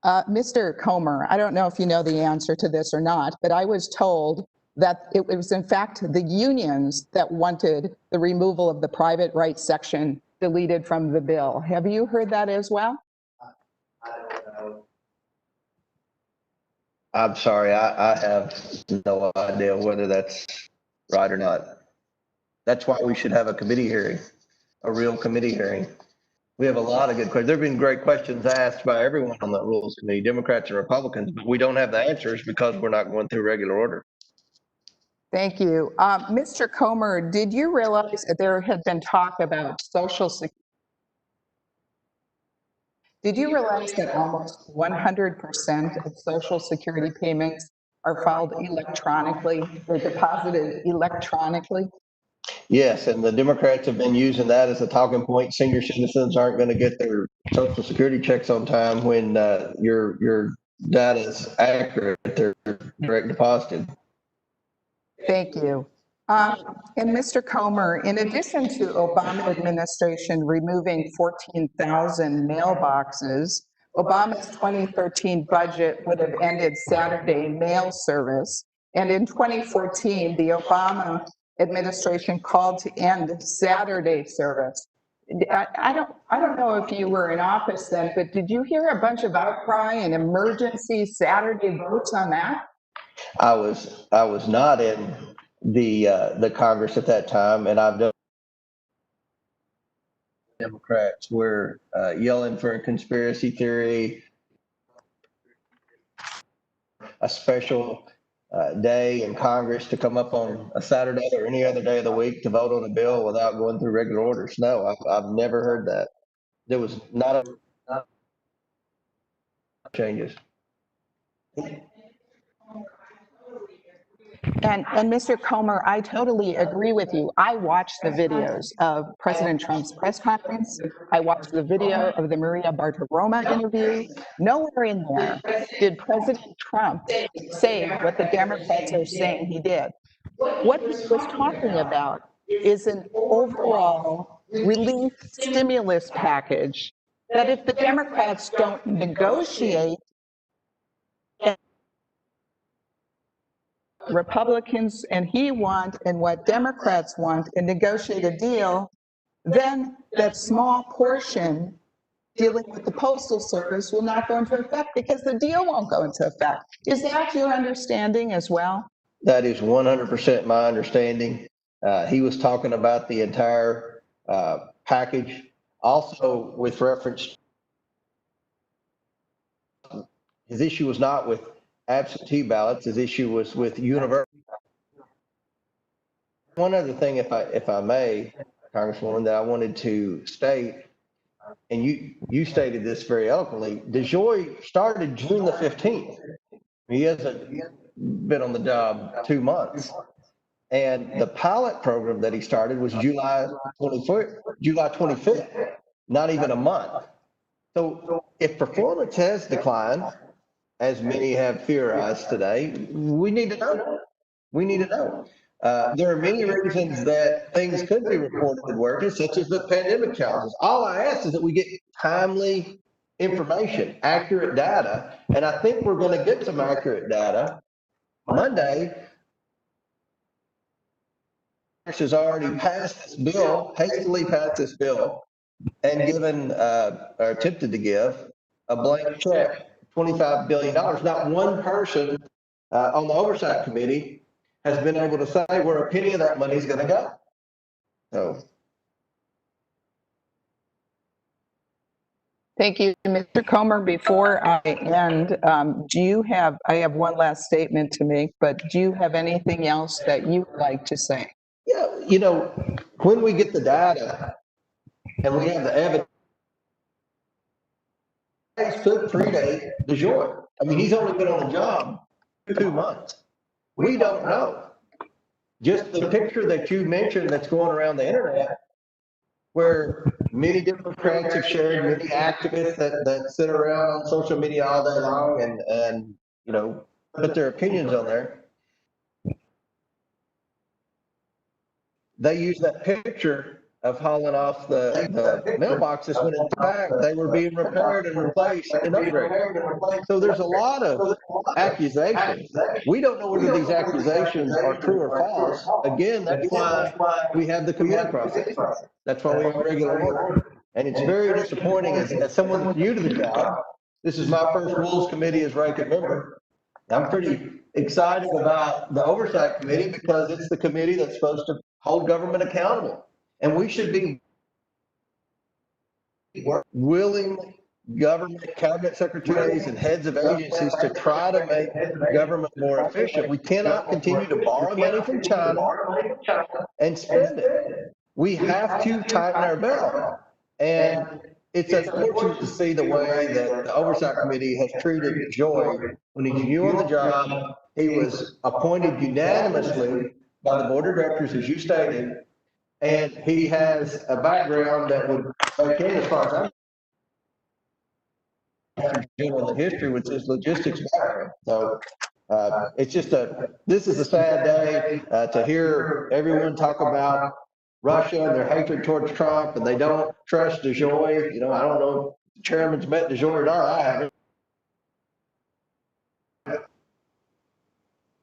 Mr. Comer, I don't know if you know the answer to this or not, but I was told that it was in fact the unions that wanted the removal of the private rights section deleted from the bill. Have you heard that as well? I don't know. I'm sorry, I have no idea whether that's right or not. That's why we should have a committee hearing, a real committee hearing. We have a lot of good questions. There have been great questions asked by everyone on the Rules Committee, Democrats and Republicans, but we don't have the answers because we're not going through regular order. Thank you. Mr. Comer, did you realize that there had been talk about Social Security? Did you realize that almost 100% of Social Security payments are filed electronically? They're deposited electronically? Yes, and the Democrats have been using that as a talking point. Senior citizens aren't going to get their Social Security checks on time when your data is accurate. They're direct deposited. Thank you. And Mr. Comer, in addition to Obama administration removing 14,000 mailboxes, Obama's 2013 budget would have ended Saturday mail service. And in 2014, the Obama administration called to end Saturday service. I don't know if you were in office then, but did you hear a bunch of outcry and emergency Saturday votes on that? I was not in the Congress at that time, and I've done. Democrats were yelling for a conspiracy theory, a special day in Congress to come up on a Saturday or any other day of the week to vote on a bill without going through regular orders. No, I've never heard that. There was not a changes. And Mr. Comer, I totally agree with you. I watched the videos of President Trump's press conference. I watched the video of the Maria Bartiromo interview. Nowhere in there did President Trump say what the Democrats are saying he did. What he was talking about is an overall relief stimulus package that if the Democrats don't negotiate, Republicans and he want and what Democrats want and negotiate a deal, then that small portion dealing with the Postal Service will not go into effect because the deal won't go into effect. Is that your understanding as well? That is 100% my understanding. He was talking about the entire package. Also, with reference, his issue was not with absentee ballots. His issue was with universal. One other thing, if I may, Congresswoman, that I wanted to state, and you stated this very eloquently, DeJoy started June the 15th. He hasn't been on the job 2 months. And the pilot program that he started was July 25th, not even a month. So if performance has declined, as many have theorized today, we need to know. We need to know. There are many reasons that things could be reported working, such as the pandemic challenges. All I ask is that we get timely information, accurate data, and I think we're going to get some accurate data. Monday, Congress has already passed this bill, hastily passed this bill, and given, or attempted to give, a blank check, $25 billion. Not one person on the Oversight Committee has been able to say where a penny of that money is going to go. So. Thank you, Mr. Comer. Before I end, I have one last statement to make, but do you have anything else that you would like to say? Yeah, when we get the data and we have the evidence, could predate DeJoy. I mean, he's only been on the job 2 months. We don't know. Just the picture that you mentioned that's going around the internet, where many Democrats have shared, many activists that sit around on social media all day long and put their opinions on there. They use that picture of hauling off the mailboxes when in fact they were being repaired and replaced and upgraded. So there's a lot of accusations. We don't know whether these accusations are true or false. Again, that's why we have the committee process. That's why we have regular order. And it's very disappointing as someone that's new to the job. This is my first Rules Committee as ranking member. I'm pretty excited about the Oversight Committee because it's the committee that's supposed to hold government accountable. And we should be willing government cabinet secretaries and heads of agencies to try to make government more efficient. We cannot continue to borrow money from China and spend it. We have to tighten our belt. And it's unfortunate to see the way that the Oversight Committee has treated Joy when he's new on the job. He was appointed unanimously by the board of directors, as you stated, and he has a background that would make him, as far as I'm concerned, in the history with his logistics background. So It's just this is a sad day to hear everyone talk about Russia and their hatred towards Trump, and they don't trust DeJoy. You know, I don't know if the chairman's met DeJoy or not. I haven't.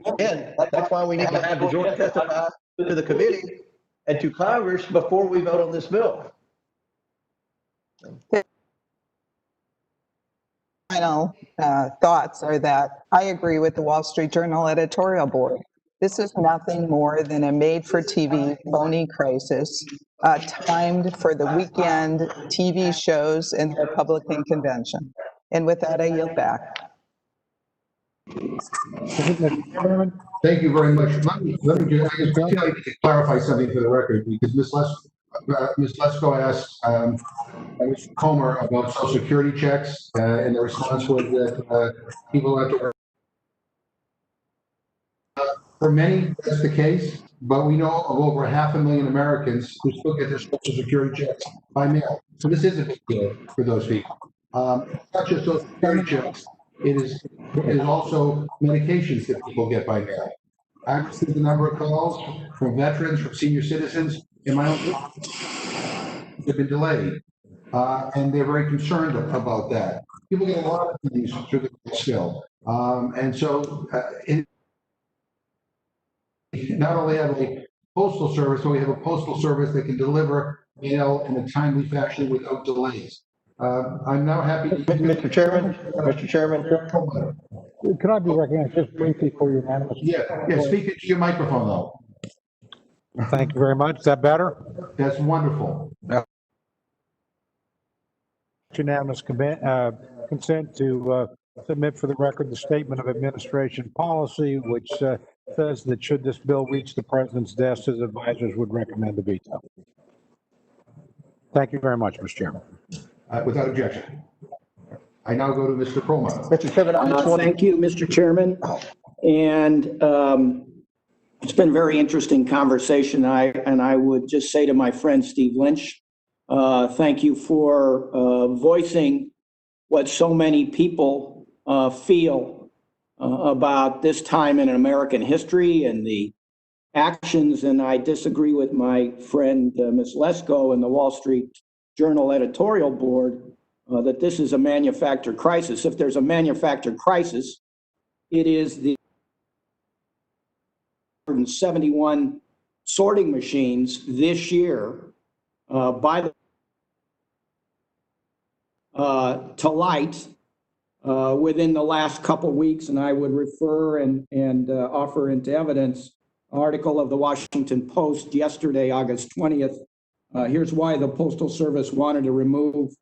Again, that's why we need to have DeJoy testify to the committee and to Congress before we vote on this bill. Final thoughts are that I agree with the Wall Street Journal editorial board. This is nothing more than a made-for-TV phony crisis timed for the weekend TV shows and the Republican convention. And with that, I yield back. Thank you very much. Let me just clarify something for the record, because Ms. Lesko asked Mr. Comer about Social Security checks, and the response was that people have to. For many, that's the case, but we know of over 500,000 Americans who still get their Social Security checks by mail. So this is a big deal for those people. It's not just Social Security checks. It is also medications that people get by mail. I've received a number of calls from veterans, from senior citizens in my own. They've been delayed, and they're very concerned about that. People get a lot of things through the mail still, and so not only have a postal service, but we have a postal service that can deliver mail in a timely fashion without delays. I'm now happy. Mr. Chairman, Could I be recognized just briefly for unanimous? Yeah, speak into your microphone though. Thank you very much. Is that better? That's wonderful. Unanimous consent to submit for the record the statement of administration policy, which says that should this bill reach the president's desk, his advisors would recommend a veto. Thank you very much, Mr. Chairman. Without objection. I now go to Mr. Cromer. Mr. Chairman, thank you, Mr. Chairman. And it's been a very interesting conversation. I would just say to my friend Steve Lynch, thank you for voicing what so many people feel about this time in American history and the actions. And I disagree with my friend Ms. Lesko and the Wall Street Journal editorial board that this is a manufactured crisis. If there's a manufactured crisis, it is the 171 sorting machines this year by the to light within the last couple of weeks, and I would refer and offer into evidence article of the Washington Post yesterday, August 20th. Here's why the Postal Service wanted to remove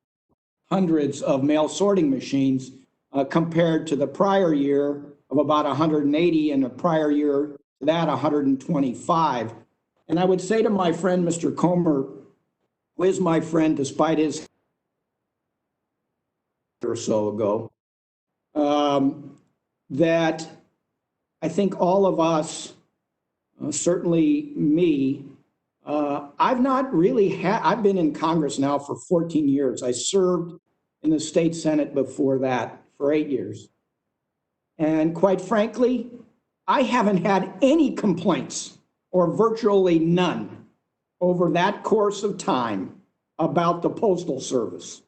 hundreds of mail sorting machines compared to the prior year of about 180 and the prior year to that 125. And I would say to my friend, Mr. Comer, who is my friend despite his or so ago, that I think all of us, certainly me, I've not really I've been in Congress now for 14 years. I served in the state Senate before that for 8 years. And quite frankly, I haven't had any complaints, or virtually none, over that course of time about the Postal Service.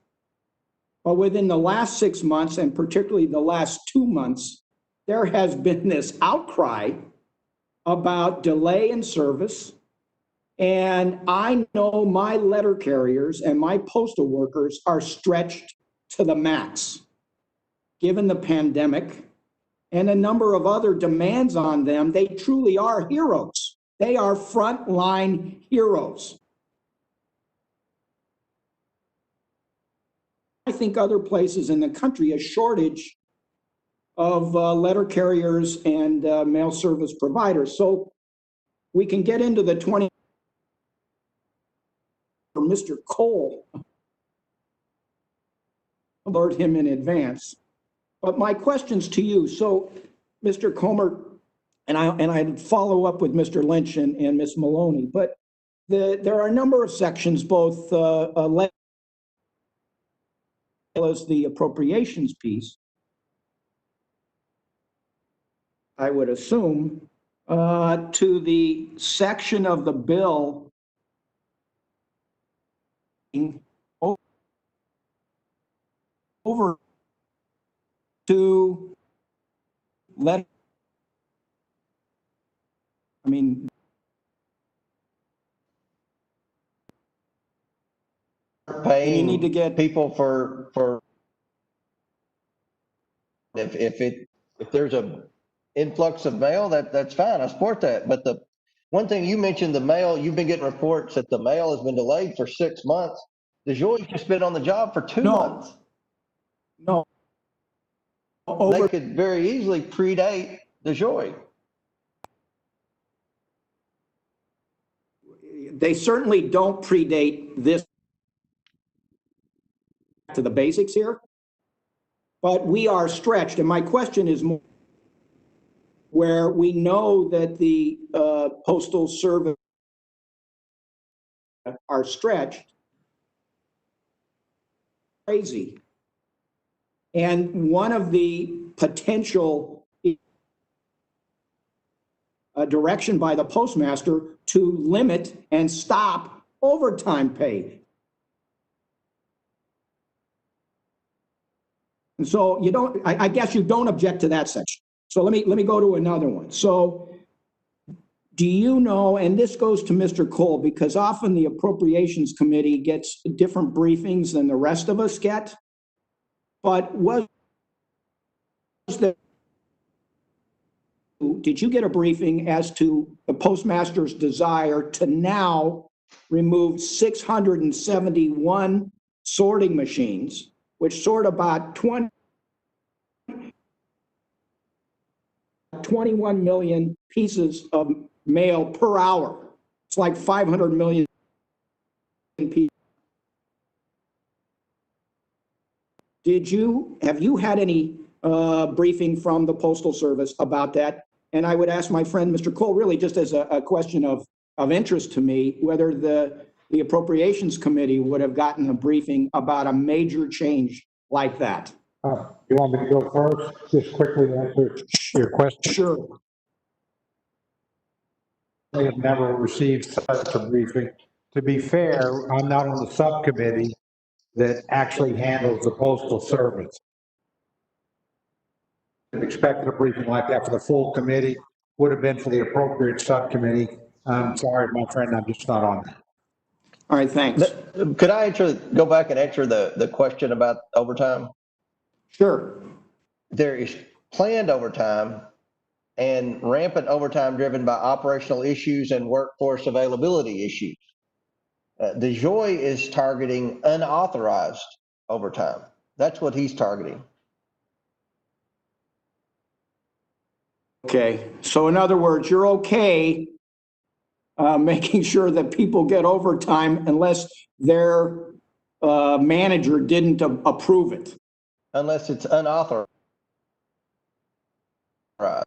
But within the last 6 months, and particularly the last 2 months, there has been this outcry about delay in service. And I know my letter carriers and my postal workers are stretched to the max, given the pandemic and a number of other demands on them. They truly are heroes. They are frontline heroes. I think other places in the country, a shortage of letter carriers and mail service providers. So we can get into the 20 for Mr. Cole, alert him in advance. But my questions to you. So, Mr. Comer, and I'd follow up with Mr. Lynch and Ms. Maloney, but there are a number of sections, both as the appropriations piece, I would assume, to the section of the bill over to let, I mean, paying you need to get people for if there's a influx of mail, that's fine. I support that. But the one thing you mentioned, the mail, you've been getting reports that the mail has been delayed for 6 months. DeJoy's just been on the job for 2 months. No. They could very easily predate DeJoy. They certainly don't predate this to the basics here, but we are stretched. And my question is more where we know that the Postal Service are stretched crazy. And one of the potential direction by the postmaster to limit and stop overtime pay. And so you don't, I guess you don't object to that section. So let me go to another one. So do you know, and this goes to Mr. Cole, because often the Appropriations Committee gets different briefings than the rest of us get, but did you get a briefing as to the postmaster's desire to now remove 671 sorting machines, which sort about 21 million pieces of mail per hour? It's like 500 million pieces. Have you had any briefing from the Postal Service about that? And I would ask my friend, Mr. Cole, really just as a question of interest to me, whether the Appropriations Committee would have gotten a briefing about a major change like that. You want me to go first, just quickly to answer your question? Sure. They have never received such a briefing. To be fair, I'm not on the subcommittee that actually handles the Postal Service. Expected a briefing like that for the full committee, would have been for the appropriate subcommittee. I'm sorry, my friend, I'm just not on that. All right, thanks. Could I go back and answer the question about overtime? Sure. There is planned overtime and rampant overtime driven by operational issues and workforce availability issues. DeJoy is targeting unauthorized overtime. That's what he's targeting. Okay, so in other words, you're okay making sure that people get overtime unless their manager didn't approve it. Unless it's unauthorized. All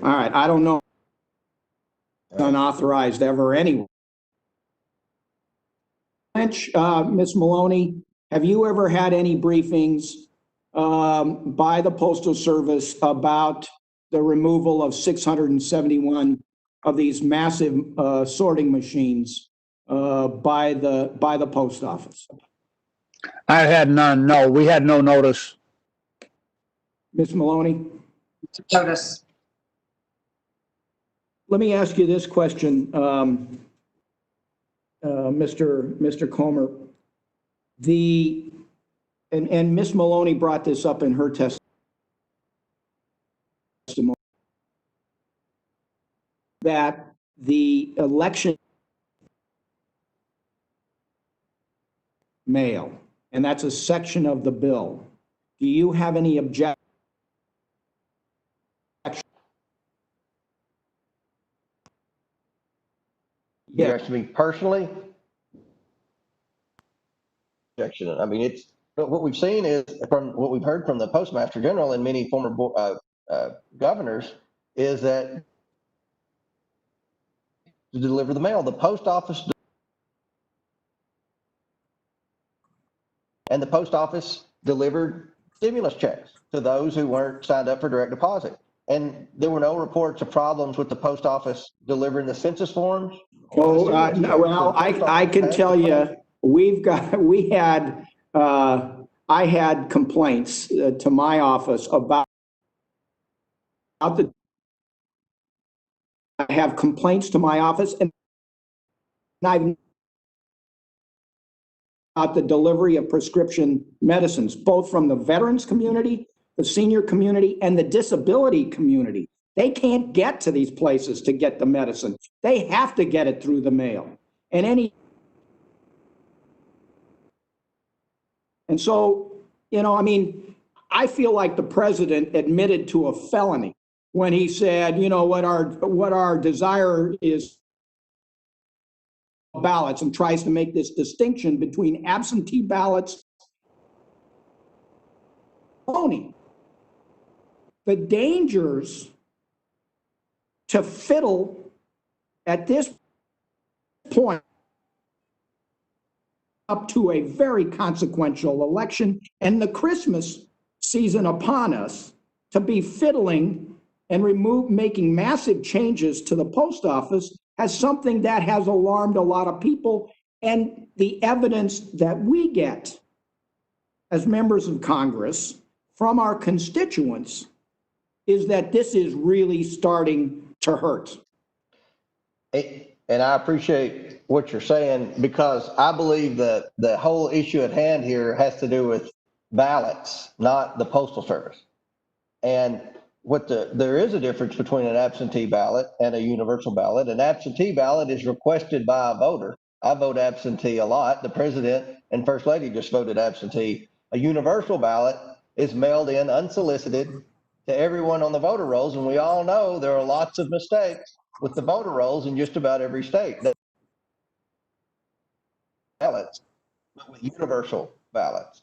right, I don't know. Unauthorized ever anyway. Lynch, Ms. Maloney, have you ever had any briefings by the Postal Service about the removal of 671 of these massive sorting machines by the post office? I had none. No, we had no notice. Ms. Maloney? Notice. Let me ask you this question, Mr. Comer. And Ms. Maloney brought this up in her testimony. That the election mail, and that's a section of the bill. Do you have any objection? You're asking me personally? Objection. I mean, it's what we've seen is from what we've heard from the Postmaster General and many former governors is that to deliver the mail, the post office and the post office delivered stimulus checks to those who weren't signed up for direct deposit. And there were no reports of problems with the post office delivering the census forms? Oh, no, well, I can tell you, I had complaints to my office about I have complaints to my office, and I've about the delivery of prescription medicines, both from the veterans community, the senior community, and the disability community. They can't get to these places to get the medicine. They have to get it through the mail. And so, I mean, I feel like the president admitted to a felony when he said, what our desire is ballots, and tries to make this distinction between absentee ballots and voting. The dangers to fiddle at this point up to a very consequential election and the Christmas season upon us, to be fiddling and making massive changes to the post office as something that has alarmed a lot of people. And the evidence that we get as members of Congress from our constituents is that this is really starting to hurt. And I appreciate what you're saying, because I believe that the whole issue at hand here has to do with ballots, not the Postal Service. And there is a difference between an absentee ballot and a universal ballot. An absentee ballot is requested by a voter. I vote absentee a lot. The president and first lady just voted absentee. A universal ballot is mailed in unsolicited to everyone on the voter rolls. And we all know there are lots of mistakes with the voter rolls in just about every state. Ballots, but with universal ballots.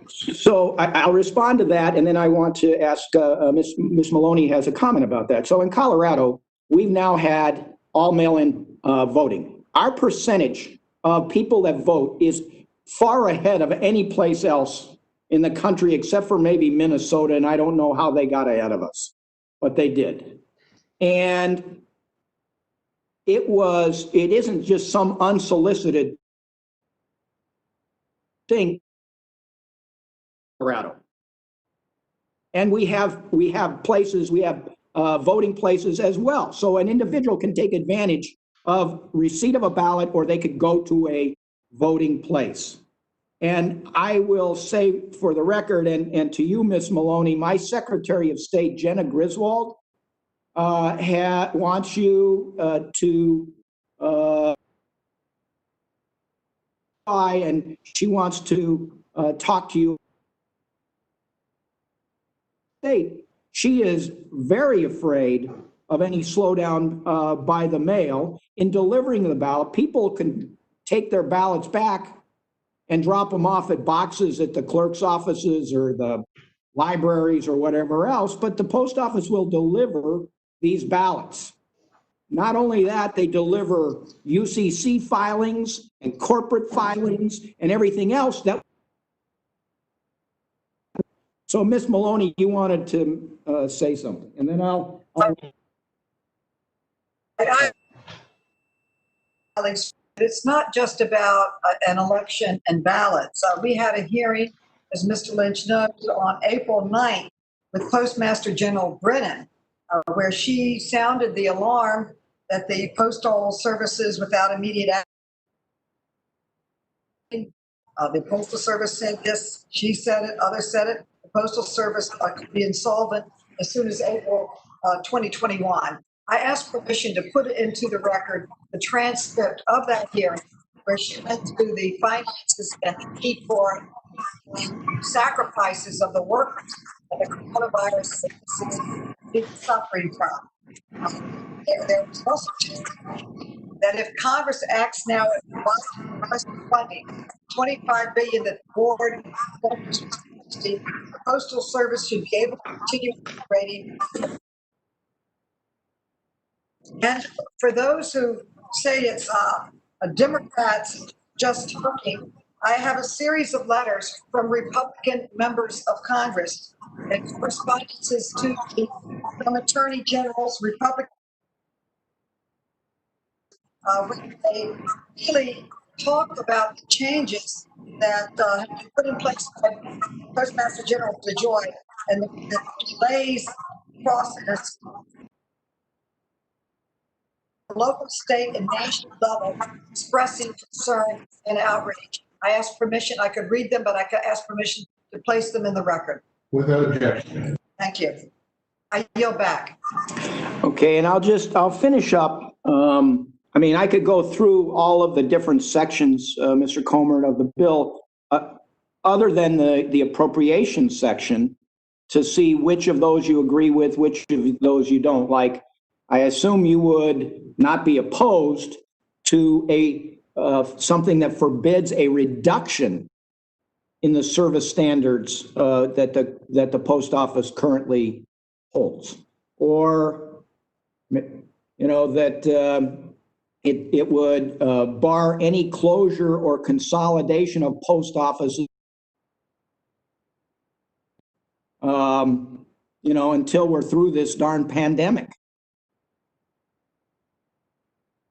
So I'll respond to that, and then I want to ask Ms. Maloney has a comment about that. So in Colorado, we've now had all mail-in voting. Our percentage of people that vote is far ahead of any place else in the country, except for maybe Minnesota, and I don't know how they got ahead of us, but they did. And it isn't just some unsolicited thing. Colorado. And we have places, we have voting places as well. So an individual can take advantage of receipt of a ballot, or they could go to a voting place. And I will say for the record, and to you, Ms. Maloney, my Secretary of State, Jenna Griswold, wants you to and she wants to talk to you. She is very afraid of any slowdown by the mail in delivering the ballot. People can take their ballots back and drop them off at boxes at the clerk's offices or the libraries or whatever else, but the post office will deliver these ballots. Not only that, they deliver UCC filings and corporate filings and everything else that. So, Ms. Maloney, you wanted to say something, and then I'll. It's not just about an election and ballots. We had a hearing, as Mr. Lynch knows, on April 9th with Postmaster General Brennan, where she sounded the alarm that the postal services without immediate action. The Postal Service said this, she said it, others said it. The Postal Service could be insolvent as soon as April 2021. I asked permission to put into the record the transcript of that hearing, where she went through the finances and the need for sacrifices of the workers that the coronavirus is suffering from. There was also that if Congress acts now at funding, $25 billion that the board, the Postal Service should be able to continue operating. And for those who say it's Democrats just talking, I have a series of letters from Republican members of Congress and correspondences to some attorney generals, Republican, where they really talk about the changes that have been put in place by Postmaster General DeJoy and the delays process local, state, and national level expressing concern and outrage. I asked permission, I could read them, but I could ask permission to place them in the record. Without objection. Thank you. I yield back. Okay, and I'll finish up. I mean, I could go through all of the different sections, Mr. Comer, of the bill, other than the appropriation section, to see which of those you agree with, which of those you don't. Like, I assume you would not be opposed to something that forbids a reduction in the service standards that the post office currently holds, or that it would bar any closure or consolidation of post offices, until we're through this darn pandemic.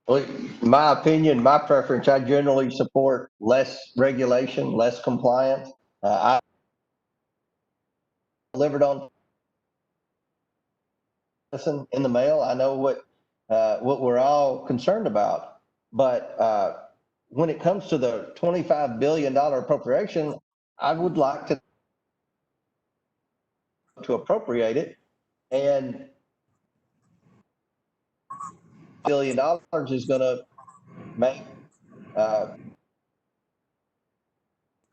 Well, my opinion, my preference, I generally support less regulation, less compliance. I delivered on in the mail. I know what we're all concerned about, but when it comes to the $25 billion appropriation, I would like to appropriate it, and $1 billion is going to make,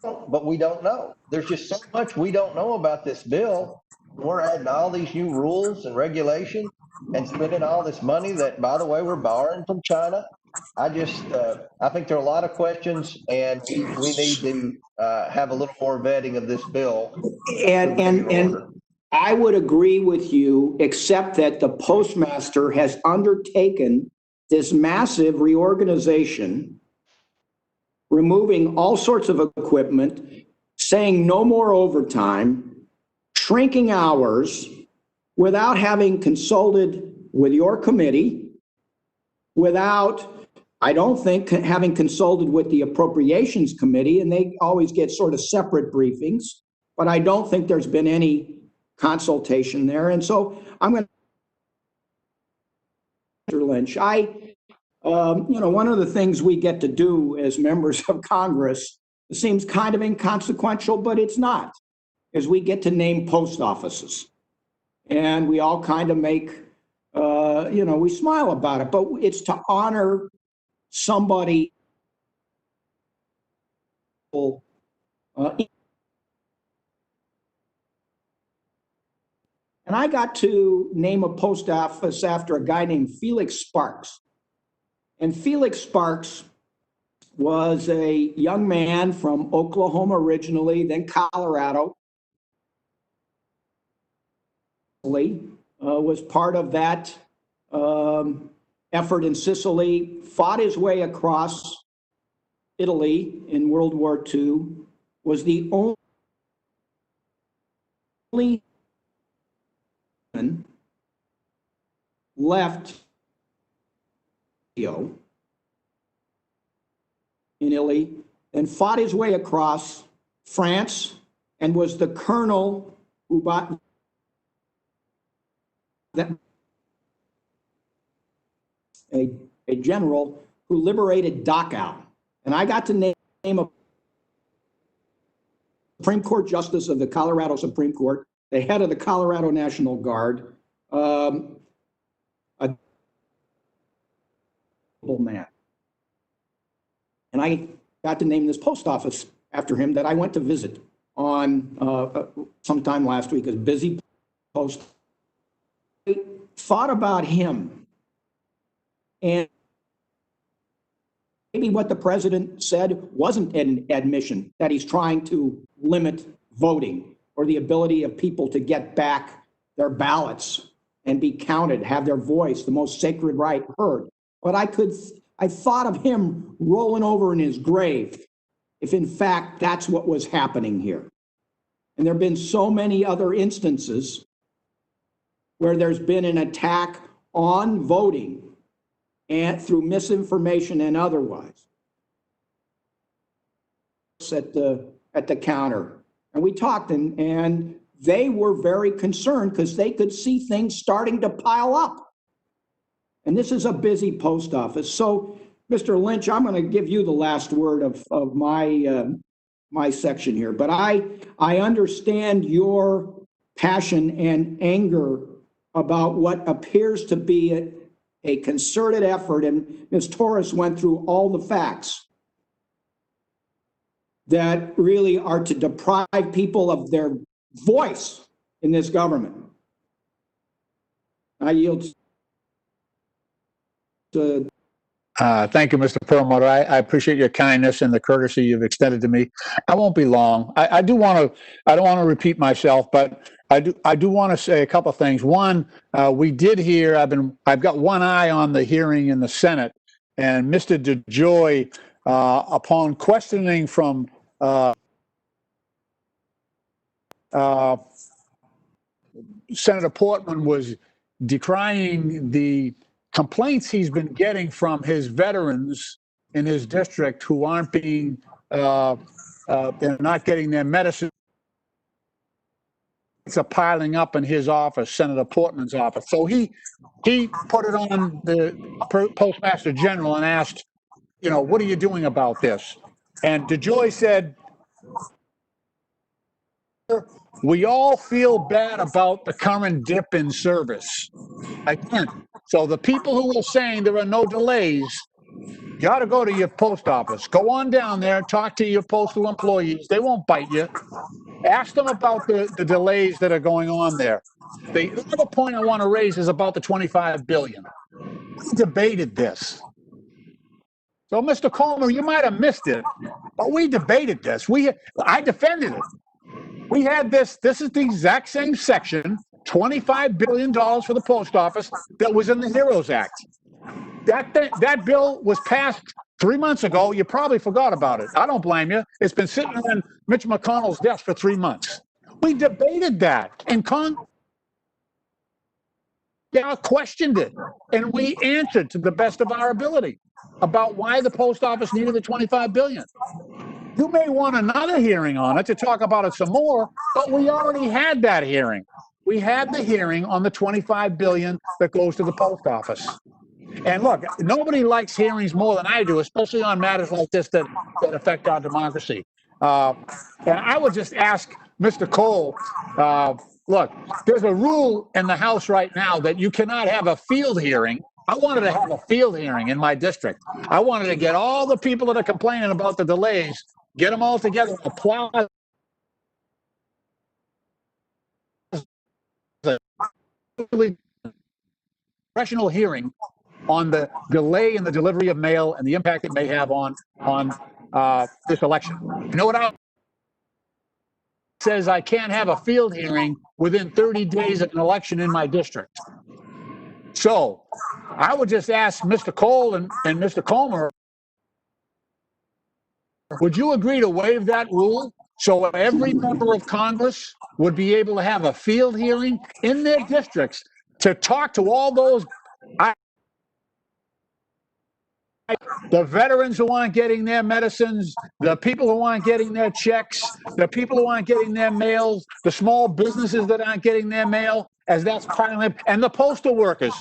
but we don't know. There's just so much we don't know about this bill. We're adding all these new rules and regulations and spending all this money that, by the way, we're borrowing from China. I think there are a lot of questions, and we need to have a little more vetting of this bill. And I would agree with you, except that the postmaster has undertaken this massive reorganization, removing all sorts of equipment, saying no more overtime, shrinking hours, without having consulted with your committee, without, I don't think, having consulted with the appropriations committee, and they always get sort of separate briefings, but I don't think there's been any consultation there. And so I'm going to, Mr. Lynch, one of the things we get to do as members of Congress, it seems kind of inconsequential, but it's not, is we get to name post offices. And we all kind of make, we smile about it, but it's to honor somebody. And I got to name a post office after a guy named Felix Sparks. And Felix Sparks was a young man from Oklahoma originally, then Colorado. Was part of that effort in Sicily, fought his way across Italy in World War II, was the only left in Italy, and fought his way across France, and was the colonel who bought a general who liberated Dachau. And I got to name a Supreme Court justice of the Colorado Supreme Court, the head of the Colorado National Guard, a man. And I got to name this post office after him that I went to visit on sometime last week, a busy post. I thought about him, and maybe what the president said wasn't an admission that he's trying to limit voting or the ability of people to get back their ballots and be counted, have their voice, the most sacred right, heard. But I thought of him rolling over in his grave if in fact that's what was happening here. And there have been so many other instances where there's been an attack on voting and through misinformation and otherwise at the counter. And we talked, and they were very concerned because they could see things starting to pile up. And this is a busy post office. So, Mr. Lynch, I'm going to give you the last word of my section here. But I understand your passion and anger about what appears to be a concerted effort, and Ms. Torres went through all the facts that really are to deprive people of their voice in this government. I yield to. Thank you, Mr. Perlmutter. I appreciate your kindness and the courtesy you've extended to me. I won't be long. I don't want to repeat myself, but I do want to say a couple of things. One, we did hear, I've got one eye on the hearing in the Senate, and Mr. DeJoy, upon questioning from Senator Portman, was decrying the complaints he's been getting from his veterans in his district who aren't being, they're not getting their medicine. It's piling up in his office, Senator Portman's office. So he put it on the Postmaster General and asked, what are you doing about this? And DeJoy said, we all feel bad about the current dip in service. Again, so the people who are saying there are no delays, you ought to go to your post office. Go on down there, talk to your postal employees. They won't bite you. Ask them about the delays that are going on there. The other point I want to raise is about the $25 billion. We debated this. So, Mr. Comer, you might have missed it, but we debated this. I defended it. We had this is the exact same section, $25 billion for the post office that was in the HEROES Act. That bill was passed 3 months ago. You probably forgot about it. I don't blame you. It's been sitting on Mitch McConnell's desk for 3 months. We debated that, and Congress questioned it, and we answered to the best of our ability about why the post office needed the $25 billion. You may want another hearing on it to talk about it some more, but we already had that hearing. We had the hearing on the $25 billion that goes to the post office. And look, nobody likes hearings more than I do, especially on matters like this that affect our democracy. And I would just ask Mr. Cole, look, there's a rule in the House right now that you cannot have a field hearing. I wanted to have a field hearing in my district. I wanted to get all the people that are complaining about the delays, get them all together, apply congressional hearing on the delay in the delivery of mail and the impact it may have on this election. You know what I says? I can't have a field hearing within 30 days of an election in my district. So I would just ask Mr. Cole and Mr. Comer, would you agree to waive that rule so every member of Congress would be able to have a field hearing in their districts to talk to all those the veterans who aren't getting their medicines, the people who aren't getting their checks, the people who aren't getting their mails, the small businesses that aren't getting their mail, as that's piling up, and the postal workers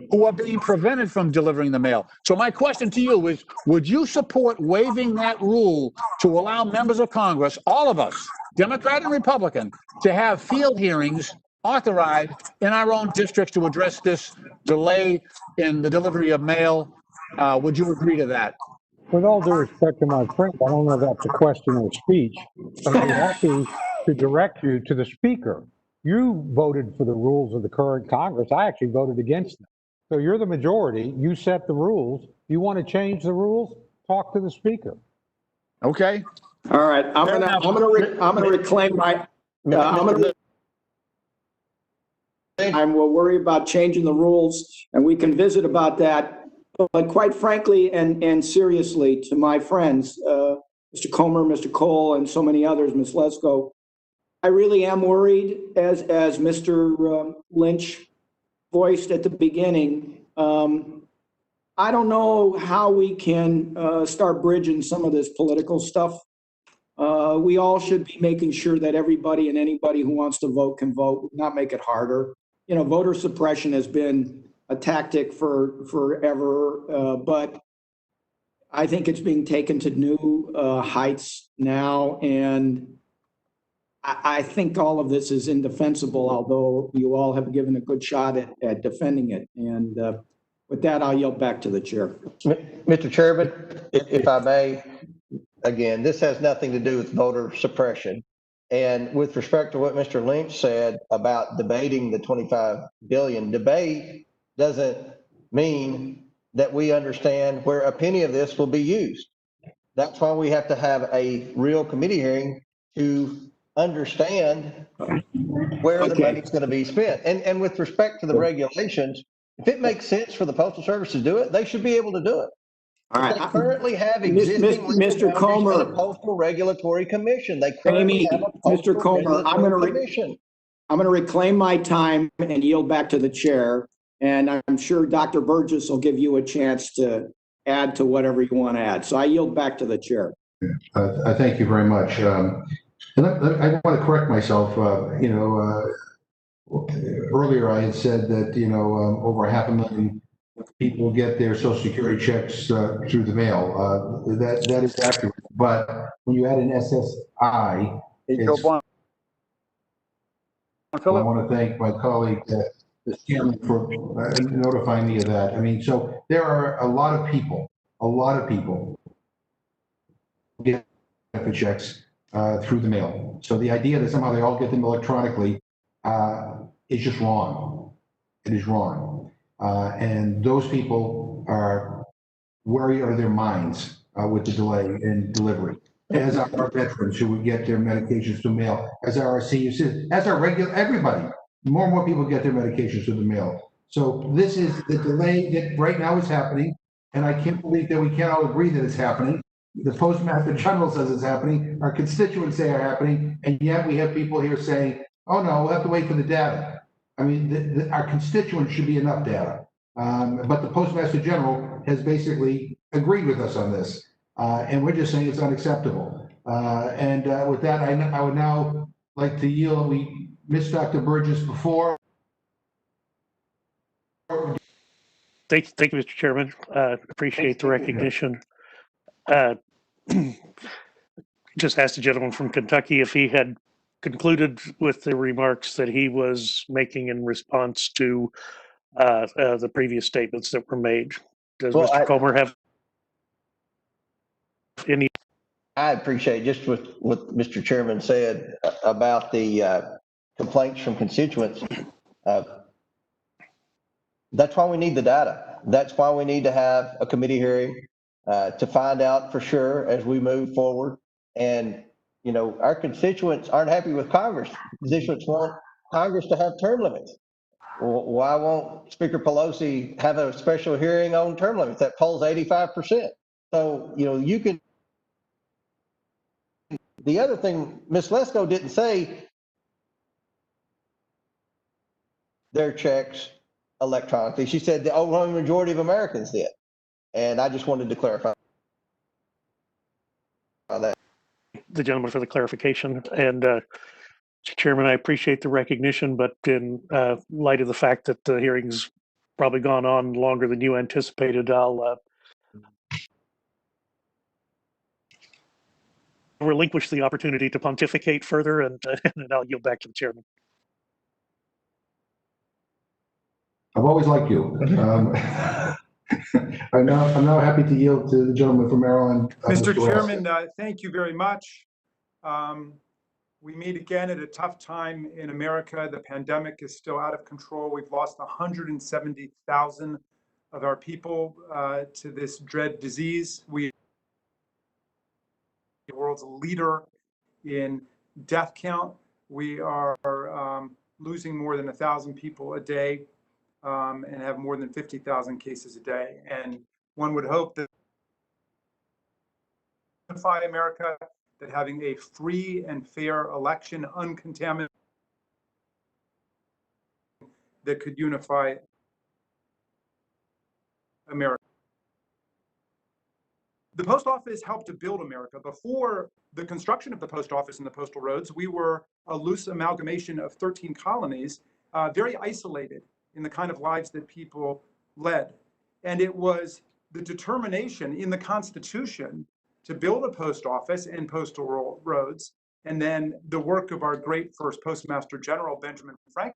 who are being prevented from delivering the mail. So my question to you is, would you support waiving that rule to allow members of Congress, all of us, Democrat and Republican, to have field hearings authorized in our own districts to address this delay in the delivery of mail? Would you agree to that? With all due respect to my friend, I don't know if that's a question or speech, but I'd be happy to direct you to the speaker. You voted for the rules of the current Congress. I actually voted against them. So you're the majority. You set the rules. You want to change the rules? Talk to the speaker. Okay. All right. I'm gonna reclaim my. We'll worry about changing the rules, and we can visit about that. But quite frankly and seriously, to my friends, Mr. Comer, Mr. Cole, and so many others, Ms. Lesko. I really am worried, as Mr. Lynch voiced at the beginning. I don't know how we can start bridging some of this political stuff. We all should be making sure that everybody and anybody who wants to vote can vote, not make it harder. You know, voter suppression has been a tactic for forever, but I think it's being taken to new heights now, and I think all of this is indefensible, although you all have given a good shot at defending it. And with that, I'll yield back to the chair. Mr. Chairman, if I may, again, this has nothing to do with voter suppression. And with respect to what Mr. Lynch said about debating the 25 billion, debate doesn't mean that we understand where a penny of this will be used. That's why we have to have a real committee hearing to understand where the money's going to be spent. And with respect to the regulations, if it makes sense for the Postal Service to do it, they should be able to do it. All right. They currently have existing Mr. Comer, and a Postal Regulatory Commission. They currently have a Postal Mr. Comer, Commission. I'm going to reclaim my time and yield back to the chair. And I'm sure Dr. Burgess will give you a chance to add to whatever you want to add. So I yield back to the chair. I thank you very much. And I want to correct myself. Earlier I had said that, over 500,000 people get their Social Security checks through the mail. That is accurate. But when you add an SSI, I want to thank my colleague, the chairman, for notifying me of that. I mean, so there are a lot of people get benefit checks through the mail. So the idea that somehow they all get them electronically is just wrong. It is wrong. And those people are worried out of their minds with the delay in delivery, as are our veterans who would get their medications through mail, as are our senior citizens, as are everybody. More and more people get their medications through the mail. So this is the delay that right now is happening, and I can't believe that we can't all agree that it's happening. The Postmaster General says it's happening, our constituents say are happening, and yet we have people here saying, oh no, we'll have to wait for the data. I mean, our constituents should be enough data. But the Postmaster General has basically agreed with us on this. And we're just saying it's unacceptable. With that, I would now like to yield. We missed Dr. Burgess before. Thank you, Mr. Chairman. Appreciate the recognition. Just asked the gentleman from Kentucky if he had concluded with the remarks that he was making in response to the previous statements that were made. Does Mr. Comer have any? I appreciate just what Mr. Chairman said about the complaints from constituents. That's why we need the data. That's why we need to have a committee hearing to find out for sure as we move forward. And, our constituents aren't happy with Congress. Constituents want Congress to have term limits. Why won't Speaker Pelosi have a special hearing on term limits? That polls 85%. So, you can. The other thing Ms. Lesko didn't say, their checks electronically. She said the overwhelming majority of Americans did. And I just wanted to clarify that. The gentleman for the clarification. And Chairman, I appreciate the recognition, but in light of the fact that the hearing's probably gone on longer than you anticipated, I'll relinquish the opportunity to pontificate further, and I'll yield back to the chairman. I've always liked you. I'm now happy to yield to the gentleman from Maryland. Mr. Chairman, thank you very much. We meet again at a tough time in America. The pandemic is still out of control. We've lost 170,000 of our people to this dread disease. We are the world's leader in death count. We are losing more than 1,000 people a day and have more than 50,000 cases a day. And one would hope that unify America, that having a free and fair election, uncontaminated, that could unify America. The post office helped to build America. Before the construction of the post office and the postal roads, we were a loose amalgamation of 13 colonies, very isolated in the kind of lives that people led. And it was the determination in the Constitution to build a post office and postal roads, and then the work of our great first Postmaster General, Benjamin Franklin,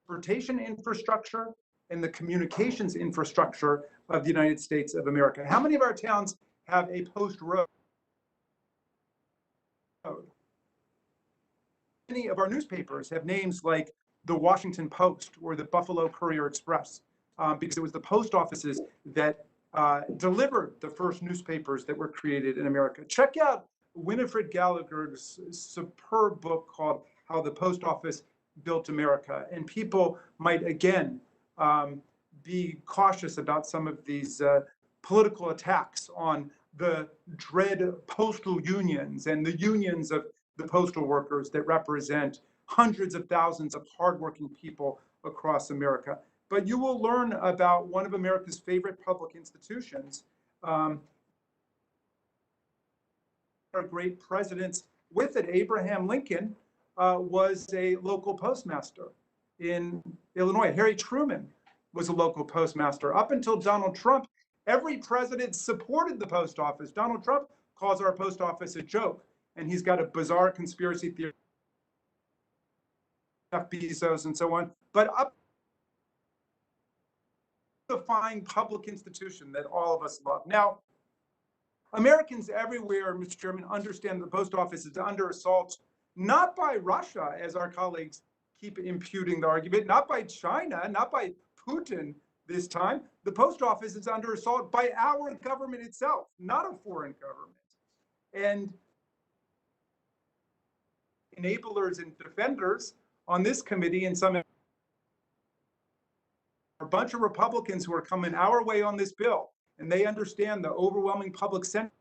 transportation infrastructure and the communications infrastructure of the United States of America. How many of our towns have a post road? Many of our newspapers have names like the Washington Post or the Buffalo Courier Express, because it was the post offices that delivered the first newspapers that were created in America. Check out Winifred Gallagher's superb book called How the Post Office Built America. And people might, again, be cautious about some of these political attacks on the dread postal unions and the unions of the postal workers that represent hundreds of thousands of hardworking people across America. But you will learn about one of America's favorite public institutions. Our great presidents with it, Abraham Lincoln, was a local postmaster in Illinois. Harry Truman was a local postmaster. Up until Donald Trump, every president supported the post office. Donald Trump calls our post office a joke, and he's got a bizarre conspiracy theory, Bezos and so on. But up to the fine public institution that all of us love. Now, Americans everywhere, Mr. Chairman, understand the post office is under assault, not by Russia, as our colleagues keep imputing the argument, not by China, not by Putin this time. The post office is under assault by our government itself, not a foreign government. And enablers and defenders on this committee and some a bunch of Republicans who are coming our way on this bill, and they understand the overwhelming public sentiment.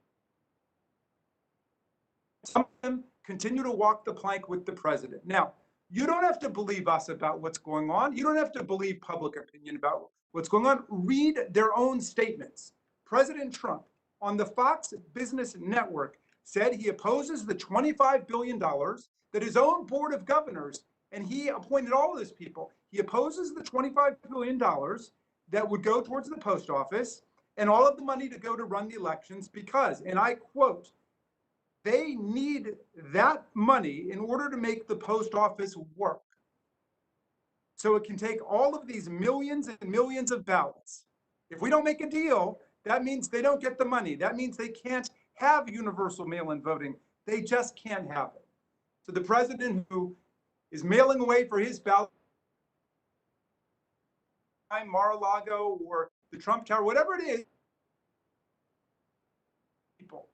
Some of them continue to walk the plank with the president. Now, you don't have to believe us about what's going on. You don't have to believe public opinion about what's going on. Read their own statements. President Trump on the Fox Business Network said he opposes the $25 billion that his own board of governors, and he appointed all of these people. He opposes the $25 billion that would go towards the post office and all of the money to go to run the elections because, and I quote, they need that money in order to make the post office work. So it can take all of these millions and millions of ballots. If we don't make a deal, that means they don't get the money. That means they can't have universal mail-in voting. They just can't have it. So the president who is mailing away for his ballot, Mar-a-Lago or the Trump Tower, whatever it is, people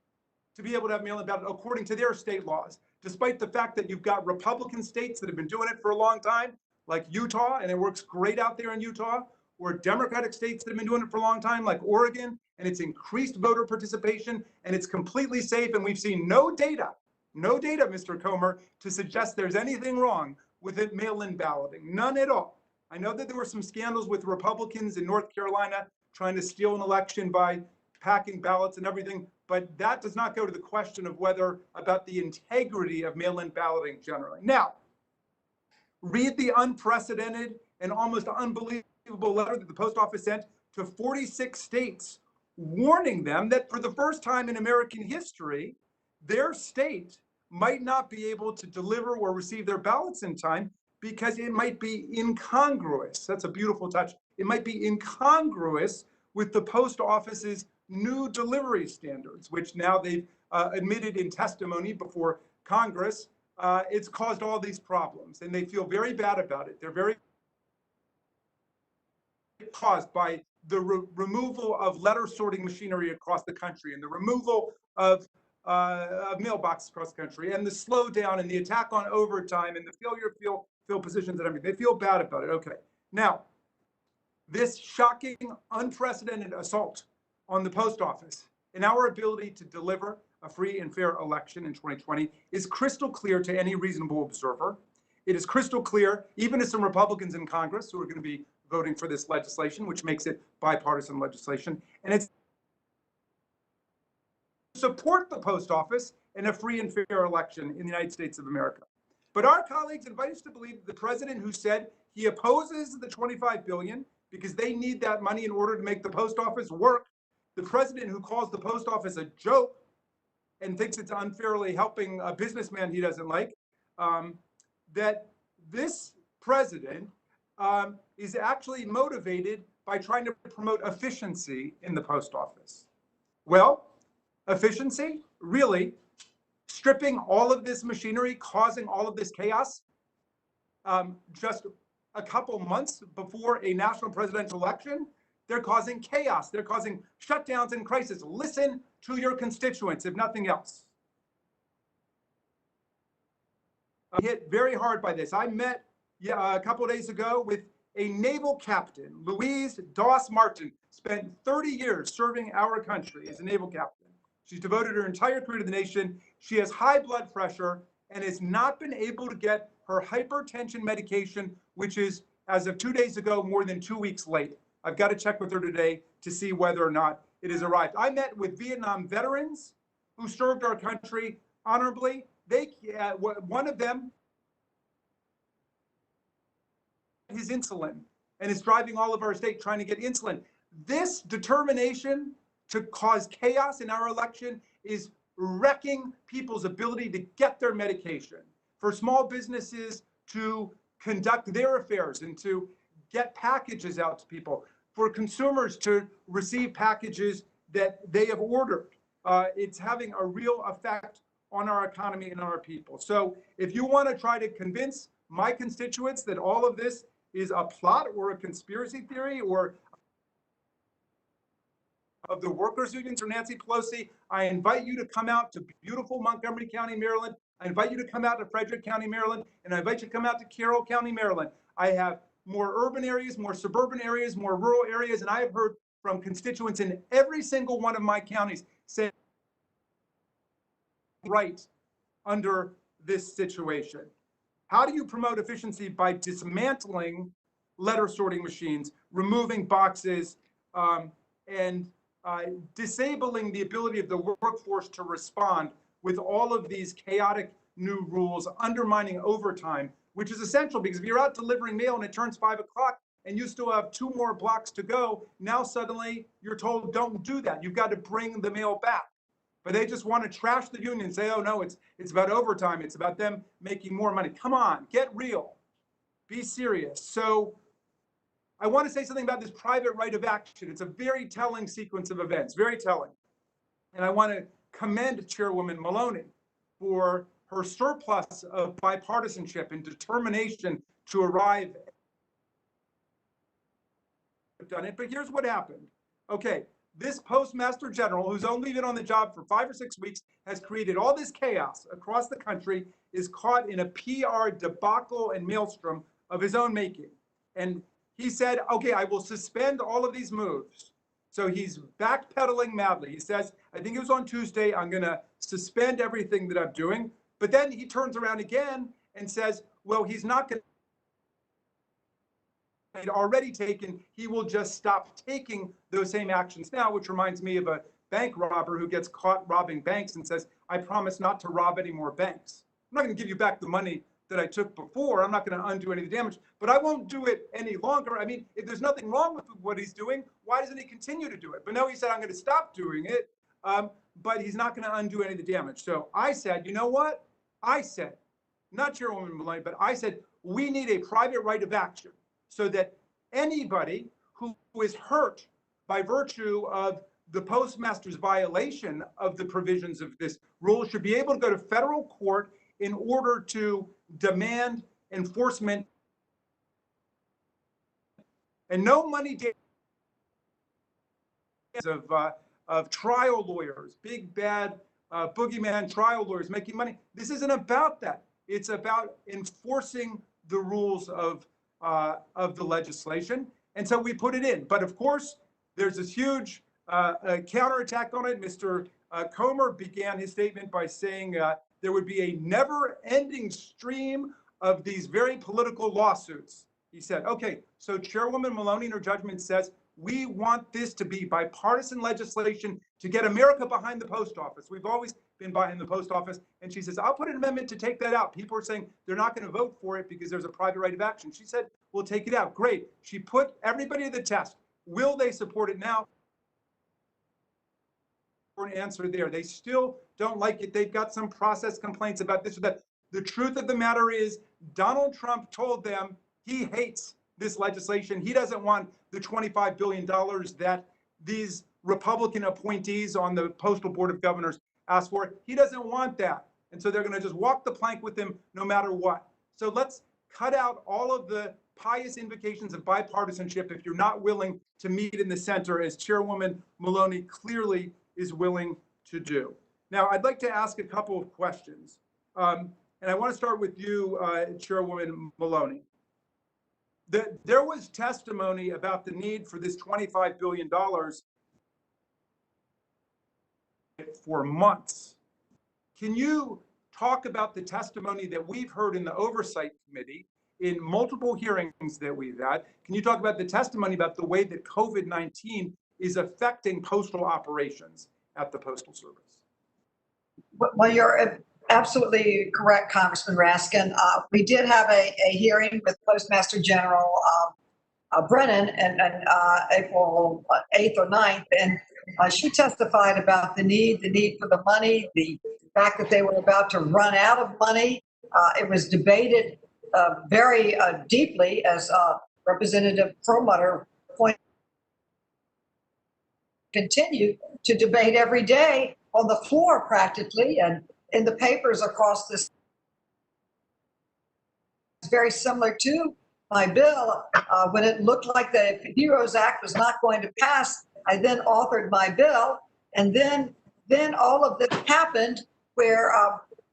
to be able to have mail-in ballot according to their state laws, despite the fact that you've got Republican states that have been doing it for a long time, like Utah, and it works great out there in Utah, or Democratic states that have been doing it for a long time, like Oregon, and it's increased voter participation, and it's completely safe, and we've seen no data, Mr. Comer, to suggest there's anything wrong with it mail-in balloting, none at all. I know that there were some scandals with Republicans in North Carolina trying to steal an election by packing ballots and everything, but that does not go to the question of whether about the integrity of mail-in balloting generally. Now, read the unprecedented and almost unbelievable letter that the post office sent to 46 states, warning them that for the first time in American history, their state might not be able to deliver or receive their ballots in time because it might be incongruous. That's a beautiful touch. It might be incongruous with the post office's new delivery standards, which now they've admitted in testimony before Congress. It's caused all these problems, and they feel very bad about it. They're very caused by the removal of letter sorting machinery across the country and the removal of mailboxes across the country and the slowdown and the attack on overtime and the failure to fill positions and everything. They feel bad about it. Okay. Now, this shocking, unprecedented assault on the post office and our ability to deliver a free and fair election in 2020 is crystal clear to any reasonable observer. It is crystal clear even to some Republicans in Congress who are going to be voting for this legislation, which makes it bipartisan legislation. And it's support the post office in a free and fair election in the United States of America. But our colleagues invite us to believe the president who said he opposes the $25 billion because they need that money in order to make the post office work, the president who calls the post office a joke and thinks it's unfairly helping a businessman he doesn't like, that this president is actually motivated by trying to promote efficiency in the post office. Well, efficiency, really, stripping all of this machinery, causing all of this chaos, just a couple months before a national presidential election, they're causing chaos. They're causing shutdowns and crisis. Listen to your constituents, if nothing else. I'm hit very hard by this. I met a couple of days ago with a naval captain, Louise Doss Martin, spent 30 years serving our country as a naval captain. She's devoted her entire career to the nation. She has high blood pressure and has not been able to get her hypertension medication, which is, as of 2 days ago, more than 2 weeks late. I've got to check with her today to see whether or not it has arrived. I met with Vietnam veterans who served our country honorably. One of them, his insulin, and is driving all of our state trying to get insulin. This determination to cause chaos in our election is wrecking people's ability to get their medication, for small businesses to conduct their affairs and to get packages out to people, for consumers to receive packages that they have ordered. It's having a real effect on our economy and our people. So if you want to try to convince my constituents that all of this is a plot or a conspiracy theory or of the workers' unions or Nancy Pelosi, I invite you to come out to beautiful Montgomery County, Maryland. I invite you to come out to Frederick County, Maryland, and I invite you to come out to Carroll County, Maryland. I have more urban areas, more suburban areas, more rural areas, and I have heard from constituents in every single one of my counties say right under this situation. How do you promote efficiency? By dismantling letter sorting machines, removing boxes, and disabling the ability of the workforce to respond with all of these chaotic new rules, undermining overtime, which is essential because if you're out delivering mail and it turns 5 o'clock and you still have 2 more blocks to go, now suddenly you're told don't do that. You've got to bring the mail back. But they just want to trash the union and say, oh no, it's about overtime. It's about them making more money. Come on, get real. Be serious. So I want to say something about this private right of action. It's a very telling sequence of events, very telling. And I want to commend Chairwoman Maloney for her surplus of bipartisanship and determination to arrive at done it. But here's what happened. Okay, this Postmaster General, who's only been on the job for 5 or 6 weeks, has created all this chaos across the country, is caught in a PR debacle and maelstrom of his own making. And he said, okay, I will suspend all of these moves. So he's backpedaling madly. He says, I think it was on Tuesday, I'm going to suspend everything that I'm doing. But then he turns around again and says, well, he's not going to. He'd already taken, he will just stop taking those same actions now, which reminds me of a bank robber who gets caught robbing banks and says, I promise not to rob any more banks. I'm not going to give you back the money that I took before. I'm not going to undo any of the damage, but I won't do it any longer. I mean, if there's nothing wrong with what he's doing, why doesn't he continue to do it? But no, he said, I'm going to stop doing it, but he's not going to undo any of the damage. So I said, you know what? I said, not Chairwoman Maloney, but I said, we need a private right of action so that anybody who is hurt by virtue of the postmaster's violation of the provisions of this rule should be able to go to federal court in order to demand enforcement. And no money of trial lawyers, big bad boogeyman trial lawyers making money. This isn't about that. It's about enforcing the rules of the legislation. And so we put it in. But of course, there's this huge a counterattack on it. Mr. Comer began his statement by saying there would be a never-ending stream of these very political lawsuits. He said, okay, so Chairwoman Maloney in her judgment says, we want this to be bipartisan legislation to get America behind the post office. We've always been behind the post office. And she says, I'll put an amendment to take that out. People are saying they're not going to vote for it because there's a private right of action. She said, we'll take it out. Great. She put everybody to the test. Will they support it now? An answer there. They still don't like it. They've got some process complaints about this or that. The truth of the matter is Donald Trump told them he hates this legislation. He doesn't want the $25 billion that these Republican appointees on the Postal Board of Governors asked for. He doesn't want that. And so they're going to just walk the plank with him no matter what. So let's cut out all of the pious invocations of bipartisanship if you're not willing to meet in the center, as Chairwoman Maloney clearly is willing to do. Now, I'd like to ask a couple of questions. And I want to start with you, Chairwoman Maloney. There was testimony about the need for this $25 billion for months. Can you talk about the testimony that we've heard in the Oversight Committee in multiple hearings that we've had? Can you talk about the testimony about the way that COVID-19 is affecting postal operations at the Postal Service? Well, you're absolutely correct, Congressman Raskin. We did have a hearing with Postmaster General Brennan and April 8th or 9th, and she testified about the need for the money, the fact that they were about to run out of money. It was debated very deeply, as Representative Perlmutter pointed, continue to debate every day on the floor practically and in the papers across this. It's very similar to my bill. When it looked like the HEROES Act was not going to pass, I then authored my bill, and then all of this happened where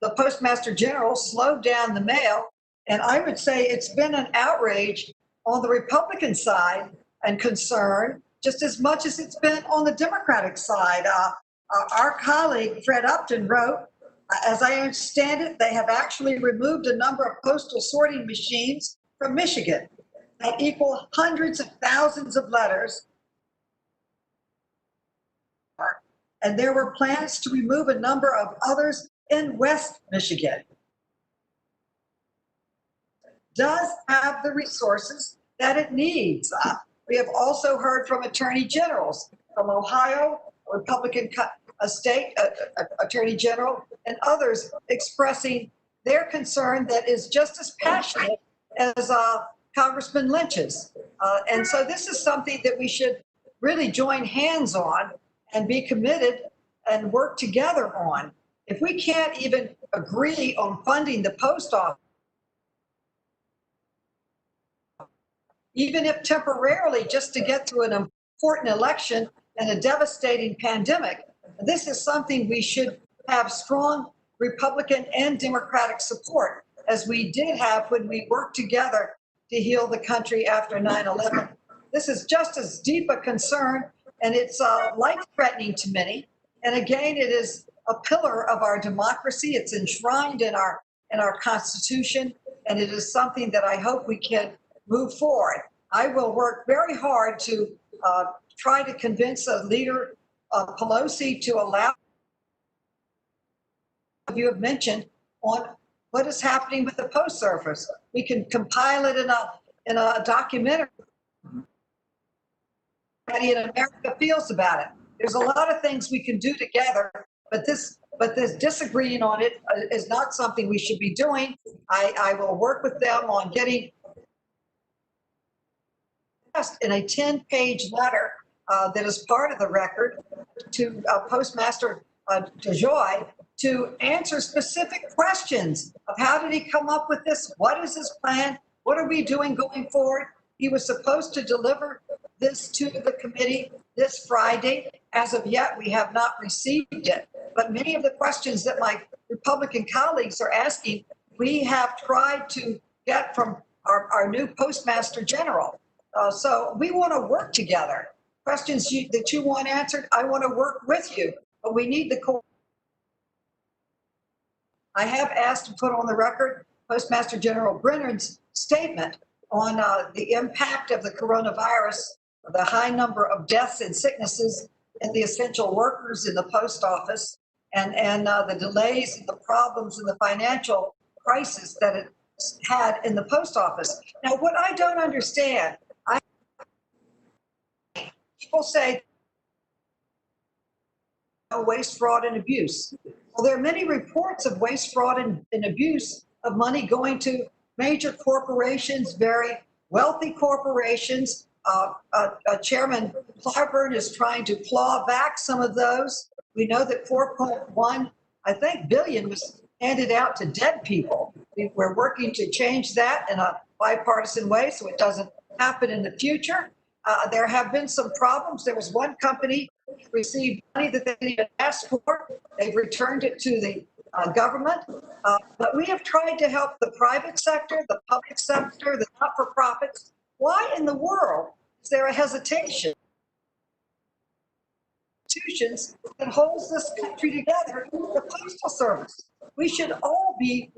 the Postmaster General slowed down the mail. And I would say it's been an outrage on the Republican side and concern just as much as it's been on the Democratic side. Our colleague, Fred Upton, wrote, as I understand it, they have actually removed a number of postal sorting machines from Michigan that equal hundreds of thousands of letters. And there were plans to remove a number of others in West Michigan. Does have the resources that it needs. We have also heard from attorney generals from Ohio, Republican state attorney general, and others expressing their concern that is just as passionate as Congressman Lynch's. And so this is something that we should really join hands on and be committed and work together on. If we can't even agree on funding the post office, even if temporarily just to get through an important election and a devastating pandemic, this is something we should have strong Republican and Democratic support, as we did have when we worked together to heal the country after 9/11. This is just as deep a concern, and it's life-threatening to many. And again, it is a pillar of our democracy. It's enshrined in our Constitution, and it is something that I hope we can move forward. I will work very hard to try to convince Leader Pelosi to allow, you have mentioned, on what is happening with the Post Service. We can compile it in a documentary. Everybody in America feels about it. There's a lot of things we can do together, but this disagreeing on it is not something we should be doing. I will work with them on getting in a 10-page letter that is part of the record to Postmaster DeJoy to answer specific questions of how did he come up with this? What is his plan? What are we doing going forward? He was supposed to deliver this to the committee this Friday. As of yet, we have not received it. But many of the questions that my Republican colleagues are asking, we have tried to get from our new Postmaster General. So we want to work together. questions that you want answered, I want to work with you, but we need the. I have asked to put on the record Postmaster General Brennan's statement on the impact of the coronavirus, the high number of deaths and sicknesses in the essential workers in the post office, and the delays and the problems and the financial crisis that it had in the post office. Now, what I don't understand, people say waste, fraud, and abuse. Well, there are many reports of waste, fraud, and abuse of money going to major corporations, very wealthy corporations. Chairman Clyburn is trying to claw back some of those. We know that 4.1, I think, billion was handed out to dead people. We're working to change that in a bipartisan way so it doesn't happen in the future. There have been some problems. There was one company received money that they didn't ask for. They've returned it to the government. But we have tried to help the private sector, the public sector, the not-for-profits. Why in the world is there a hesitation? Institutions that holds this country together, the Postal Service. We should all be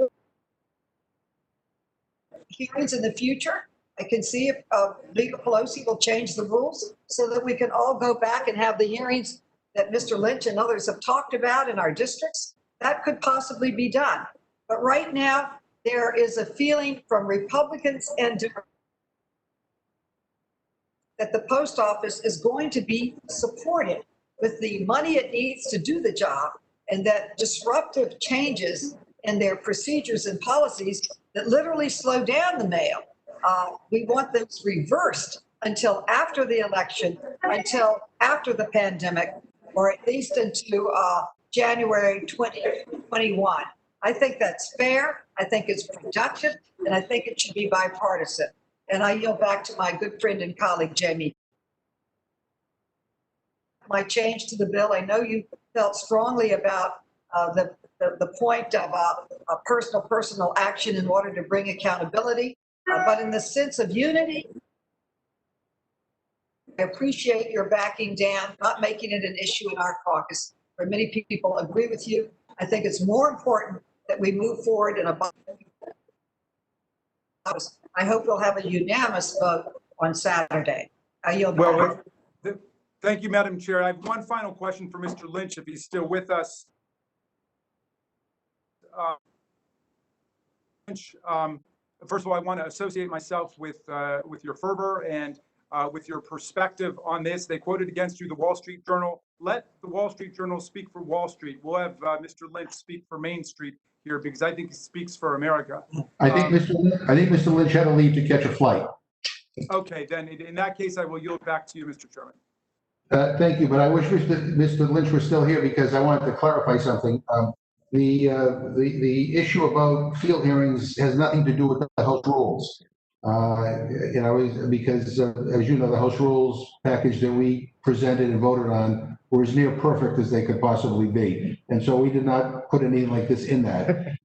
hearings in the future. I can see if Leader Pelosi will change the rules so that we can all go back and have the hearings that Mr. Lynch and others have talked about in our districts. That could possibly be done. But right now, there is a feeling from Republicans and that the post office is going to be supported with the money it needs to do the job, and that disruptive changes in their procedures and policies that literally slow down the mail. We want those reversed until after the election, until after the pandemic, or at least into January 2021. I think that's fair. I think it's productive, and I think it should be bipartisan. And I yield back to my good friend and colleague, Jamie. My change to the bill, I know you felt strongly about the point of personal action in order to bring accountability. But in the sense of unity, I appreciate your backing down, not making it an issue in our caucus, where many people agree with you. I think it's more important that we move forward in a I hope we'll have a unanimous vote on Saturday. I yield back. Thank you, Madam Chair. I have one final question for Mr. Lynch, if he's still with us. First of all, I want to associate myself with your fervor and with your perspective on this. They quoted against you the Wall Street Journal. Let the Wall Street Journal speak for Wall Street. We'll have Mr. Lynch speak for Main Street here, because I think he speaks for America. I think Mr. Lynch had to leave to catch a flight. Okay, then in that case, I will yield back to you, Mr. Chairman. Thank you, but I wish Mr. Lynch was still here because I wanted to clarify something. The issue about field hearings has nothing to do with the House rules. Because as you know, the House rules package that we presented and voted on were as near perfect as they could possibly be, and so we did not put anything like this in that.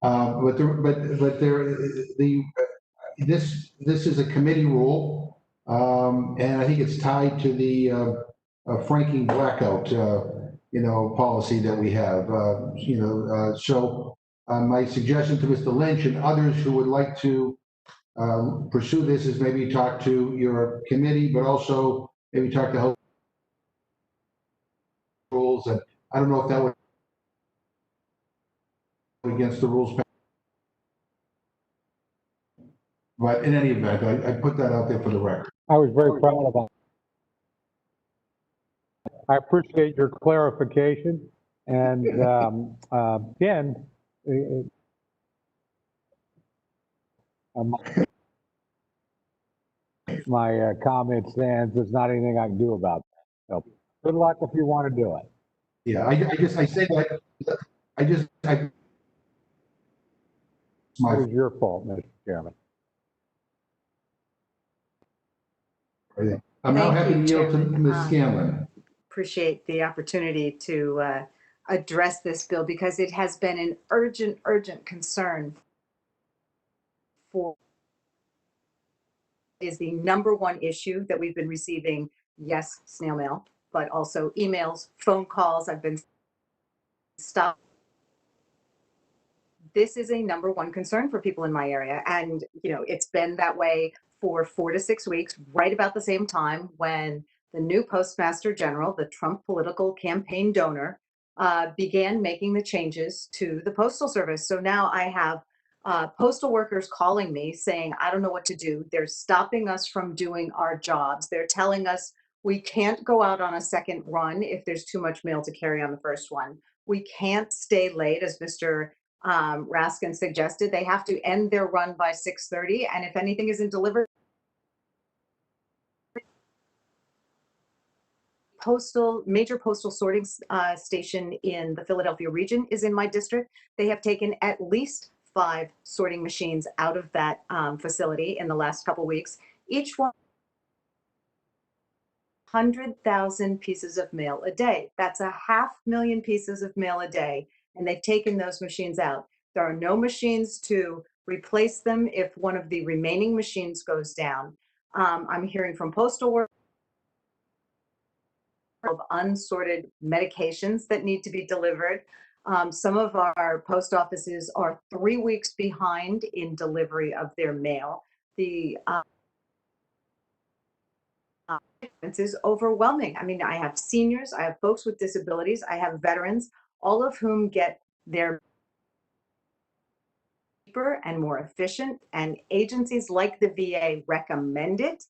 This is a committee rule, and I think it's tied to the franking blackout, policy that we have. So my suggestion to Mr. Lynch and others who would like to pursue this is maybe talk to your committee, but also maybe talk to House rules. And I don't know if that would be against the rules. But in any event, I put that out there for the record. I was very proud of that. I appreciate your clarification. And again, my comment stands. There's not anything I can do about it. So good luck if you want to do it. Yeah, I say that. It was your fault, Mr. Chairman. I'm now happy to yield to Ms. Scanlon. Appreciate the opportunity to address this bill because it has been an urgent concern for is the #1 issue that we've been receiving yes, snail mail, but also emails, phone calls. I've been stopped. This is a number one concern for people in my area. And, it's been that way for 4 to 6 weeks, right about the same time when the new Postmaster General, the Trump political campaign donor, began making the changes to the Postal Service. So now I have postal workers calling me saying, I don't know what to do. They're stopping us from doing our jobs. They're telling us we can't go out on a second run if there's too much mail to carry on the first one. We can't stay late, as Mr. Raskin suggested. They have to end their run by 6:30, and if anything isn't delivered, major postal sorting station in the Philadelphia region is in my district. They have taken at least 5 sorting machines out of that facility in the last couple weeks. Each one 100,000 pieces of mail a day. That's 500,000 pieces of mail a day, and they've taken those machines out. There are no machines to replace them if one of the remaining machines goes down. I'm hearing from postal workers of unsorted medications that need to be delivered. Some of our post offices are 3 weeks behind in delivery of their mail. The is overwhelming. I mean, I have seniors, I have folks with disabilities, I have veterans, all of whom get their cheaper and more efficient, and agencies like the VA recommend it.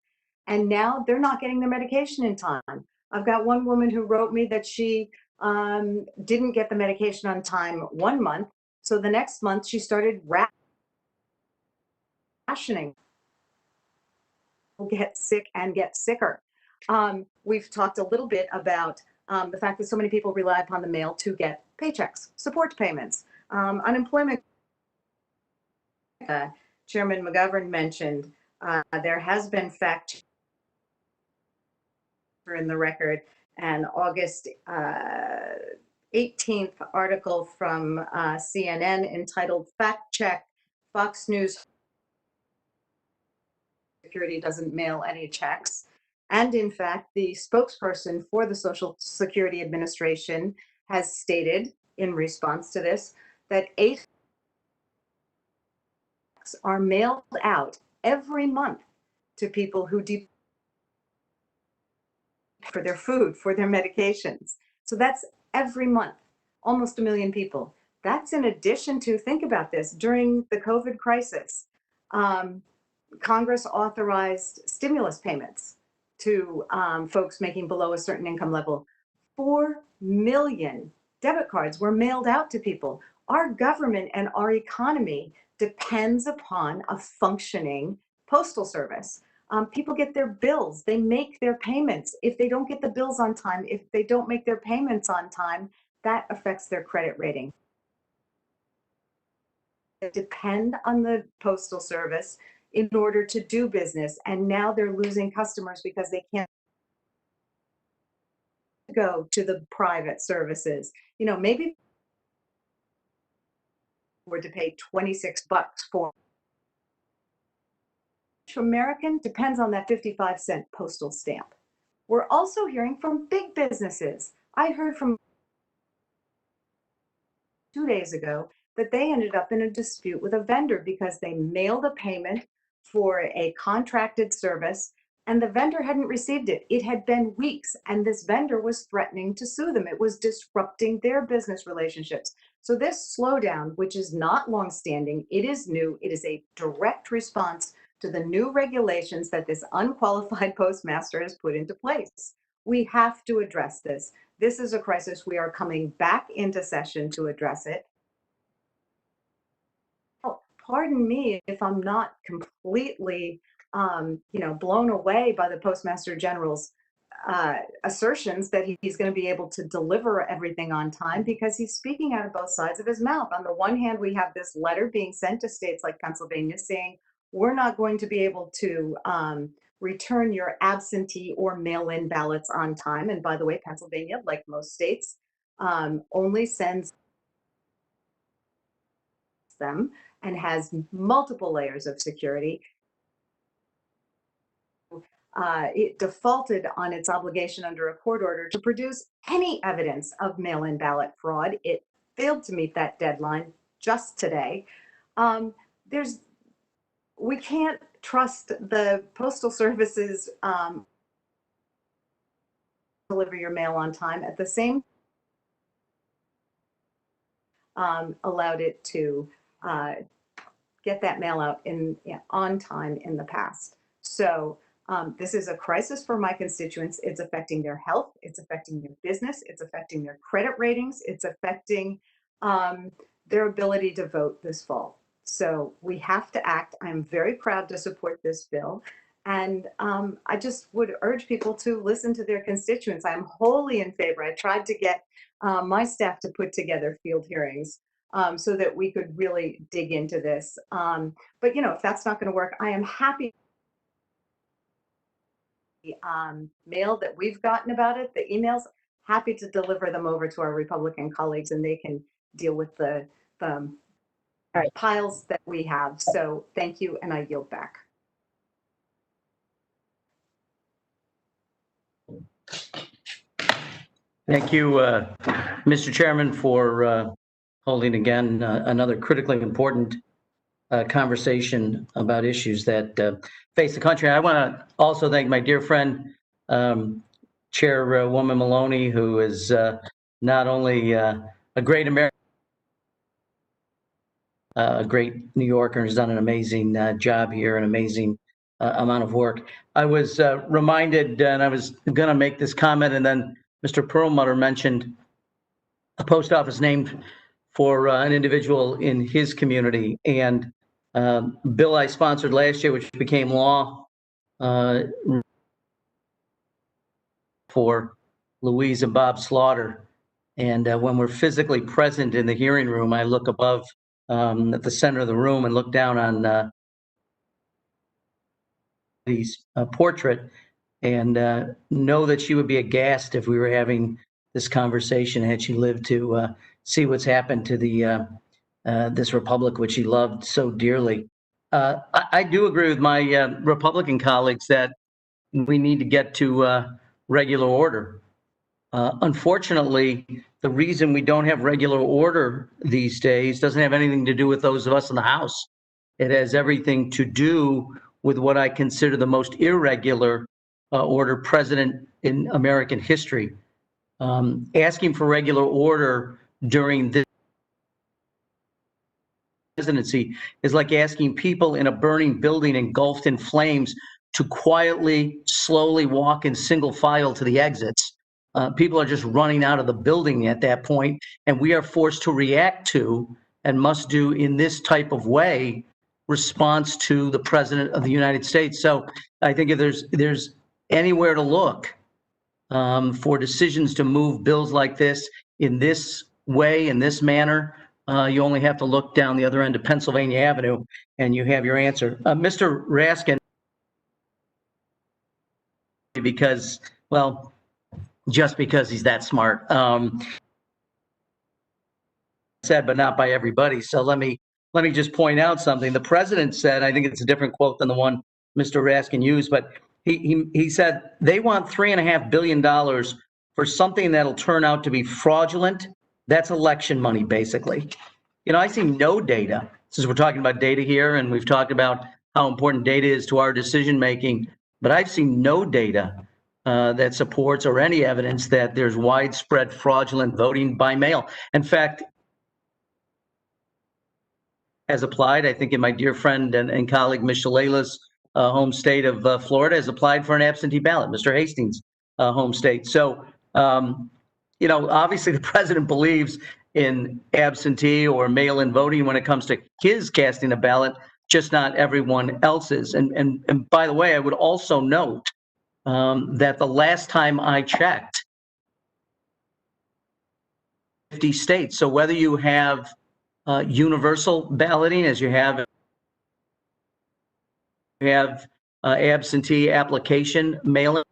And now they're not getting their medication in time. I've got one woman who wrote me that she didn't get the medication on time 1 month. So the next month she started rationing. Get sick and get sicker. We've talked a little bit about the fact that so many people rely upon the mail to get paychecks, support payments, unemployment. Chairman McGovern mentioned there has been fact in the record, an August 18th article from CNN entitled "Fact Check: Fox News Security doesn't mail any checks." And in fact, the spokesperson for the Social Security Administration has stated in response to this that 8 are mailed out every month to people who for their food, for their medications. So that's every month, almost 1 million people. That's in addition to, think about this, during the COVID crisis, Congress authorized stimulus payments to folks making below a certain income level. 4 million debit cards were mailed out to people. Our government and our economy depends upon a functioning postal service. People get their bills, they make their payments. If they don't get the bills on time, if they don't make their payments on time, that affects their credit rating. They depend on the postal service in order to do business, and now they're losing customers because they can't go to the private services. Maybe were to pay $26 for American depends on that 55-cent postal stamp. We're also hearing from big businesses. I heard from 2 days ago that they ended up in a dispute with a vendor because they mailed a payment for a contracted service and the vendor hadn't received it. It had been weeks and this vendor was threatening to sue them. It was disrupting their business relationships. So this slowdown, which is not longstanding, it is new. It is a direct response to the new regulations that this unqualified postmaster has put into place. We have to address this. This is a crisis. We are coming back into session to address it. Oh, pardon me if I'm not completely, blown away by the Postmaster General's assertions that he's going to be able to deliver everything on time, because he's speaking out of both sides of his mouth. On the one hand, we have this letter being sent to states like Pennsylvania saying, we're not going to be able to return your absentee or mail-in ballots on time. And by the way, Pennsylvania, like most states, only sends them and has multiple layers of security. it defaulted on its obligation under a court order to produce any evidence of mail-in ballot fraud. It failed to meet that deadline just today. We can't trust the Postal Service's deliver your mail on time. At the same allowed it to get that mail out on time in the past. So this is a crisis for my constituents. It's affecting their health. It's affecting their business. It's affecting their credit ratings. It's affecting their ability to vote this fall. So we have to act. I'm very proud to support this bill. And I just would urge people to listen to their constituents. I'm wholly in favor. I tried to get my staff to put together field hearings so that we could really dig into this. But, you know, if that's not going to work, I am happy. Mail that we've gotten about it, the emails, happy to deliver them over to our Republican colleagues and they can deal with the piles that we have. So thank you, and I yield back. Thank you, Mr. Chairman, for holding again another critically important conversation about issues that face the country. I want to also thank my dear friend, Chairwoman Maloney, who is not only a great American, a great New Yorker, and has done an amazing job here, an amazing amount of work. I was reminded, and I was going to make this comment, and then Mr. Perlmutter mentioned a post office named for an individual in his community. And bill I sponsored last year, which became law for Louise and Bob Slaughter. And when we're physically present in the hearing room, I look above at the center of the room and look down on his portrait and know that she would be aghast if we were having this conversation had she lived to see what's happened to the this republic, which she loved so dearly. I do agree with my Republican colleagues that we need to get to regular order. Unfortunately, the reason we don't have regular order these days doesn't have anything to do with those of us in the House. It has everything to do with what I consider the most irregular order president in American history. Asking for regular order during this presidency is like asking people in a burning building engulfed in flames to quietly, slowly walk in single file to the exits. People are just running out of the building at that point, and we are forced to react to, and must do in this type of way, response to the President of the United States. So I think if there's anywhere to look for decisions to move bills like this in this way, in this manner, you only have to look down the other end of Pennsylvania Avenue and you have your answer. Mr. Raskin, because, well, just because he's that smart, said, but not by everybody. So let me just point out something. The president said, I think it's a different quote than the one Mr. Raskin used, but he said they want $3.5 billion for something that'll turn out to be fraudulent. That's election money, basically. You know, I see no data, since we're talking about data here, and we've talked about how important data is to our decision making, but I've seen no data that supports or any evidence that there's widespread fraudulent voting by mail. In fact, has applied, I think in my dear friend and colleague, Ms. Shalala's home state of Florida, has applied for an absentee ballot, Mr. Hastings' home state. So, you know, obviously the president believes in absentee or mail-in voting when it comes to his casting a ballot, just not everyone else's. And by the way, I would also note that the last time I checked, 50 states. So whether you have universal balloting, as you have absentee application mail-in,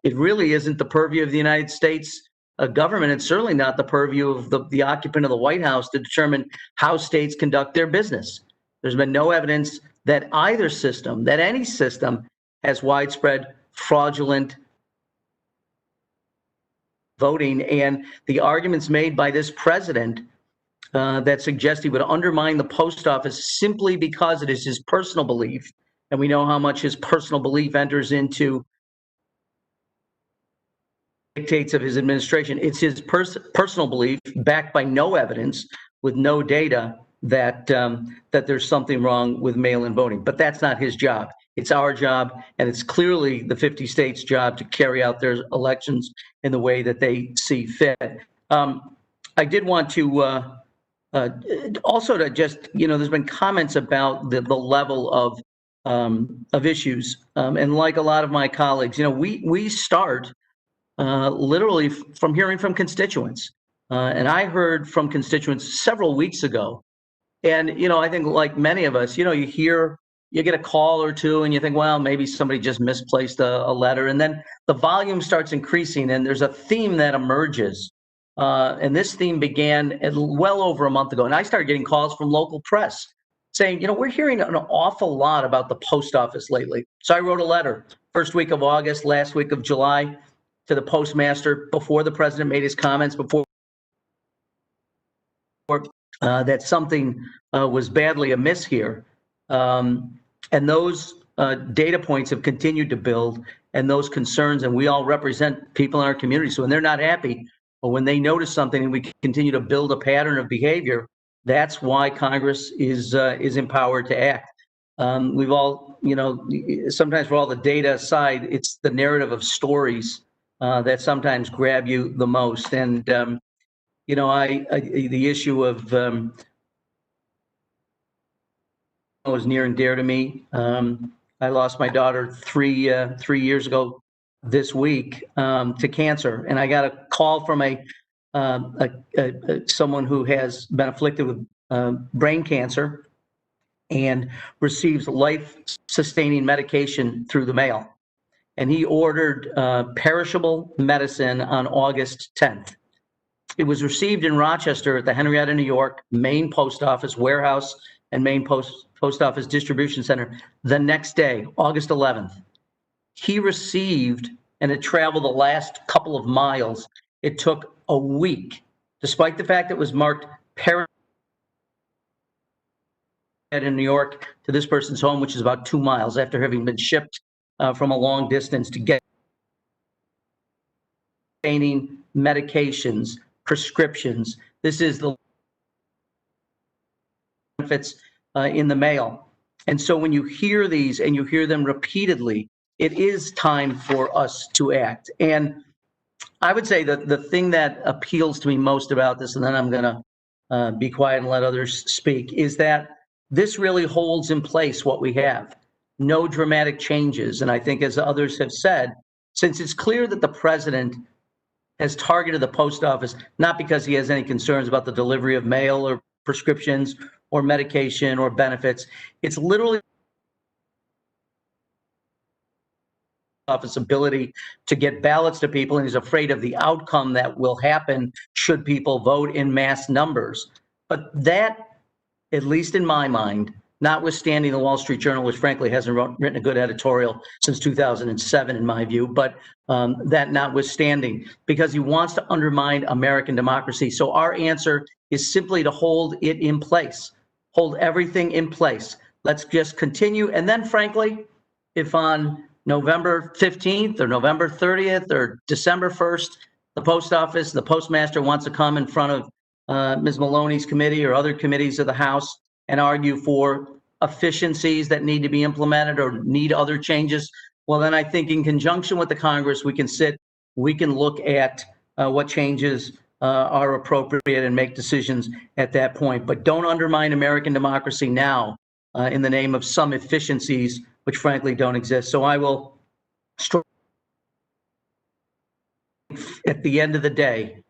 it really isn't the purview of the United States government. It's certainly not the purview of the occupant of the White House to determine how states conduct their business. There's been no evidence that either system, that any system, has widespread fraudulent voting. And the arguments made by this president that suggest he would undermine the post office simply because it is his personal belief, and we know how much his personal belief enters into dictates of his administration. It's his personal belief, backed by no evidence, with no data, that that there's something wrong with mail-in voting. But that's not his job. It's our job, and it's clearly the 50 states' job to carry out their elections in the way that they see fit. I did want to also to just, there's been comments about the level of issues, and like a lot of my colleagues, we start literally from hearing from constituents, and I heard from constituents several weeks ago. And, I think like many of us, you get a call or two and you think, well, maybe somebody just misplaced a letter. And then the volume starts increasing and there's a theme that emerges. And this theme began well over a month ago. And I started getting calls from local press saying, we're hearing an awful lot about the post office lately. So I wrote a letter first week of August, last week of July, to the postmaster before the president made his comments, before that something was badly amiss here. And those data points have continued to build, and those concerns, and we all represent people in our community. So when they're not happy, or when they notice something and we continue to build a pattern of behavior, that's why Congress is empowered to act. We've all, sometimes for all the data aside, it's the narrative of stories that sometimes grab you the most. And, the issue of was near and dear to me. I lost my daughter three years ago this week to cancer, and I got a call from someone who has been afflicted with brain cancer and receives life-sustaining medication through the mail. And he ordered perishable medicine on August 10th. It was received in Rochester at the Henrietta, New York, Main Post Office warehouse and Main Post Office distribution center the next day, August 11th. He received, and it traveled the last couple of miles. It took a week, despite the fact that it was marked in New York, to this person's home, which is about 2 miles after having been shipped from a long distance to get medications, prescriptions. This is the benefits in the mail. And so when you hear these and you hear them repeatedly, it is time for us to act. And I would say that the thing that appeals to me most about this, and then I'm going to be quiet and let others speak, is that this really holds in place what we have. No dramatic changes. And I think, as others have said, since it's clear that the president has targeted the post office, not because he has any concerns about the delivery of mail or prescriptions or medication or benefits, it's literally office ability to get ballots to people, and he's afraid of the outcome that will happen should people vote in mass numbers. But that, at least in my mind, notwithstanding the Wall Street Journal, which frankly hasn't written a good editorial since 2007, in my view, but that notwithstanding, because he wants to undermine American democracy. So our answer is simply to hold it in place, hold everything in place. Let's just continue. And then, frankly, if on November 15th or November 30th or December 1st, the post office, the postmaster wants to come in front of Ms. Maloney's committee or other committees of the House and argue for efficiencies that need to be implemented or need other changes, well, then I think in conjunction with the Congress, we can look at what changes are appropriate and make decisions at that point. But don't undermine American democracy now in the name of some efficiencies which frankly don't exist. So I will, at the end of the day,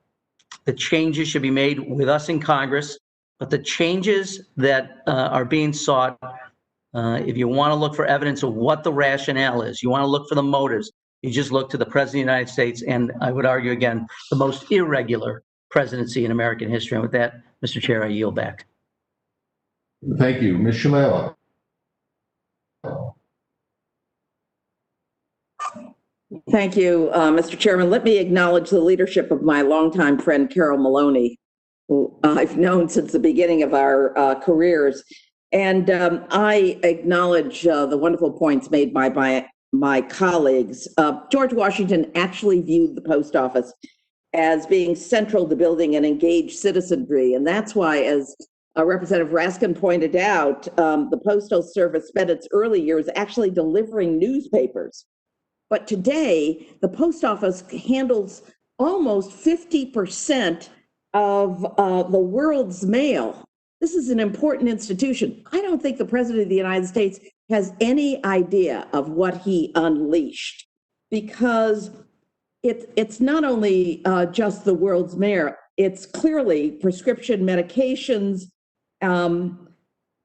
the changes should be made with us in Congress. But the changes that are being sought, if you want to look for evidence of what the rationale is, you want to look for the motives, you just look to the President of the United States, and I would argue, again, the most irregular presidency in American history. And with that, Mr. Chair, I yield back. Thank you. Ms. Shalala. Thank you, Mr. Chairman. Let me acknowledge the leadership of my longtime friend, Carol Maloney, who I've known since the beginning of our careers. And I acknowledge the wonderful points made by my colleagues. George Washington actually viewed the post office as being central to building an engaged citizenry. And that's why, as Representative Raskin pointed out, the Postal Service spent its early years actually delivering newspapers. But today, the post office handles almost 50% of the world's mail. This is an important institution. I don't think the President of the United States has any idea of what he unleashed, because it's not only just the world's mail, it's clearly prescription medications.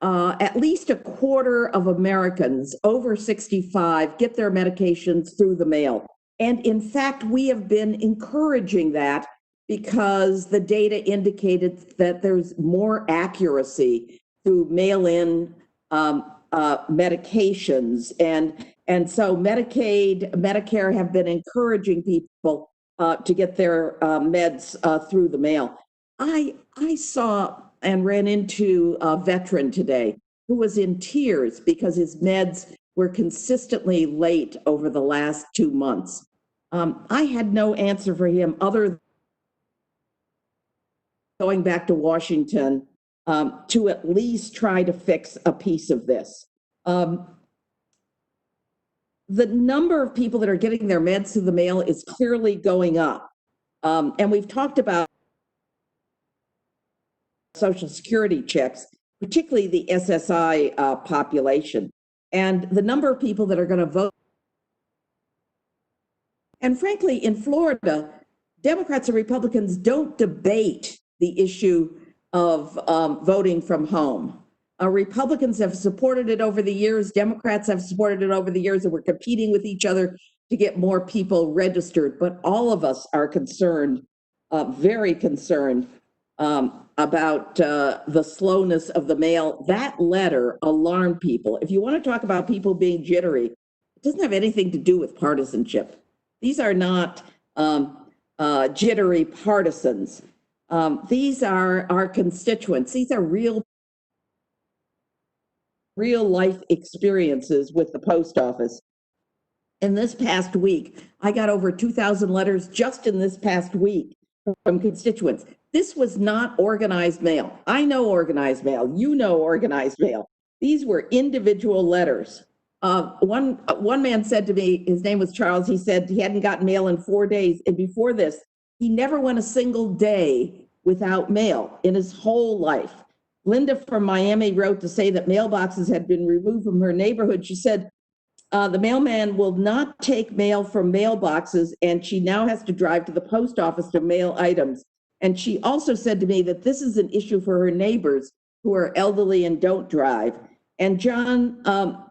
At least a quarter of Americans over 65 get their medications through the mail. And in fact, we have been encouraging that because the data indicated that there's more accuracy through mail-in medications. And so Medicaid, Medicare have been encouraging people to get their meds through the mail. I saw and ran into a veteran today who was in tears because his meds were consistently late over the last 2 months. I had no answer for him other than going back to Washington to at least try to fix a piece of this. The number of people that are getting their meds through the mail is clearly going up. And we've talked about Social Security checks, particularly the SSI population, and the number of people that are going to vote. And frankly, in Florida, Democrats and Republicans don't debate the issue of voting from home. Republicans have supported it over the years. Democrats have supported it over the years, and we're competing with each other to get more people registered. But all of us are concerned, very concerned, about the slowness of the mail. That letter alarmed people. If you want to talk about people being jittery, it doesn't have anything to do with partisanship. These are not jittery partisans. These are our constituents. These are real life experiences with the post office. In this past week, I got over 2,000 letters just in this past week from constituents. This was not organized mail. I know organized mail. You know organized mail. These were individual letters. One man said to me, his name was Charles, he said he hadn't gotten mail in 4 days. And before this, he never went a single day without mail in his whole life. Linda from Miami wrote to say that mailboxes had been removed from her neighborhood. She said, the mailman will not take mail from mailboxes, and she now has to drive to the post office to mail items. And she also said to me that this is an issue for her neighbors who are elderly and don't drive. And John,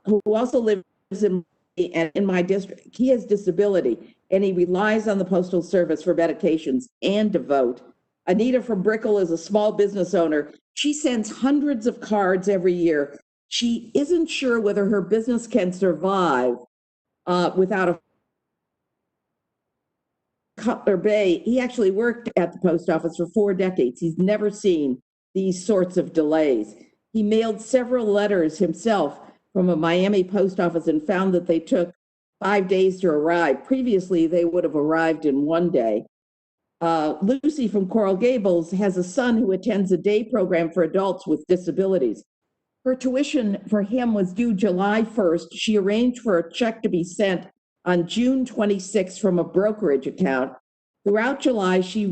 who also lives in my district, he has disability, and he relies on the Postal Service for medications and to vote. Anita from Brickell is a small business owner. She sends hundreds of cards every year. She isn't sure whether her business can survive without a Cutler Bay. He actually worked at the post office for 4 decades. He's never seen these sorts of delays. He mailed several letters himself from a Miami post office and found that they took 5 days to arrive. Previously, they would have arrived in 1 day. Lucy from Coral Gables has a son who attends a day program for adults with disabilities. Her tuition for him was due July 1st. She arranged for a check to be sent on June 26th from a brokerage account. Throughout July, she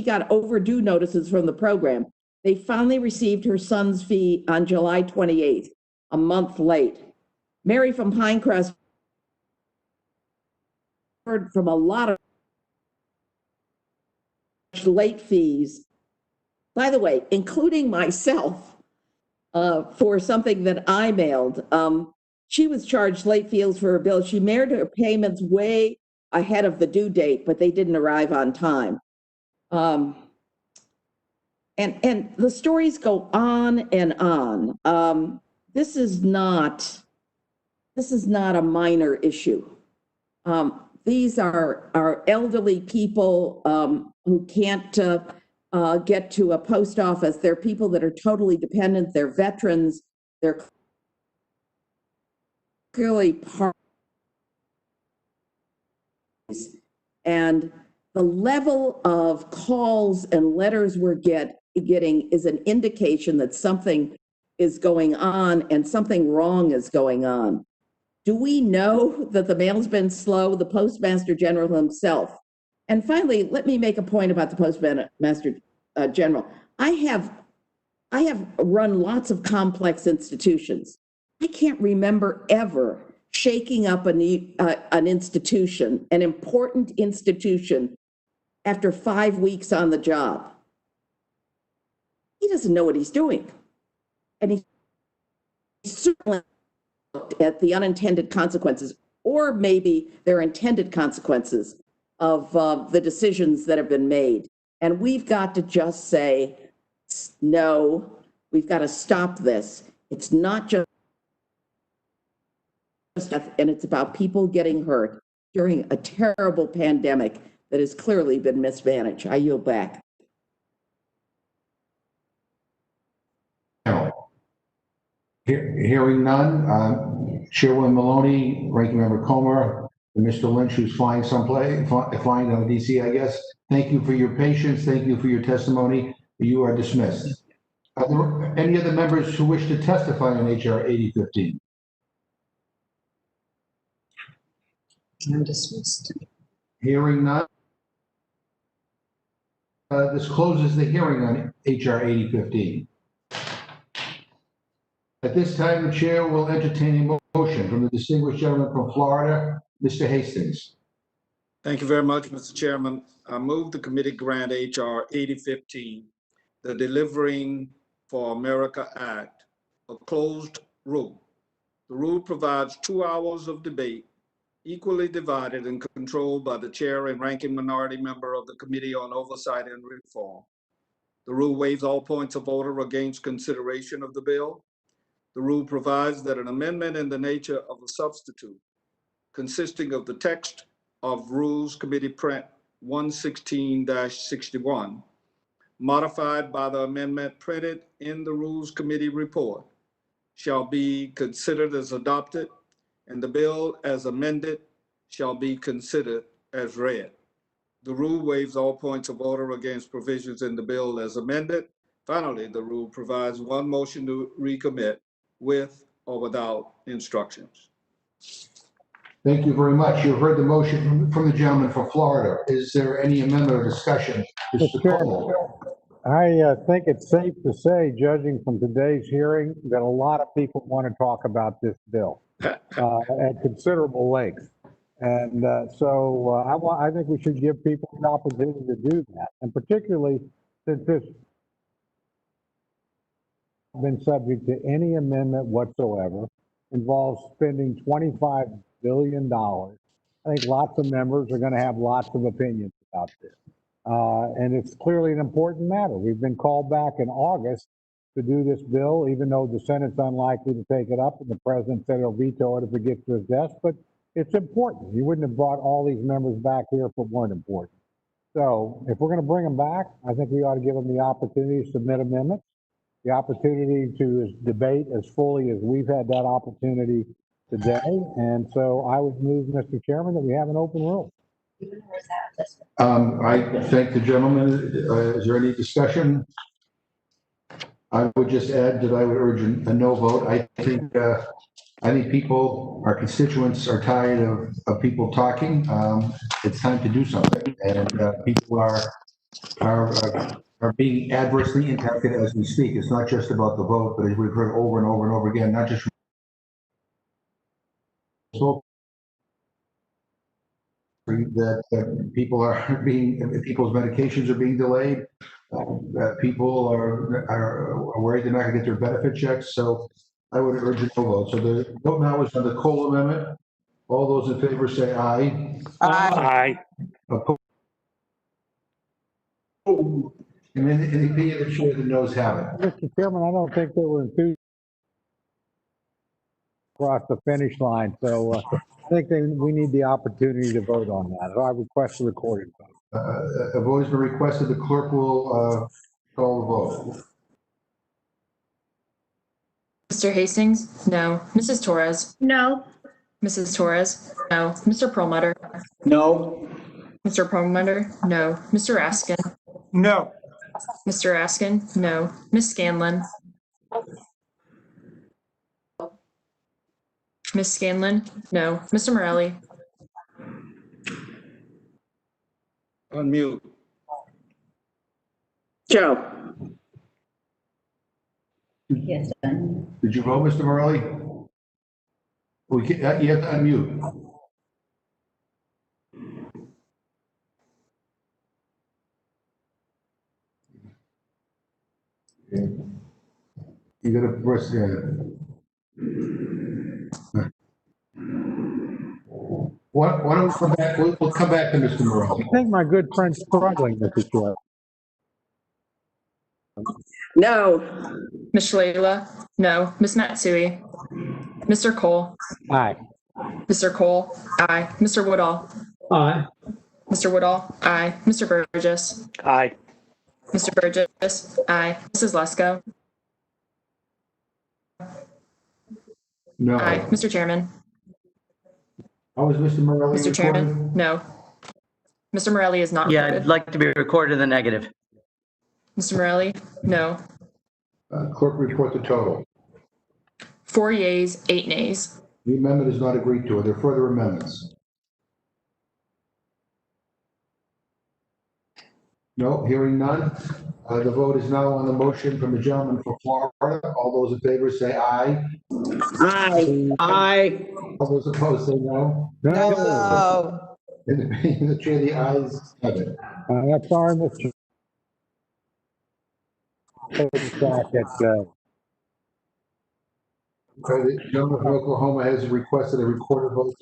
got overdue notices from the program. They finally received her son's fee on July 28th, a month late. Mary from Pinecrest heard from a lot of late fees, by the way, including myself, for something that I mailed. She was charged late fees for her bill. She mailed her payments way ahead of the due date, but they didn't arrive on time. And the stories go on and on. This is not this is not a minor issue. These are elderly people who can't get to a post office. They're people that are totally dependent. They're veterans. They're clearly part. And the level of calls and letters we're getting is an indication that something is going on and something wrong is going on. Do we know that the mail's been slow? The Postmaster General himself. And finally, let me make a point about the Postmaster General. I have run lots of complex institutions. I can't remember ever shaking up an institution, an important institution, after 5 weeks on the job. He doesn't know what he's doing. And he certainly looked at the unintended consequences, or maybe their intended consequences of the decisions that have been made. And we've got to just say, no, we've got to stop this. It's not just death, and it's about people getting hurt during a terrible pandemic that has clearly been mismanaged. I yield back. Hearing none, Chairwoman Maloney, Ranking Member Comer, and Mr. Lynch, who's flying someplace, flying on DC, I guess. Thank you for your patience. Thank you for your testimony. You are dismissed. Are there any other members who wish to testify on HR 8015? I'm dismissed. Hearing none. This closes the hearing on HR 8015. At this time, the chair will entertain a motion from the distinguished gentleman from Florida, Mr. Hastings. Thank you very much, Mr. Chairman. I move the committee grant HR 8015, the Delivering for America Act, a closed rule. The rule provides 2 hours of debate, equally divided and controlled by the chair and ranking minority member of the Committee on Oversight and Reform. The rule waives all points of order against consideration of the bill. The rule provides that an amendment in the nature of a substitute, consisting of the text of Rules Committee Print 116-61, modified by the amendment printed in the Rules Committee report, shall be considered as adopted, and the bill as amended shall be considered as read. The rule waives all points of order against provisions in the bill as amended. Finally, the rule provides one motion to recommit with or without instructions. Thank you very much. You've heard the motion from the gentleman from Florida. Is there any amendment or discussion? Mr. Cole. I think it's safe to say, judging from today's hearing, that a lot of people want to talk about this bill at considerable length. And I think we should give people an opportunity to do that. And particularly since this has been subject to any amendment whatsoever, involves spending $25 billion. I think lots of members are going to have lots of opinions about this. And it's clearly an important matter. We've been called back in August to do this bill, even though the Senate's unlikely to take it up, and the president said he'll veto it if it gets to his desk. But it's important. You wouldn't have brought all these members back here if it weren't important. So if we're going to bring them back, I think we ought to give them the opportunity to submit amendments, the opportunity to debate as fully as we've had that opportunity today. And so I would move, Mr. Chairman, that we have an open room. I thank the gentleman. Is there any discussion? I would just add that I would urge a no vote. I think people, our constituents, are tired of people talking. It's time to do something, and people are being adversely impacted as we speak. It's not just about the vote, but as we've heard over and over and over again, not just that people's medications are being delayed. People are worried they're not going to get their benefit checks. So I would urge a no vote. So the vote now is on the Cole Amendment. All those in favor say aye. Aye. Opposed? And then any of the chair that knows have it. Mr. Chairman, I don't think they were enthused across the finish line. So I think we need the opportunity to vote on that. So I request a recorded vote. A vote has been requested. The clerk will call the vote. Mr. Hastings? No. Mrs. Torres? No. Mrs. Torres? No. Mr. Perlmutter? No. Mr. Perlmutter? No. Mr. Raskin? No. Mr. Raskin? No. Miss Scanlon? Miss Scanlon? No. Mr. Morelli? Unmute. Joe. Yes, done. Did you vote, Mr. Morelli? You have to unmute. You gotta press, why don't we come back, we'll come back to Mr. Morelli. I think my good friend's struggling, Mr. Chair. No. Miss Shalala? No. Miss Matsui? Mr. Cole? Aye. Mr. Cole? Aye. Mr. Woodall? Aye. Mr. Woodall? Aye. Mr. Burgess? Aye. Mr. Burgess? Aye. Mrs. Lesko? No. Aye. Mr. Chairman? How is Mr. Morelli Mr. Chairman? recorded? No. Mr. Morelli is not Yeah, recorded. I'd like to be recorded in the negative. Mr. Morelli? No. Clerk report the total. 4 yeas, 8 nays. The amendment is not agreed to. Are there further amendments? No, hearing none. The vote is now on the motion from the gentleman from Florida. All those in favor say aye. Aye. Aye. All those opposed say no. No. In the chair, the ayes have it. I'm sorry, Mr. Back at, The gentleman from Oklahoma has requested a recorded vote.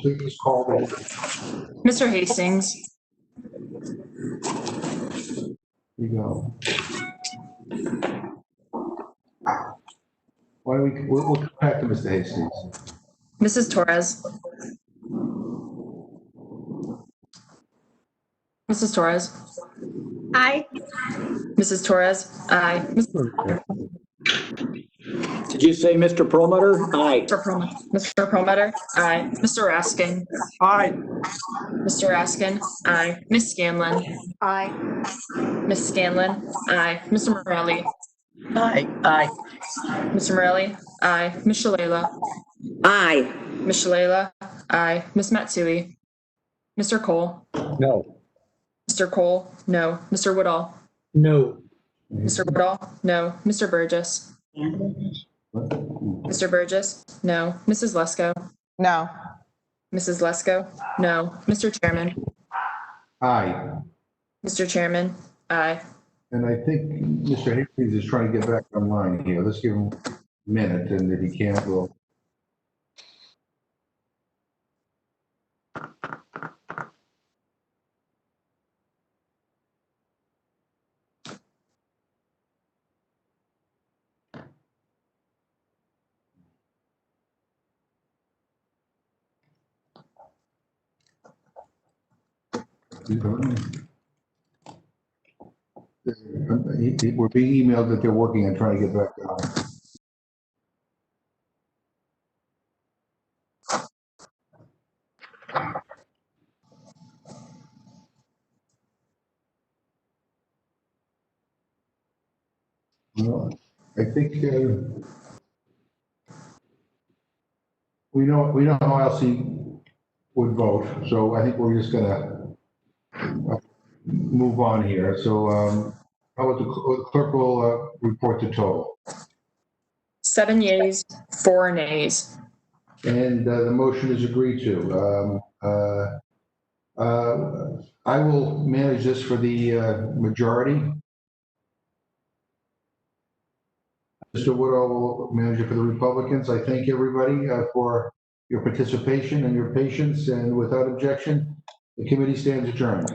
Please call the roll. Mr. Hastings? Here you go. Why don't we'll come back to Mr. Hastings. Mrs. Torres? Mrs. Torres? Aye. Mrs. Torres? Aye. Did you say Mr. Perlmutter? Aye. Mr. Perlmutter? Aye. Mr. Raskin? Aye. Mr. Raskin? Aye. Miss Scanlon? Aye. Miss Scanlon? Aye. Mr. Morelli? Aye. Aye. Mr. Morelli? Aye. Miss Shalala? Aye. Miss Shalala? Aye. Miss Matsui? Mr. Cole? no. Mr. Cole? No. Mr. Woodall? No. Mr. Woodall? No. Mr. Burgess? Mr. Burgess? No. Mrs. Lesko? No. Mrs. Lesko? No. Mr. Chairman? Aye. Mr. Chairman? Aye. And I think Mr. Hastings is trying to get back online here. Let's give him a minute, and if he can't, we'll. We're being emailed that they're working on trying to get back on. Well, I think we know how Elsie would vote, so I think we're just gonna move on here. So how about the clerk will report the total. 7 yeas, 4 nays. And the motion is agreed to. I will manage this for the majority. Mr. Woodall will manage it for the Republicans. I thank everybody for your participation and your patience, and without objection, the committee stands adjourned.